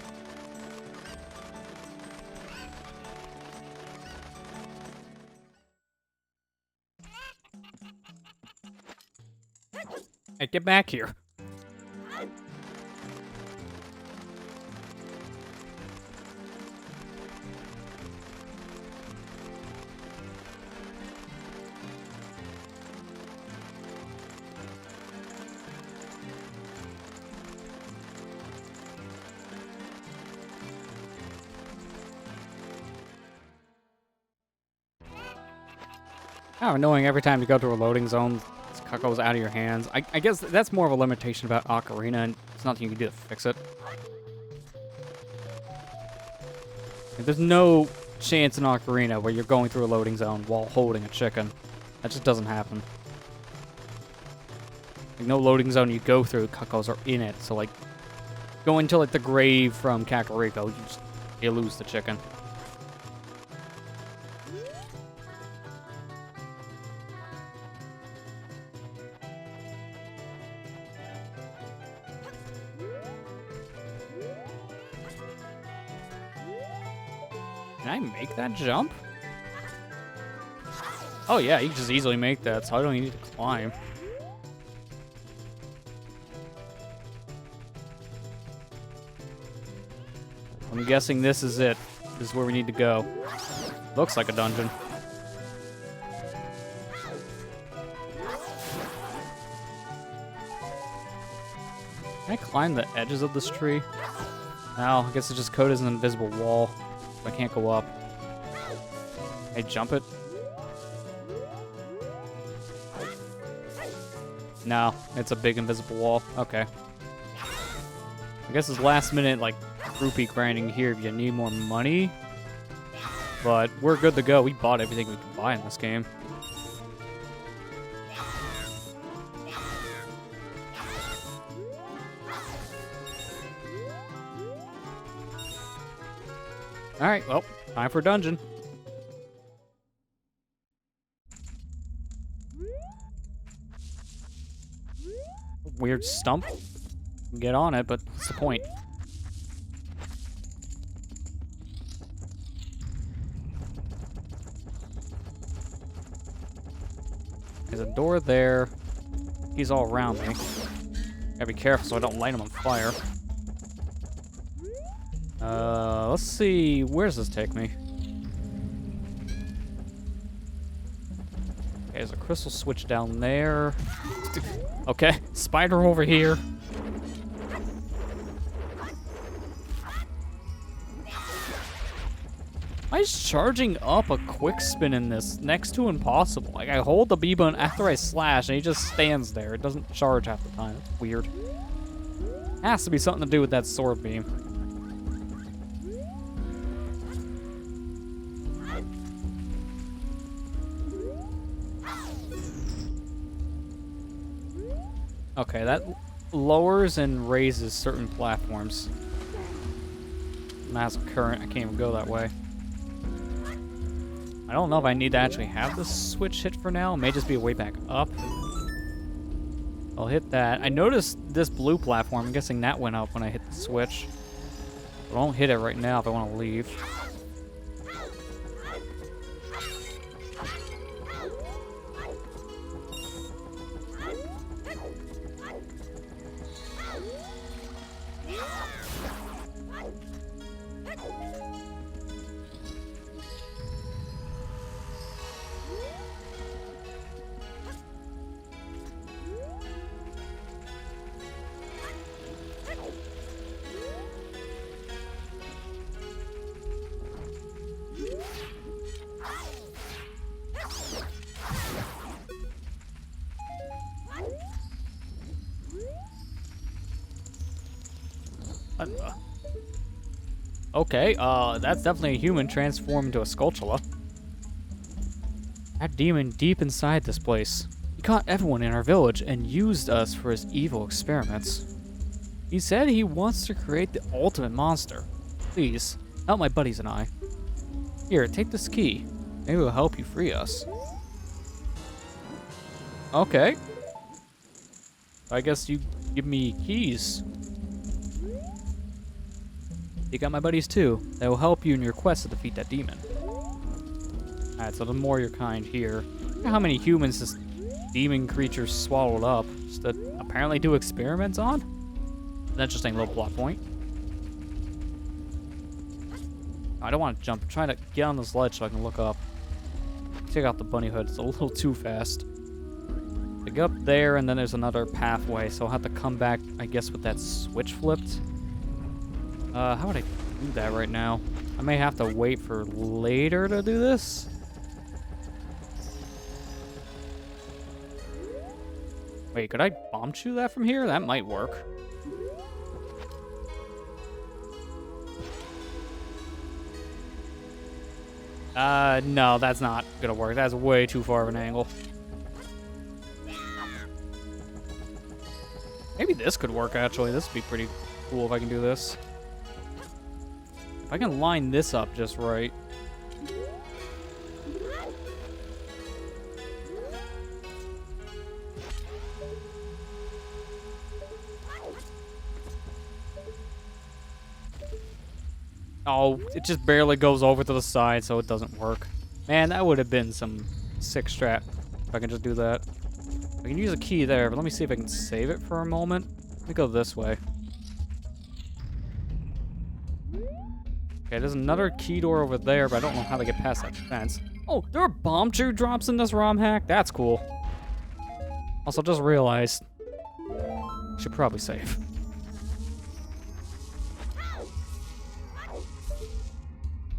S1: Hey, get back here. How annoying every time you go to a loading zone, this Cucco's out of your hands. I guess that's more of a limitation about Ocarina, and it's nothing you can do to fix it. Like, there's no chance in Ocarina where you're going through a loading zone while holding a chicken. That just doesn't happen. Like, no loading zone you go through, Cuccos are in it, so like, going to like the grave from Kakariko, you lose the chicken. Can I make that jump? Oh yeah, you can just easily make that, so I don't even need to climb. I'm guessing this is it. This is where we need to go. Looks like a dungeon. Can I climb the edges of this tree? No, I guess it's just code as an invisible wall. I can't go up. Hey, jump it. No, it's a big invisible wall. Okay. I guess it's last minute, like, rupee grinding here if you need more money. But we're good to go. We bought everything we could buy in this game. Alright, well, time for dungeon. Weird stump. Get on it, but what's the point? There's a door there. He's all around me. Gotta be careful so I don't light them on fire. Let's see. Where does this take me? Okay, there's a crystal switch down there. Okay, spider over here. Why is charging up a quick spin in this next to impossible? Like, I hold the B button after I slash and he just stands there. It doesn't charge half the time. It's weird. Has to be something to do with that sword beam. Okay, that lowers and raises certain platforms. Massive current, I can't even go that way. I don't know if I need to actually have this switch hit for now. It may just be a way back up. I'll hit that. I noticed this blue platform. I'm guessing that went up when I hit the switch. But I won't hit it right now if I want to leave. Okay, that's definitely a human transformed into a Skulltula. That demon deep inside this place. He caught everyone in our village and used us for his evil experiments. He said he wants to create the ultimate monster. Please, help my buddies and I. Here, take this key. Maybe it'll help you free us. Okay. I guess you give me keys. You got my buddies too. They will help you in your quest to defeat that demon. Alright, so the more your kind here. Look at how many humans this demon creature swallowed up. Just to apparently do experiments on? An interesting little plot point. I don't want to jump. I'm trying to get on this ledge so I can look up. Take out the bunny hood. It's a little too fast. I get up there and then there's another pathway, so I'll have to come back, I guess, with that switch flipped. How would I do that right now? I may have to wait for later to do this. Wait, could I bomb chew that from here? That might work. No, that's not gonna work. That's way too far of an angle. Maybe this could work, actually. This would be pretty cool if I can do this. If I can line this up just right. Oh, it just barely goes over to the side, so it doesn't work. Man, that would have been some sick strat if I can just do that. I can use a key there, but let me see if I can save it for a moment. Let me go this way. Okay, there's another key door over there, but I don't know how to get past that fence. Oh, there are bomb chew drops in this ROM hack? That's cool. Also, just realized, should probably save.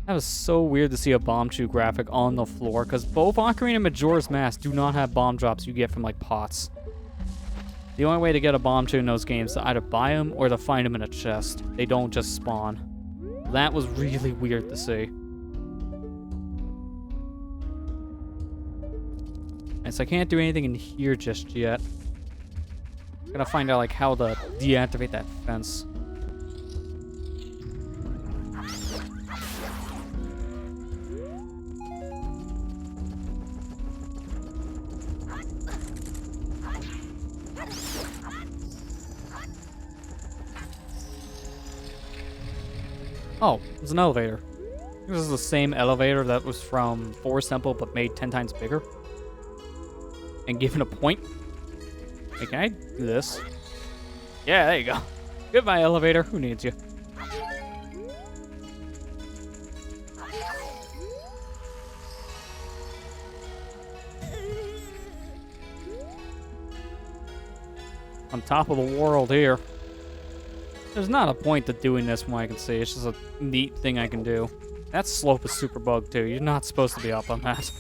S1: That was so weird to see a bomb chew graphic on the floor, because both Ocarina and Majora's Mask do not have bomb drops you get from, like, pots. The only way to get a bomb chew in those games is to either buy them or to find them in a chest. They don't just spawn. That was really weird to see. And so I can't do anything in here just yet. I'm gonna find out like how to deactivate that fence. Oh, it's an elevator. This is the same elevator that was from Forest Temple, but made 10 times bigger. And given a point. Hey, can I do this? Yeah, there you go. Goodbye, elevator. Who needs you? On top of the world here. There's not a point to doing this from what I can see. It's just a neat thing I can do. That slope is super bugged too. You're not supposed to be up on that.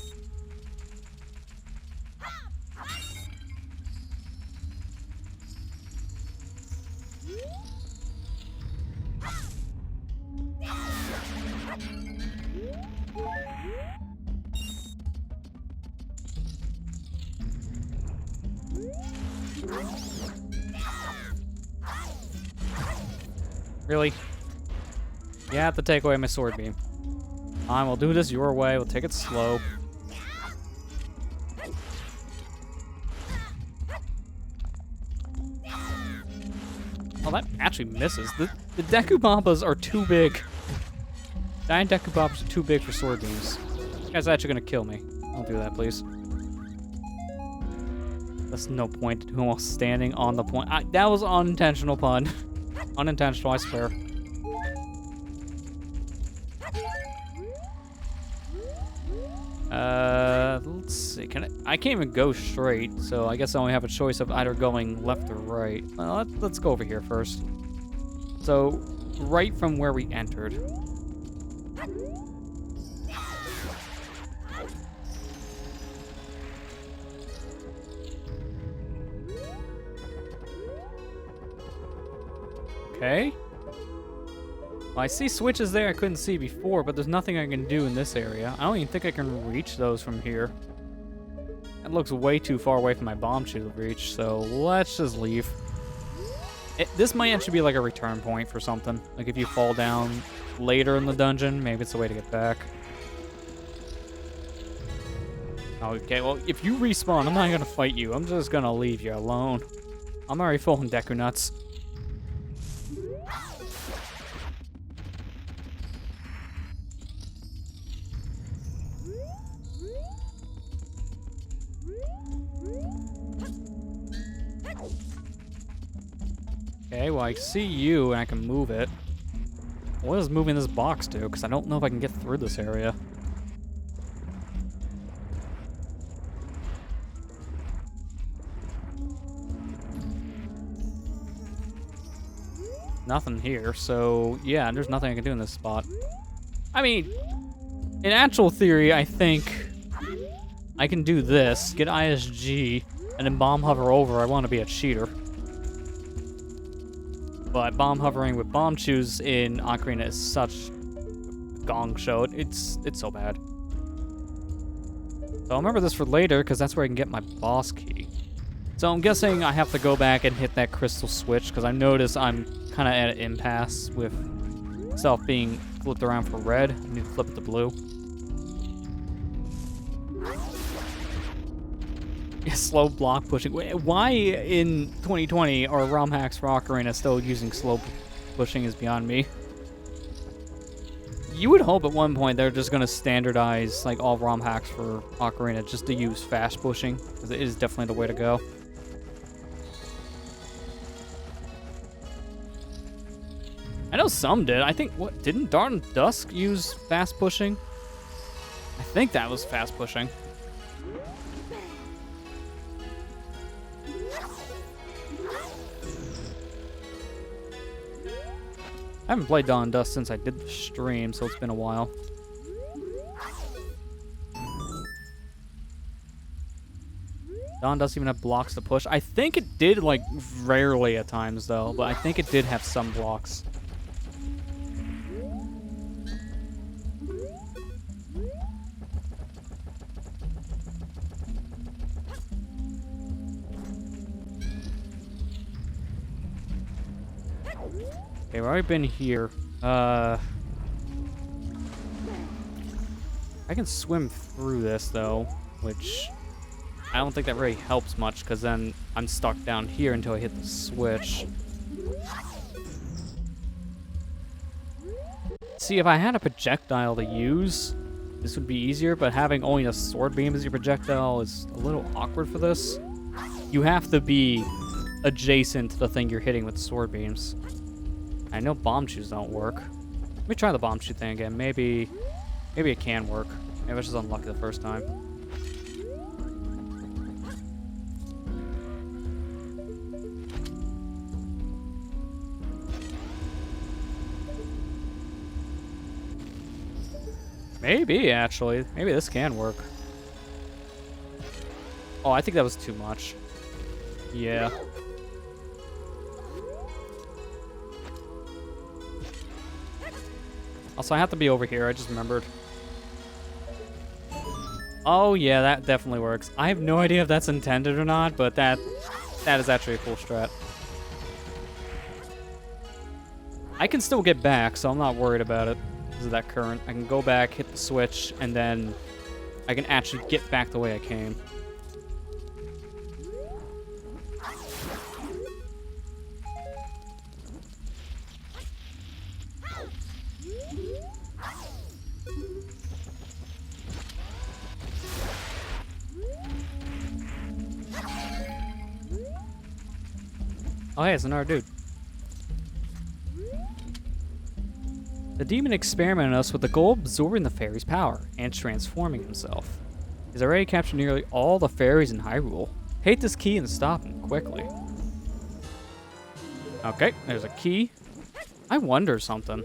S1: Really? You have to take away my sword beam. Fine, we'll do this your way. We'll take it slow. Oh, that actually misses. The Deku Bombas are too big. Giant Deku Bombas are too big for sword beams. This guy's actually gonna kill me. Don't do that, please. There's no point to do while standing on the point. That was unintentional pun. Unintentional, I swear. Let's see. I can't even go straight, so I guess I only have a choice of either going left or right. Let's go over here first. So, right from where we entered. Okay. Well, I see switches there I couldn't see before, but there's nothing I can do in this area. I don't even think I can reach those from here. That looks way too far away from my bomb shoe to reach, so let's just leave. This might actually be like a return point for something. Like if you fall down later in the dungeon, maybe it's a way to get back. Okay, well, if you respawn, I'm not gonna fight you. I'm just gonna leave you alone. I'm already full in Deku Nuts. Okay, well, I see you, and I can move it. What does moving this box do? Because I don't know if I can get through this area. Nothing here, so yeah, there's nothing I can do in this spot. I mean, in actual theory, I think I can do this, get ISG, and then bomb hover over. I want to be a cheater. But bomb hovering with bomb shoes in Ocarina is such a gong show. It's so bad. So I'll remember this for later, because that's where I can get my boss key. So I'm guessing I have to go back and hit that crystal switch, because I notice I'm kind of at an impasse with myself being flipped around for red. I need to flip it to blue. Slow block pushing. Why in 2020 are ROM hacks for Ocarina still using slow pushing is beyond me. You would hope at one point they're just going to standardize like all ROM hacks for Ocarina just to use fast pushing, because it is definitely the way to go. I know some did. I think, didn't Dark Dusk use fast pushing? I think that was fast pushing. I haven't played Dawn Dust since I did the stream, so it's been a while. Dawn Dust even have blocks to push. I think it did, like, rarely at times, though, but I think it did have some blocks. Okay, we've already been here. I can swim through this, though, which I don't think that really helps much, because then I'm stuck down here until I hit the switch. See, if I had a projectile to use, this would be easier, but having only a sword beam as your projectile is a little awkward for this. You have to be adjacent to the thing you're hitting with sword beams. I know bomb shoes don't work. Let me try the bomb shoe thing again. Maybe it can work. Maybe I was just unlucky the first time. Maybe, actually. Maybe this can work. Oh, I think that was too much. Yeah. Also, I have to be over here. I just remembered. Oh, yeah, that definitely works. I have no idea if that's intended or not, but that is actually a cool strat. I can still get back, so I'm not worried about it because of that current. I can go back, hit the switch, and then I can actually get back the way I came. Oh, hey, it's another dude. The demon experimented us with the goal of absorbing the fairy's power and transforming himself. He's already captured nearly all the fairies in Hyrule. Take this key and stop him quickly. Okay, there's a key. I wonder something.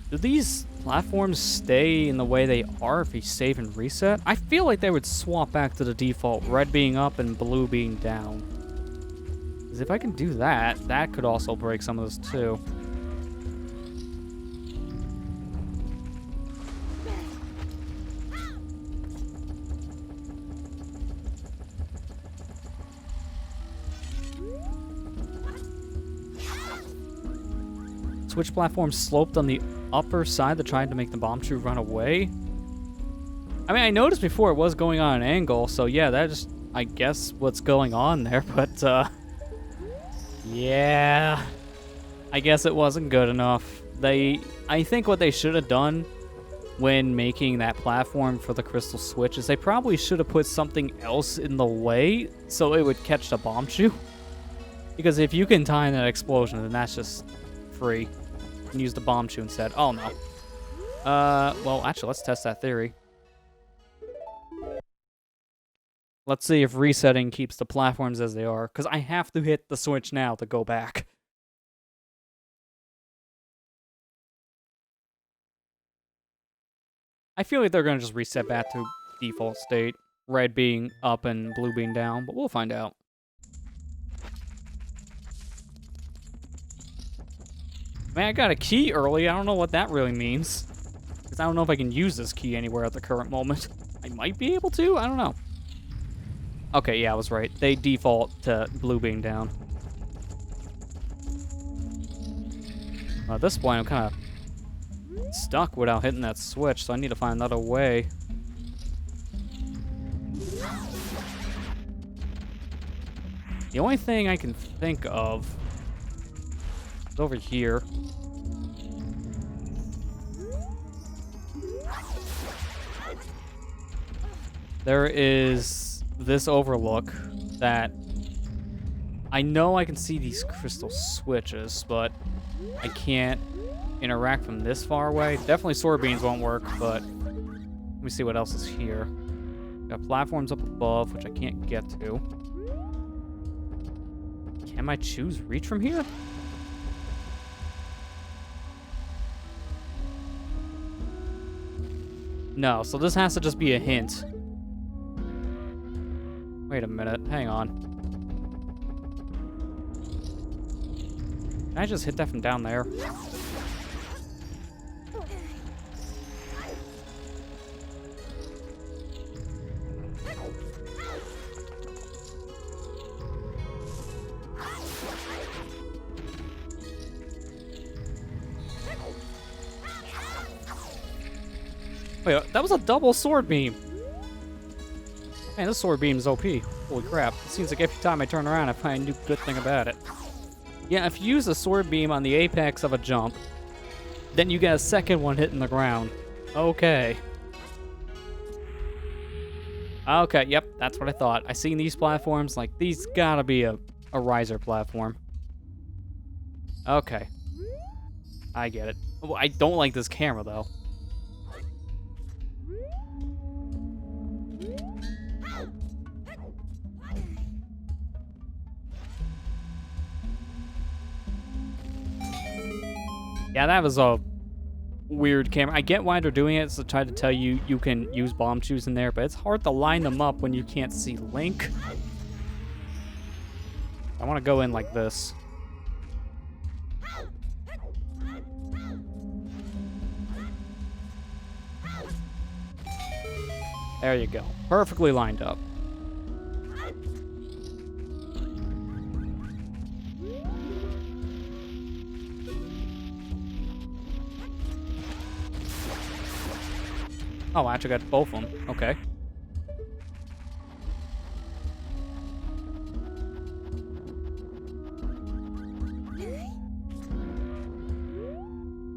S1: Do these platforms stay in the way they are if you save and reset? I feel like they would swap back to the default, red being up and blue being down. Because if I can do that, that could also break some of this too. Switch platform sloped on the upper side to try to make the bomb shoe run away. I mean, I noticed before it was going on an angle, so yeah, that just, I guess, what's going on there, but, yeah, I guess it wasn't good enough. I think what they should have done when making that platform for the crystal switch is they probably should have put something else in the way so it would catch the bomb shoe. Because if you can time that explosion, then that's just free. And use the bomb shoe instead. Oh, no. Well, actually, let's test that theory. Let's see if resetting keeps the platforms as they are, because I have to hit the switch now to go back. I feel like they're going to just reset back to default state, red being up and blue being down, but we'll find out. Man, I got a key early. I don't know what that really means. Because I don't know if I can use this key anywhere at the current moment. I might be able to. I don't know. Okay, yeah, I was right. They default to blue being down. At this point, I'm kind of stuck without hitting that switch, so I need to find another way. The only thing I can think of is over here. There is this overlook that I know I can see these crystal switches, but I can't interact from this far away. Definitely sword beams won't work, but let me see what else is here. Got platforms up above, which I can't get to. Can my shoes reach from here? No, so this has to just be a hint. Wait a minute, hang on. Can I just hit that from down there? Wait, that was a double sword beam. Man, this sword beam is OP. Holy crap. It seems like every time I turn around, I find a new good thing about it. Yeah, if you use a sword beam on the apex of a jump, then you get a second one hitting the ground. Okay. Okay, yep, that's what I thought. I seen these platforms, like, these gotta be a a riser platform. Okay. I get it. Oh, I don't like this camera, though. Yeah, that was a weird camera. I get why they're doing it, to try to tell you you can use bomb shoes in there, but it's hard to line them up when you can't see Link. I want to go in like this. There you go. Perfectly lined up. Oh, I actually got both of them. Okay.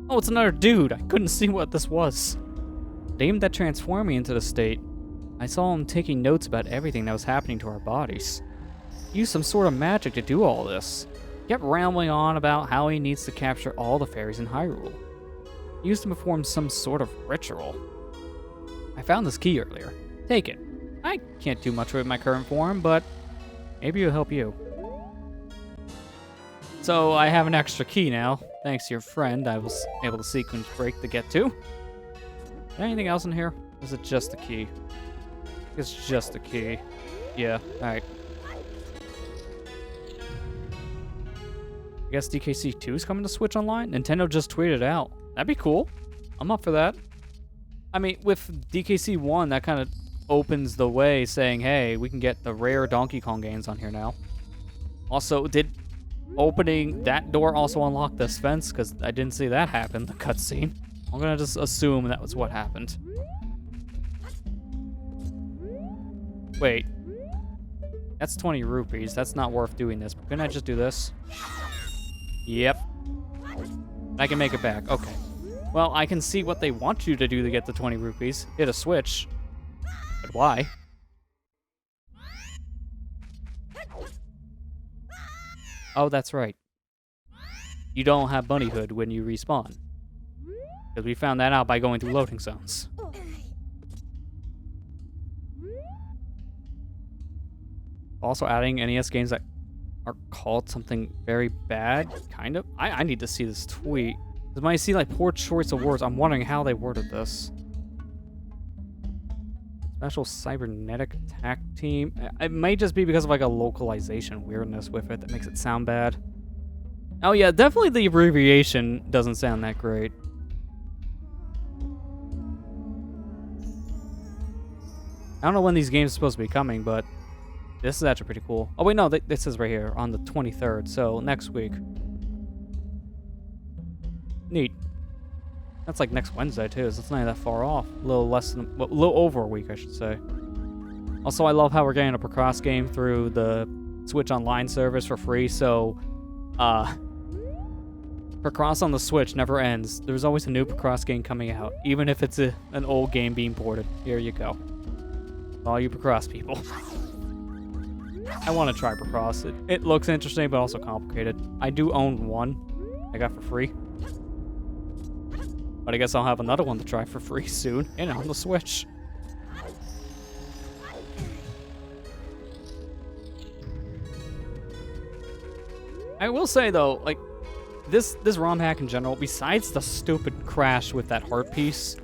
S1: Oh, it's another dude. I couldn't see what this was. They aimed that transformed me into the state. I saw him taking notes about everything that was happening to our bodies. He used some sort of magic to do all this. He kept rambling on about how he needs to capture all the fairies in Hyrule. He used to perform some sort of ritual. I found this key earlier. Take it. I can't do much with my current form, but maybe it'll help you. So I have an extra key now. Thanks to your friend, I was able to sequence break to get to. Is there anything else in here? Or is it just the key? It's just the key. Yeah, alright. I guess DKC 2 is coming to Switch Online? Nintendo just tweeted it out. That'd be cool. I'm up for that. I mean, with DKC 1, that kind of opens the way, saying, hey, we can get the rare Donkey Kong games on here now. Also, did opening that door also unlock this fence? Because I didn't see that happen, the cutscene. I'm gonna just assume that was what happened. Wait. That's 20 rupees. That's not worth doing this. But couldn't I just do this? Yep. I can make it back. Okay. Well, I can see what they want you to do to get the 20 rupees. Hit a switch. But why? Oh, that's right. You don't have bunnyhood when you respawn. Because we found that out by going through loading zones. Also adding NES games that are called something very bad, kind of. I need to see this tweet. Because when I see like poor choice of words, I'm wondering how they worded this. Special cybernetic attack team. It may just be because of like a localization weirdness with it that makes it sound bad. Oh yeah, definitely the abbreviation doesn't sound that great. I don't know when these games are supposed to be coming, but this is actually pretty cool. Oh wait, no, this is right here on the 23rd, so next week. Neat. That's like next Wednesday too, so it's not that far off. A little less than, well, a little over a week, I should say. Also, I love how we're getting a Procross game through the Switch Online service for free, so Procross on the Switch never ends. There's always a new Procross game coming out, even if it's an old game being ported. Here you go. All you Procross people. I want to try Procross. It looks interesting, but also complicated. I do own one I got for free. But I guess I'll have another one to try for free soon, and on the Switch. I will say though, like this ROM hack in general, besides the stupid crash with that heart piece,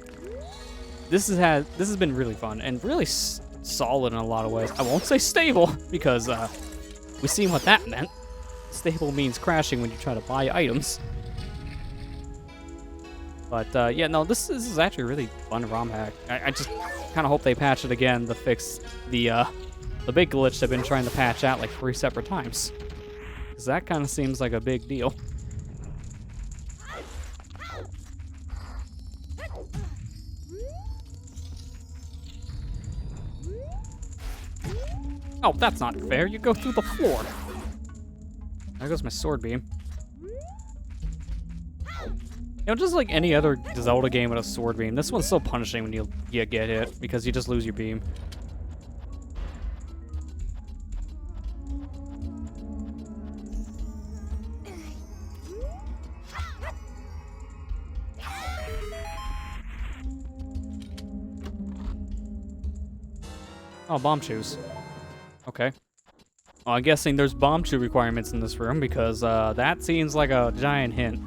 S1: this has been really fun and really solid in a lot of ways. I won't say stable because we've seen what that meant. Stable means crashing when you try to buy items. But yeah, no, this is actually a really fun ROM hack. I just kind of hope they patch it again to fix the big glitch they've been trying to patch out like 3 separate times. Because that kind of seems like a big deal. Oh, that's not fair. You go through the floor. There goes my sword beam. You know, just like any other Zelda game with a sword beam, this one's so punishing when you get hit because you just lose your beam. Oh, bomb shoes. Okay. Well, I'm guessing there's bomb shoe requirements in this room because that seems like a giant hint.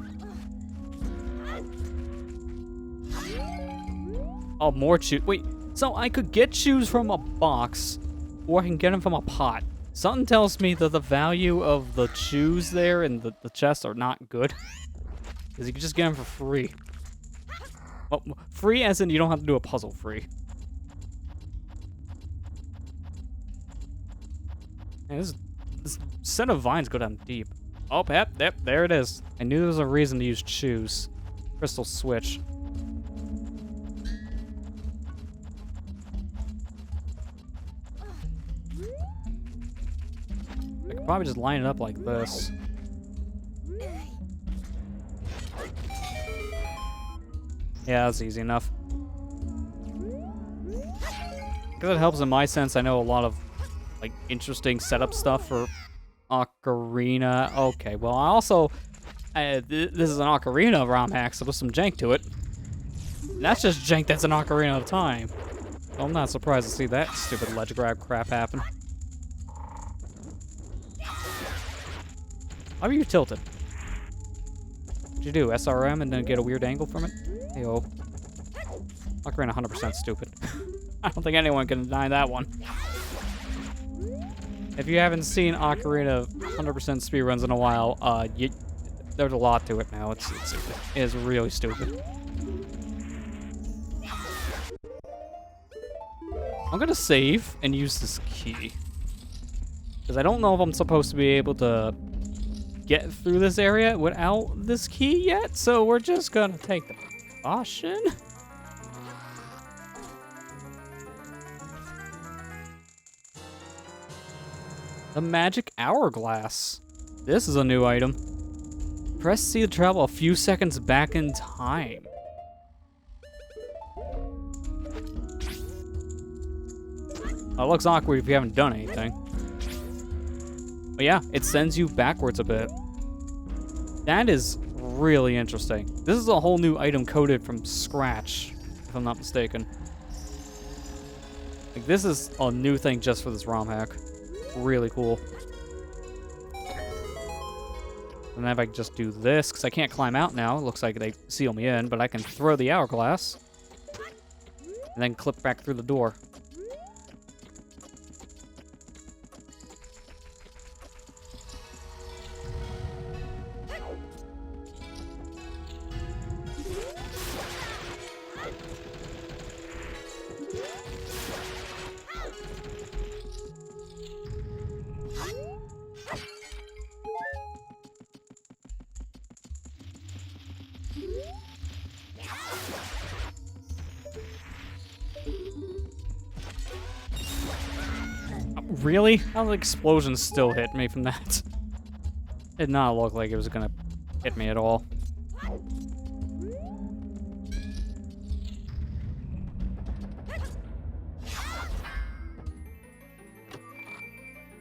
S1: Oh, more shoes. Wait, so I could get shoes from a box, or I can get them from a pot. Something tells me that the value of the shoes there and the chest are not good. Because you can just get them for free. Well, free as in you don't have to do a puzzle free. Man, this set of vines go down deep. Oh, yep, there it is. I knew there was a reason to use shoes. Crystal switch. I could probably just line it up like this. Yeah, that's easy enough. Because it helps in my sense, I know a lot of like interesting setup stuff for Ocarina. Okay, well, I also this is an Ocarina ROM hack, so there's some jank to it. And that's just jank that's an Ocarina of Time. Well, I'm not surprised to see that stupid ledge grab crap happen. How are you tilted? What'd you do, SRM and then get a weird angle from it? Hey-oh. Ocarina 100% stupid. I don't think anyone can deny that one. If you haven't seen Ocarina 100% speedruns in a while, there's a lot to it now. It is really stupid. I'm gonna save and use this key. Because I don't know if I'm supposed to be able to get through this area without this key yet, so we're just gonna take the caution. The magic hourglass. This is a new item. Press C to travel a few seconds back in time. It looks awkward if you haven't done anything. But yeah, it sends you backwards a bit. That is really interesting. This is a whole new item coded from scratch, if I'm not mistaken. Like, this is a new thing just for this ROM hack. Really cool. And then if I just do this, because I can't climb out now, it looks like they seal me in, but I can throw the hourglass and then clip back through the door. Really? How the explosion still hit me from that? Did not look like it was gonna hit me at all.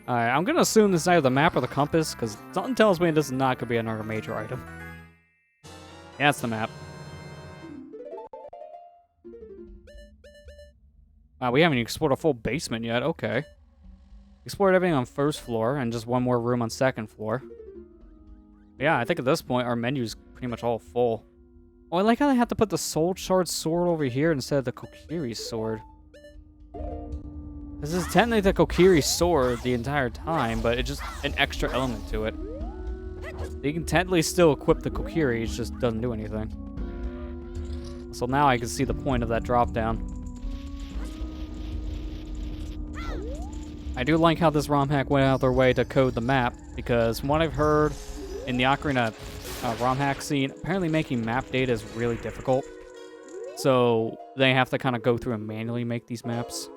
S1: Alright, I'm gonna assume this is either the map or the compass, because something tells me this is not gonna be another major item. Yeah, it's the map. Wow, we haven't even explored a full basement yet. Okay. Explored everything on first floor and just one more room on second floor. Yeah, I think at this point our menu's pretty much all full. Oh, I like how they have to put the Soul Shard sword over here instead of the Kokiri sword. This is technically the Kokiri sword the entire time, but it's just an extra element to it. You can technically still equip the Kokiri, it just doesn't do anything. So now I can see the point of that drop down. I do like how this ROM hack went out their way to code the map, because from what I've heard in the Ocarina ROM hack scene, apparently making map data is really difficult. So they have to kind of go through and manually make these maps.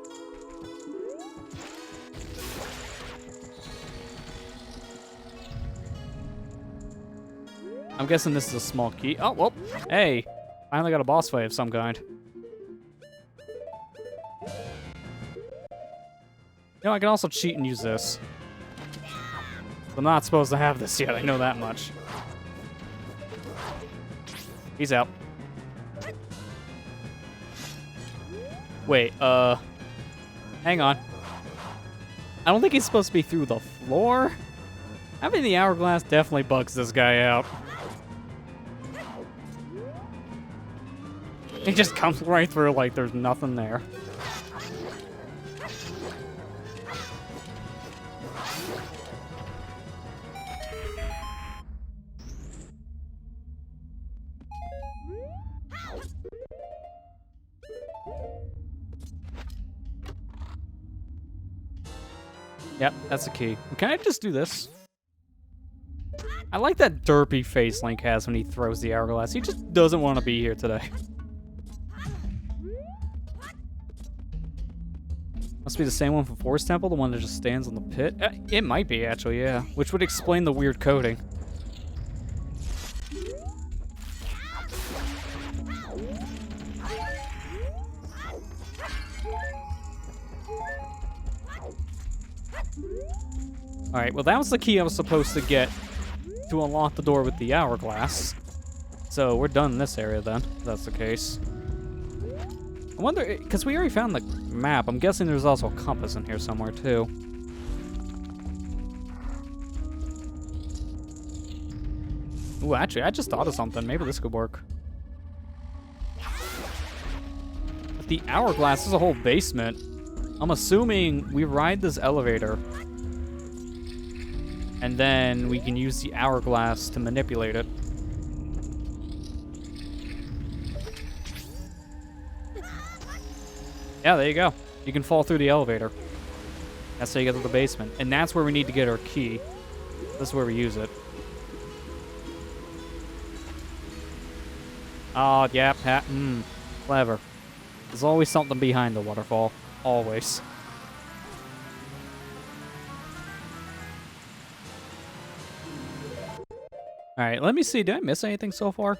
S1: I'm guessing this is a small key. Oh, well, hey, finally got a boss fight of some kind. You know, I can also cheat and use this. I'm not supposed to have this yet, I know that much. He's out. Wait, hang on. I don't think he's supposed to be through the floor. Having the hourglass definitely bugs this guy out. He just comes right through like there's nothing there. Yep, that's the key. Can I just do this? I like that derpy face Link has when he throws the hourglass. He just doesn't want to be here today. Must be the same one for Forest Temple, the one that just stands on the pit? It might be, actually, yeah. Which would explain the weird coding. Alright, well that was the key I was supposed to get to unlock the door with the hourglass. So we're done in this area then, if that's the case. I wonder, because we already found the map, I'm guessing there's also a compass in here somewhere too. Ooh, actually, I just thought of something. Maybe this could work. With the hourglass is a whole basement. I'm assuming we ride this elevator, and then we can use the hourglass to manipulate it. Yeah, there you go. You can fall through the elevator. That's how you get to the basement. And that's where we need to get our key. This is where we use it. Oh, yeah, clever. There's always something behind the waterfall. Always. Alright, let me see. Did I miss anything so far?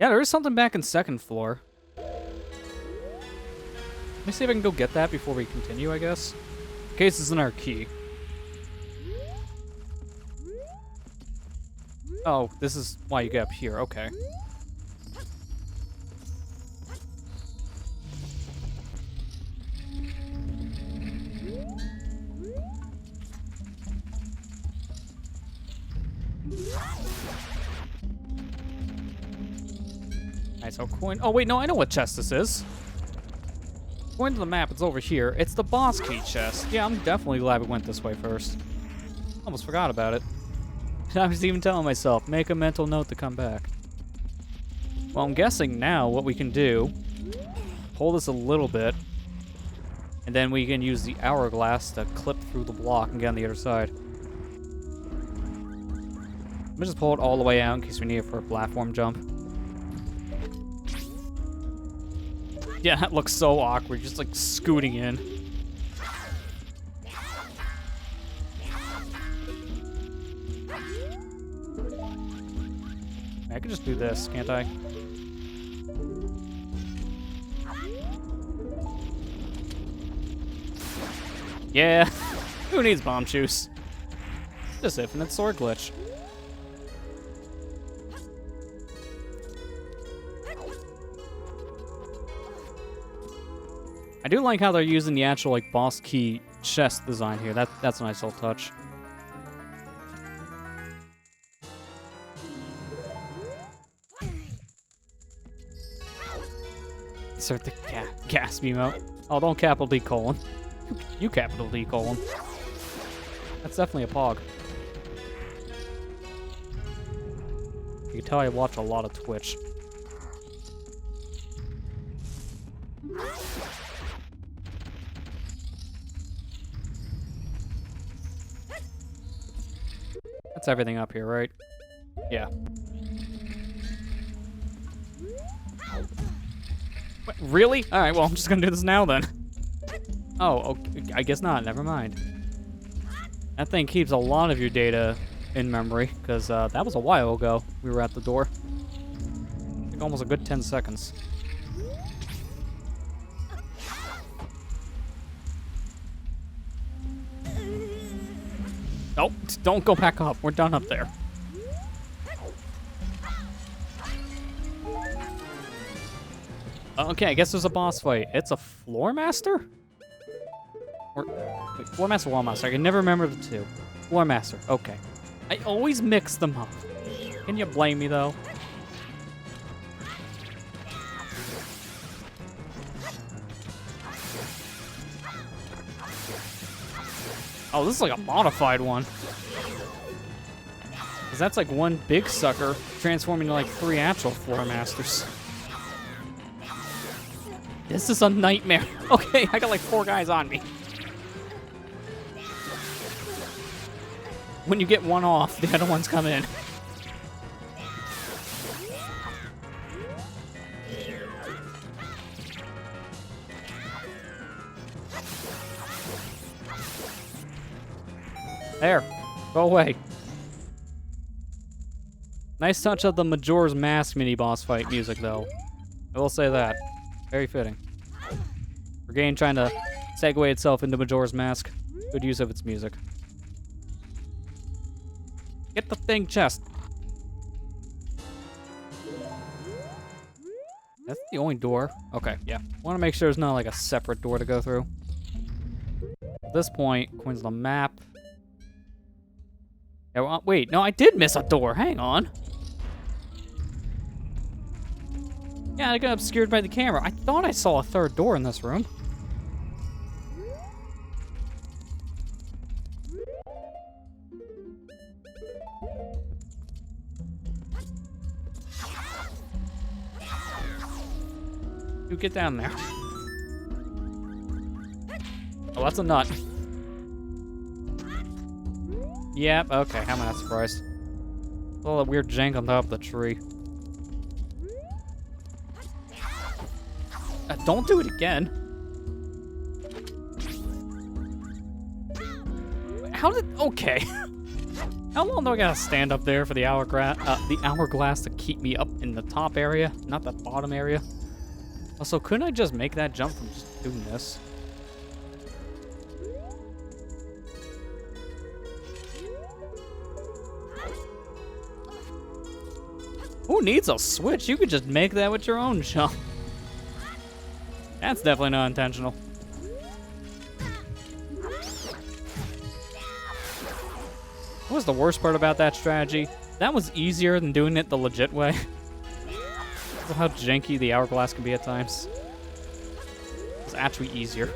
S1: Yeah, there is something back in second floor. Let me see if I can go get that before we continue, I guess. In case it's in our key. Oh, this is why you get up here. Okay. Nice, so coin. Oh, wait, no, I know what chest this is. According to the map, it's over here. It's the boss key chest. Yeah, I'm definitely glad we went this way first. Almost forgot about it. I was even telling myself, make a mental note to come back. Well, I'm guessing now what we can do, hold this a little bit, and then we can use the hourglass to clip through the block and get on the other side. Let me just pull it all the way out in case we need it for a platform jump. Yeah, that looks so awkward, just like scooting in. I could just do this, can't I? Yeah, who needs bomb shoes? Just infinite sword glitch. I do like how they're using the actual like boss key chest design here. That's a nice little touch. Insert the gasp emote. Oh, don't capital D colon. You capital D colon. That's definitely a pog. You can tell I watch a lot of Twitch. That's everything up here, right? Yeah. What, really? Alright, well, I'm just gonna do this now then. Oh, okay, I guess not. Never mind. That thing keeps a lot of your data in memory, because that was a while ago we were at the door. Like almost a good 10 seconds. Nope, don't go back up. We're done up there. Okay, I guess there's a boss fight. It's a floor master? Or, wait, Floor Master, Wall Master. I can never remember the two. Floor Master, okay. I always mix them up. Can you blame me, though? Oh, this is like a modified one. Because that's like one big sucker transforming into like 3 actual Floor Masters. This is a nightmare. Okay, I got like 4 guys on me. When you get one off, the other ones come in. There. Go away. Nice touch of the Majora's Mask mini-boss fight music, though. I will say that. Very fitting. For game trying to segue itself into Majora's Mask. Good use of its music. Get the thing chest. That's the only door. Okay, yeah. Want to make sure there's not like a separate door to go through. At this point, coins on the map. Yeah, well, wait, no, I did miss a door. Hang on. Yeah, I got obscured by the camera. I thought I saw a third door in this room. You get down there. Oh, that's a nut. Yep, okay, I'm not surprised. All that weird jank on top of the tree. Don't do it again. How did... Okay. How long do I gotta stand up there for the hourglass to keep me up in the top area, not the bottom area? Also, couldn't I just make that jump from just doing this? Who needs a switch? You could just make that with your own jump. That's definitely not intentional. What was the worst part about that strategy? That was easier than doing it the legit way. How janky the hourglass can be at times. It's actually easier.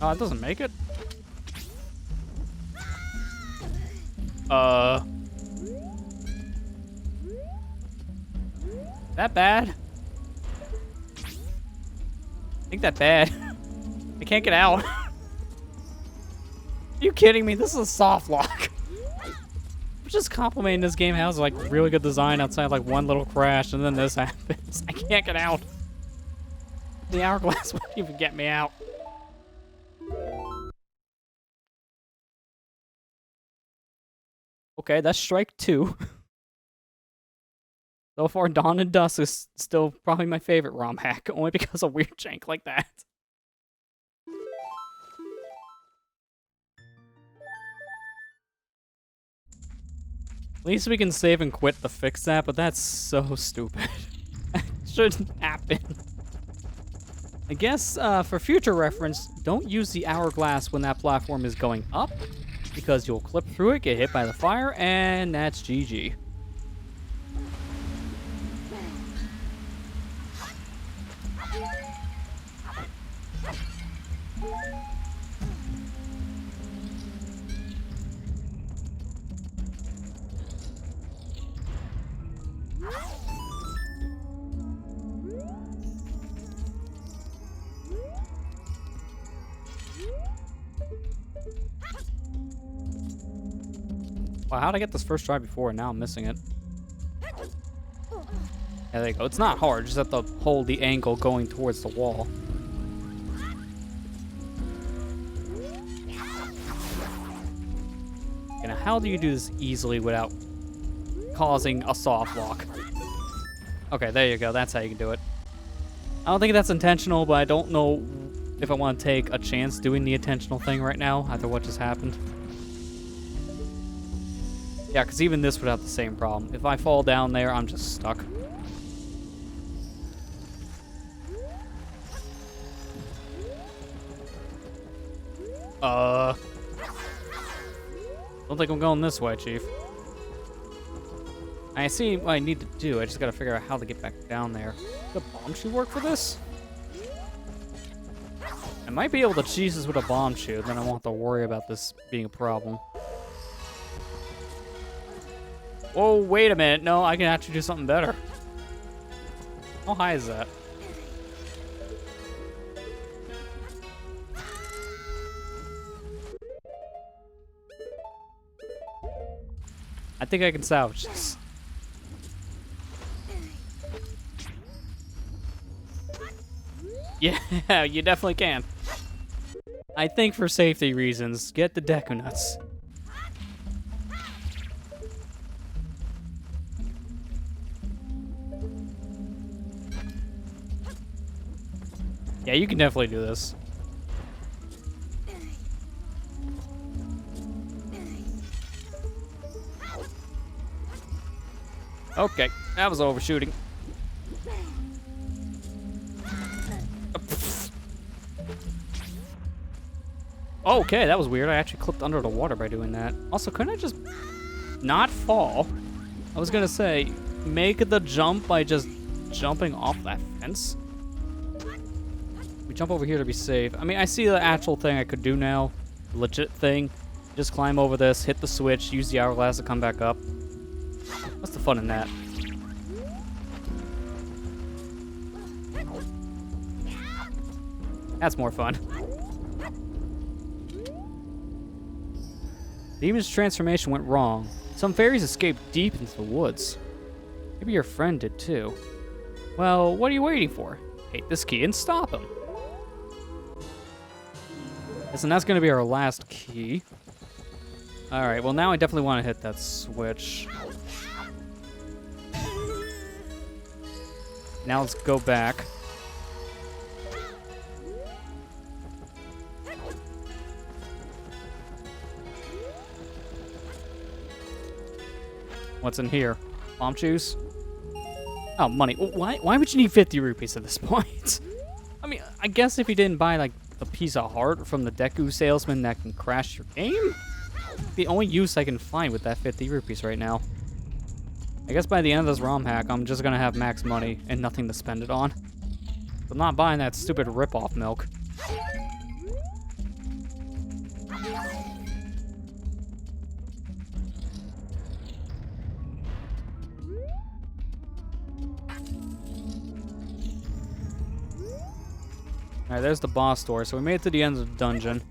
S1: Oh, it doesn't make it? That bad? I think that bad. I can't get out. Are you kidding me? This is a soft lock. I'm just complimenting this game has like really good design outside like one little crash and then this happens. I can't get out. The hourglass won't even get me out. Okay, that's strike 2. So far, Dawn and Dusk is still probably my favorite ROM hack, only because of weird jank like that. At least we can save and quit to fix that, but that's so stupid. That shouldn't happen. I guess, for future reference, don't use the hourglass when that platform is going up, because you'll clip through it, get hit by the fire, and that's GG. Wow, how'd I get this first try before and now I'm missing it? Yeah, there you go. It's not hard, just have to hold the angle going towards the wall. Okay, now how do you do this easily without causing a soft lock? Okay, there you go. That's how you can do it. I don't think that's intentional, but I don't know if I want to take a chance doing the intentional thing right now after what just happened. Yeah, because even this would have the same problem. If I fall down there, I'm just stuck. Don't think I'm going this way, Chief. I see what I need to do. I just gotta figure out how to get back down there. Does the bomb shoe work for this? I might be able to cheese this with a bomb shoe, then I won't have to worry about this being a problem. Whoa, wait a minute. No, I can actually do something better. How high is that? I think I can salvage this. Yeah, you definitely can. I think for safety reasons, get the Deku Nuts. Yeah, you can definitely do this. Okay, that was overshooting. Okay, that was weird. I actually clipped under the water by doing that. Also, couldn't I just not fall? I was gonna say, make the jump by just jumping off that fence. We jump over here to be safe. I mean, I see the actual thing I could do now. Legit thing. Just climb over this, hit the switch, use the hourglass to come back up. What's the fun in that? That's more fun. Demon's transformation went wrong. Some fairies escaped deep into the woods. Maybe your friend did too. Well, what are you waiting for? Take this key and stop him. Yes, and that's going to be our last key. Alright, well now I definitely want to hit that switch. Now let's go back. What's in here? Bomb shoes? Oh, money. Why would you need 50 rupees at this point? I mean, I guess if you didn't buy, like, a piece of heart from the Deku salesman that can crash your game? The only use I can find with that 50 rupees right now. I guess by the end of this ROM hack, I'm just gonna have max money and nothing to spend it on. I'm not buying that stupid rip-off milk. Alright, there's the boss door. So we made it to the end of the dungeon.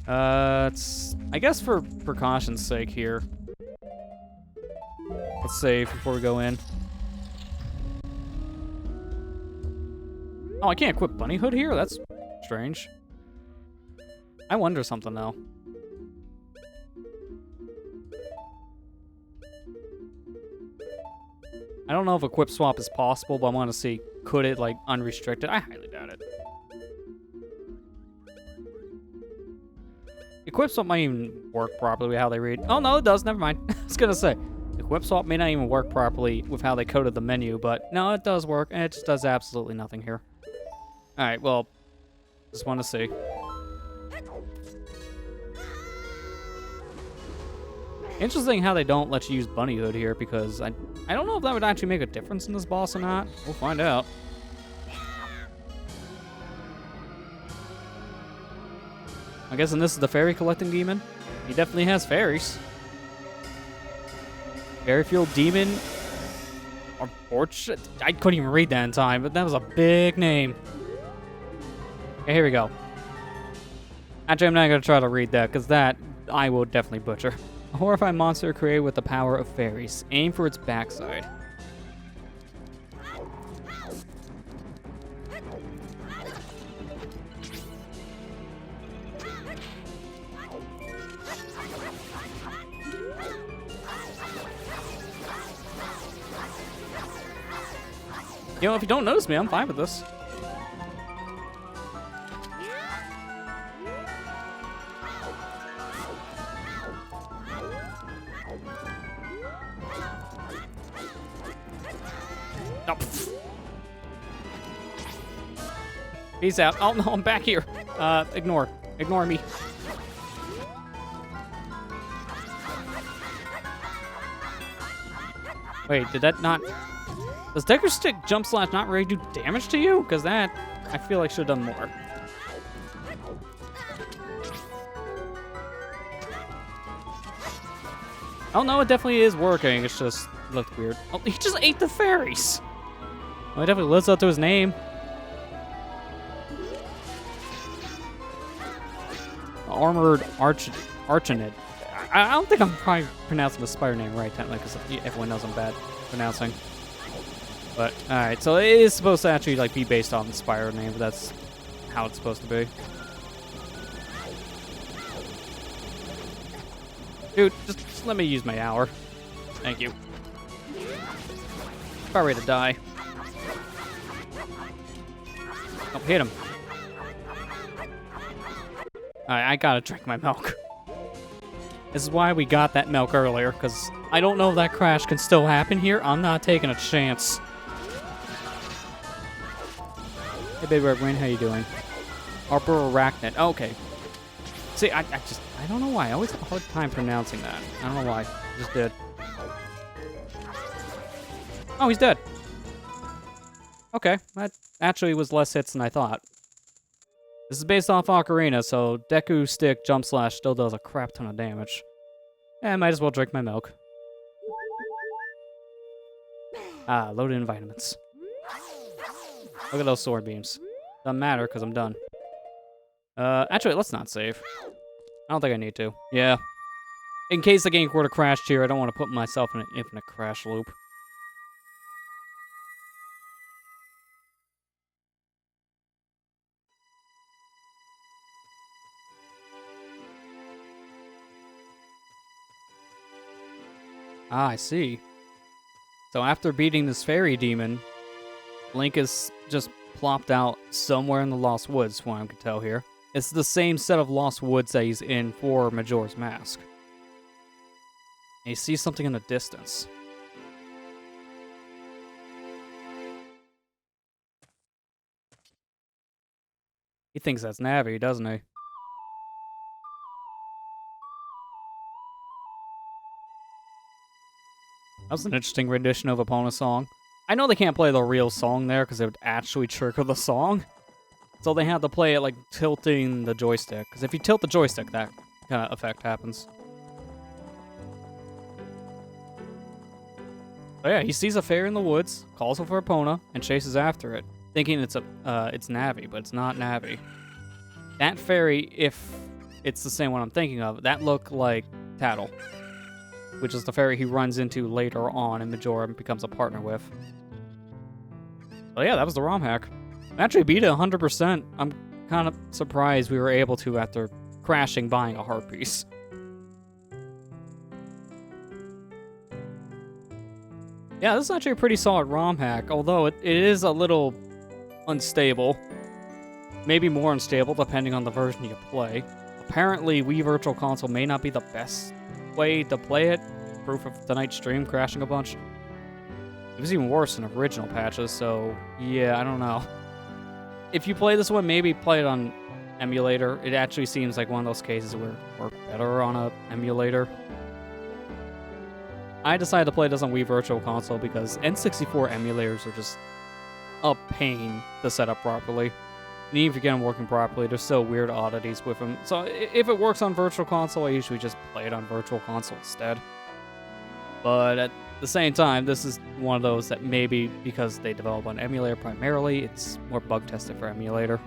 S1: It's, I guess for precaution's sake here, let's save before we go in. Oh, I can't equip Bunny Hood here? That's strange. I wonder something, though. I don't know if equip swap is possible, but I want to see, could it, like, unrestricted? I highly doubt it. Equip swap might even work properly with how they read. Oh, no, it does. Never mind. I was going to say, equip swap may not even work properly with how they coded the menu, but no, it does work, and it just does absolutely nothing here. All right, well, just want to see. Interesting how they don't let you use Bunny Hood here, because I don't know if that would actually make a difference in this boss or not. We'll find out. I'm guessing this is the fairy collecting demon. He definitely has fairies. Fairy Fuel Demon. Or Portrait. I couldn't even read that in time, but that was a big name. Okay, here we go. Actually, I'm not going to try to read that, because that I will definitely butcher. A horrifying monster created with the power of fairies. Aim for its backside. You know, if you don't notice me, I'm fine with this. Oh, peace out. Oh, no, I'm back here. Ignore me. Wait, did that not... Does Decker Stick Jump Slash not really do damage to you? Because that, I feel like, should have done more. Oh, no, it definitely is working. It's just looked weird. Oh, he just ate the fairies. Well, he definitely lives up to his name. Armored Archinid. I don't think I'm probably pronouncing the spider name right, technically, because everyone knows I'm bad pronouncing. But, alright, so it is supposed to actually, like, be based on the spider name, but that's how it's supposed to be. Dude, just let me use my hour. Thank you. About ready to die. Oh, hit him. Alright, I gotta drink my milk. This is why we got that milk earlier, because I don't know if that crash can still happen here. I'm not taking a chance. Hey, Big Red Wing, how you doing? Arbor Arachnid. Oh, okay. See, I don't know why. I always have a hard time pronouncing that. I don't know why. I just did. Oh, he's dead. Okay, that actually was less hits than I thought. This is based off Ocarina, so Deku Stick Jump Slash still does a crap ton of damage. I might as well drink my milk. Ah, loaded in vitamins. Look at those sword beams. Doesn't matter, because I'm done. Actually, let's not save. I don't think I need to. Yeah. In case the game were to crash here, I don't want to put myself in an infinite crash loop. Ah, I see. So after beating this fairy demon, Link is just plopped out somewhere in the Lost Woods, from what I can tell here. It's the same set of Lost Woods that he's in for Majora's Mask. And he sees something in the distance. He thinks that's Navi, doesn't he? That was an interesting rendition of Epona's song. I know they can't play the real song there because it would actually trigger the song. So they had to play it like tilting the joystick. Because if you tilt the joystick, that kind of effect happens. So yeah, he sees a fairy in the woods, calls for Epona, and chases after it, thinking it's Navi, but it's not Navi. That fairy, if it's the same one I'm thinking of, that looked like Tattle, which is the fairy he runs into later on and Majora becomes a partner with. So yeah, that was the ROM hack. I actually beat it 100%. I'm kind of surprised we were able to after crashing buying a heart piece. Yeah, this is actually a pretty solid ROM hack, although it is a little unstable. Maybe more unstable depending on the version you play. Apparently, Wii Virtual Console may not be the best way to play it. Proof of tonight's stream crashing a bunch. It was even worse in original patches, so yeah, I don't know. If you play this one, maybe play it on emulator. It actually seems like one of those cases where it worked better on an emulator. I decided to play this on Wii Virtual Console because N64 emulators are just a pain to set up properly. And even if you get them working properly, there's still weird oddities with them. So if it works on Virtual Console, I usually just play it on Virtual Console instead. But at the same time, this is one of those that maybe because they develop on emulator primarily, it's more bug tested for emulator.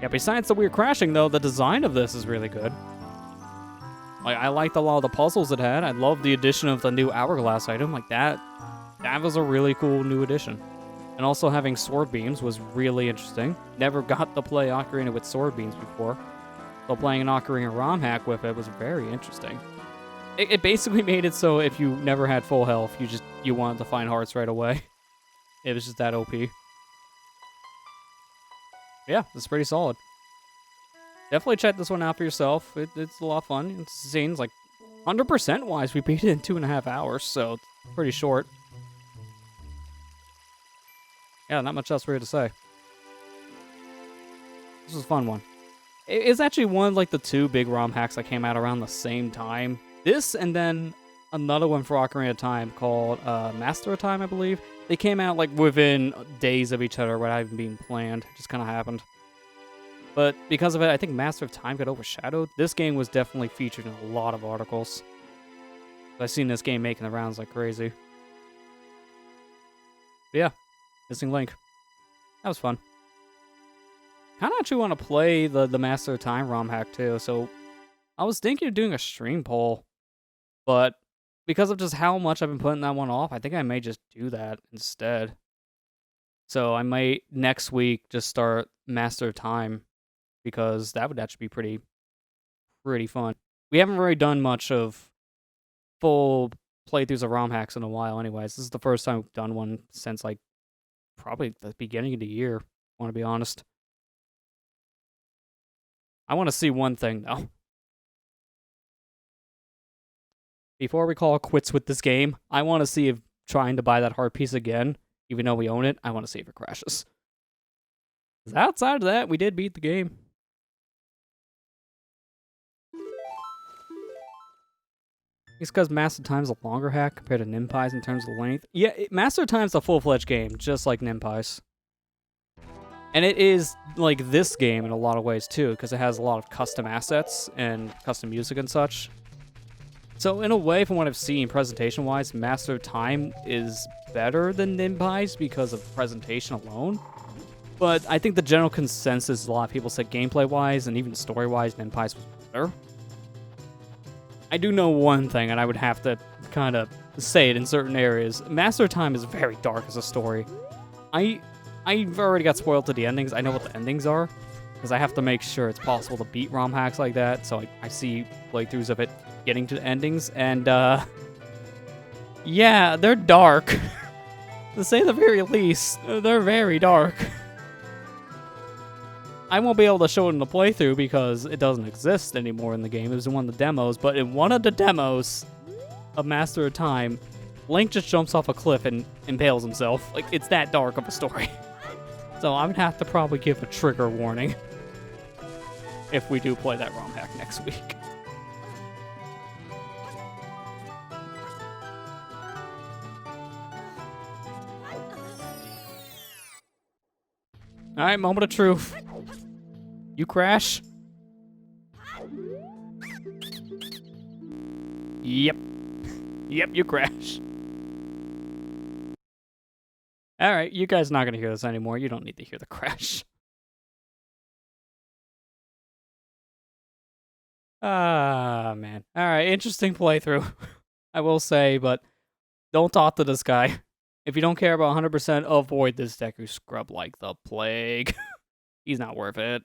S1: Yeah, besides the weird crashing though, the design of this is really good. Like, I liked a lot of the puzzles it had. I love the addition of the new hourglass item. Like that was a really cool new addition. And also having sword beams was really interesting. Never got to play Ocarina with sword beams before. So playing an Ocarina ROM hack with it was very interesting. It basically made it so if you never had full health, you just you wanted to find hearts right away. It was just that OP. Yeah, it's pretty solid. Definitely check this one out for yourself. It's a lot of fun. It seems like 100% wise, we beat it in 2.5 hours, so it's pretty short. Yeah, not much else for you to say. This was a fun one. It's actually one of like the 2 big ROM hacks that came out around the same time. This and then another one for Ocarina of Time called Master of Time, I believe. They came out like within days of each other without even being planned. It just kind of happened. But because of it, I think Master of Time got overshadowed. This game was definitely featured in a lot of articles. I've seen this game making the rounds like crazy. But yeah, Missing Link. That was fun. Kind of actually want to play the Master of Time ROM hack too, so I was thinking of doing a stream poll, but because of just how much I've been putting that one off, I think I may just do that instead. So I might next week just start Master of Time, because that would actually be pretty fun. We haven't really done much of full playthroughs of ROM hacks in a while anyways. This is the first time we've done one since like probably the beginning of the year, I want to be honest. I want to see one thing though. Before we call quits with this game, I want to see if trying to buy that heart piece again, even though we own it, I want to see if it crashes. 'Cause outside of that, we did beat the game. It's because Master Time's a longer hack compared to Ninpai's in terms of length. Yeah, Master Time's a full-fledged game, just like Ninpai's. And it is like this game in a lot of ways too, because it has a lot of custom assets and custom music and such. So in a way, from what I've seen presentation-wise, Master of Time is better than Ninpai's because of presentation alone. But I think the general consensus, a lot of people said gameplay-wise and even story-wise, Ninpai's was better. I do know one thing, and I would have to kind of say it in certain areas. Master of Time is very dark as a story. I've already got spoiled to the endings. I know what the endings are, because I have to make sure it's possible to beat ROM hacks like that, so I see playthroughs of it getting to the endings, and yeah, they're dark. To say the very least, they're very dark. I won't be able to show it in the playthrough because it doesn't exist anymore in the game. It was in one of the demos, but in one of the demos of Master of Time, Link just jumps off a cliff and impales himself. Like, it's that dark of a story. So I would have to probably give a trigger warning if we do play that ROM hack next week. Alright, moment of truth. You crash? Yep. Yep, you crash. Alright, you guys are not going to hear this anymore. You don't need to hear the crash. Ah, man. Alright, interesting playthrough, I will say, but don't talk to this guy. If you don't care about 100%, avoid this Deku scrub like the plague. He's not worth it.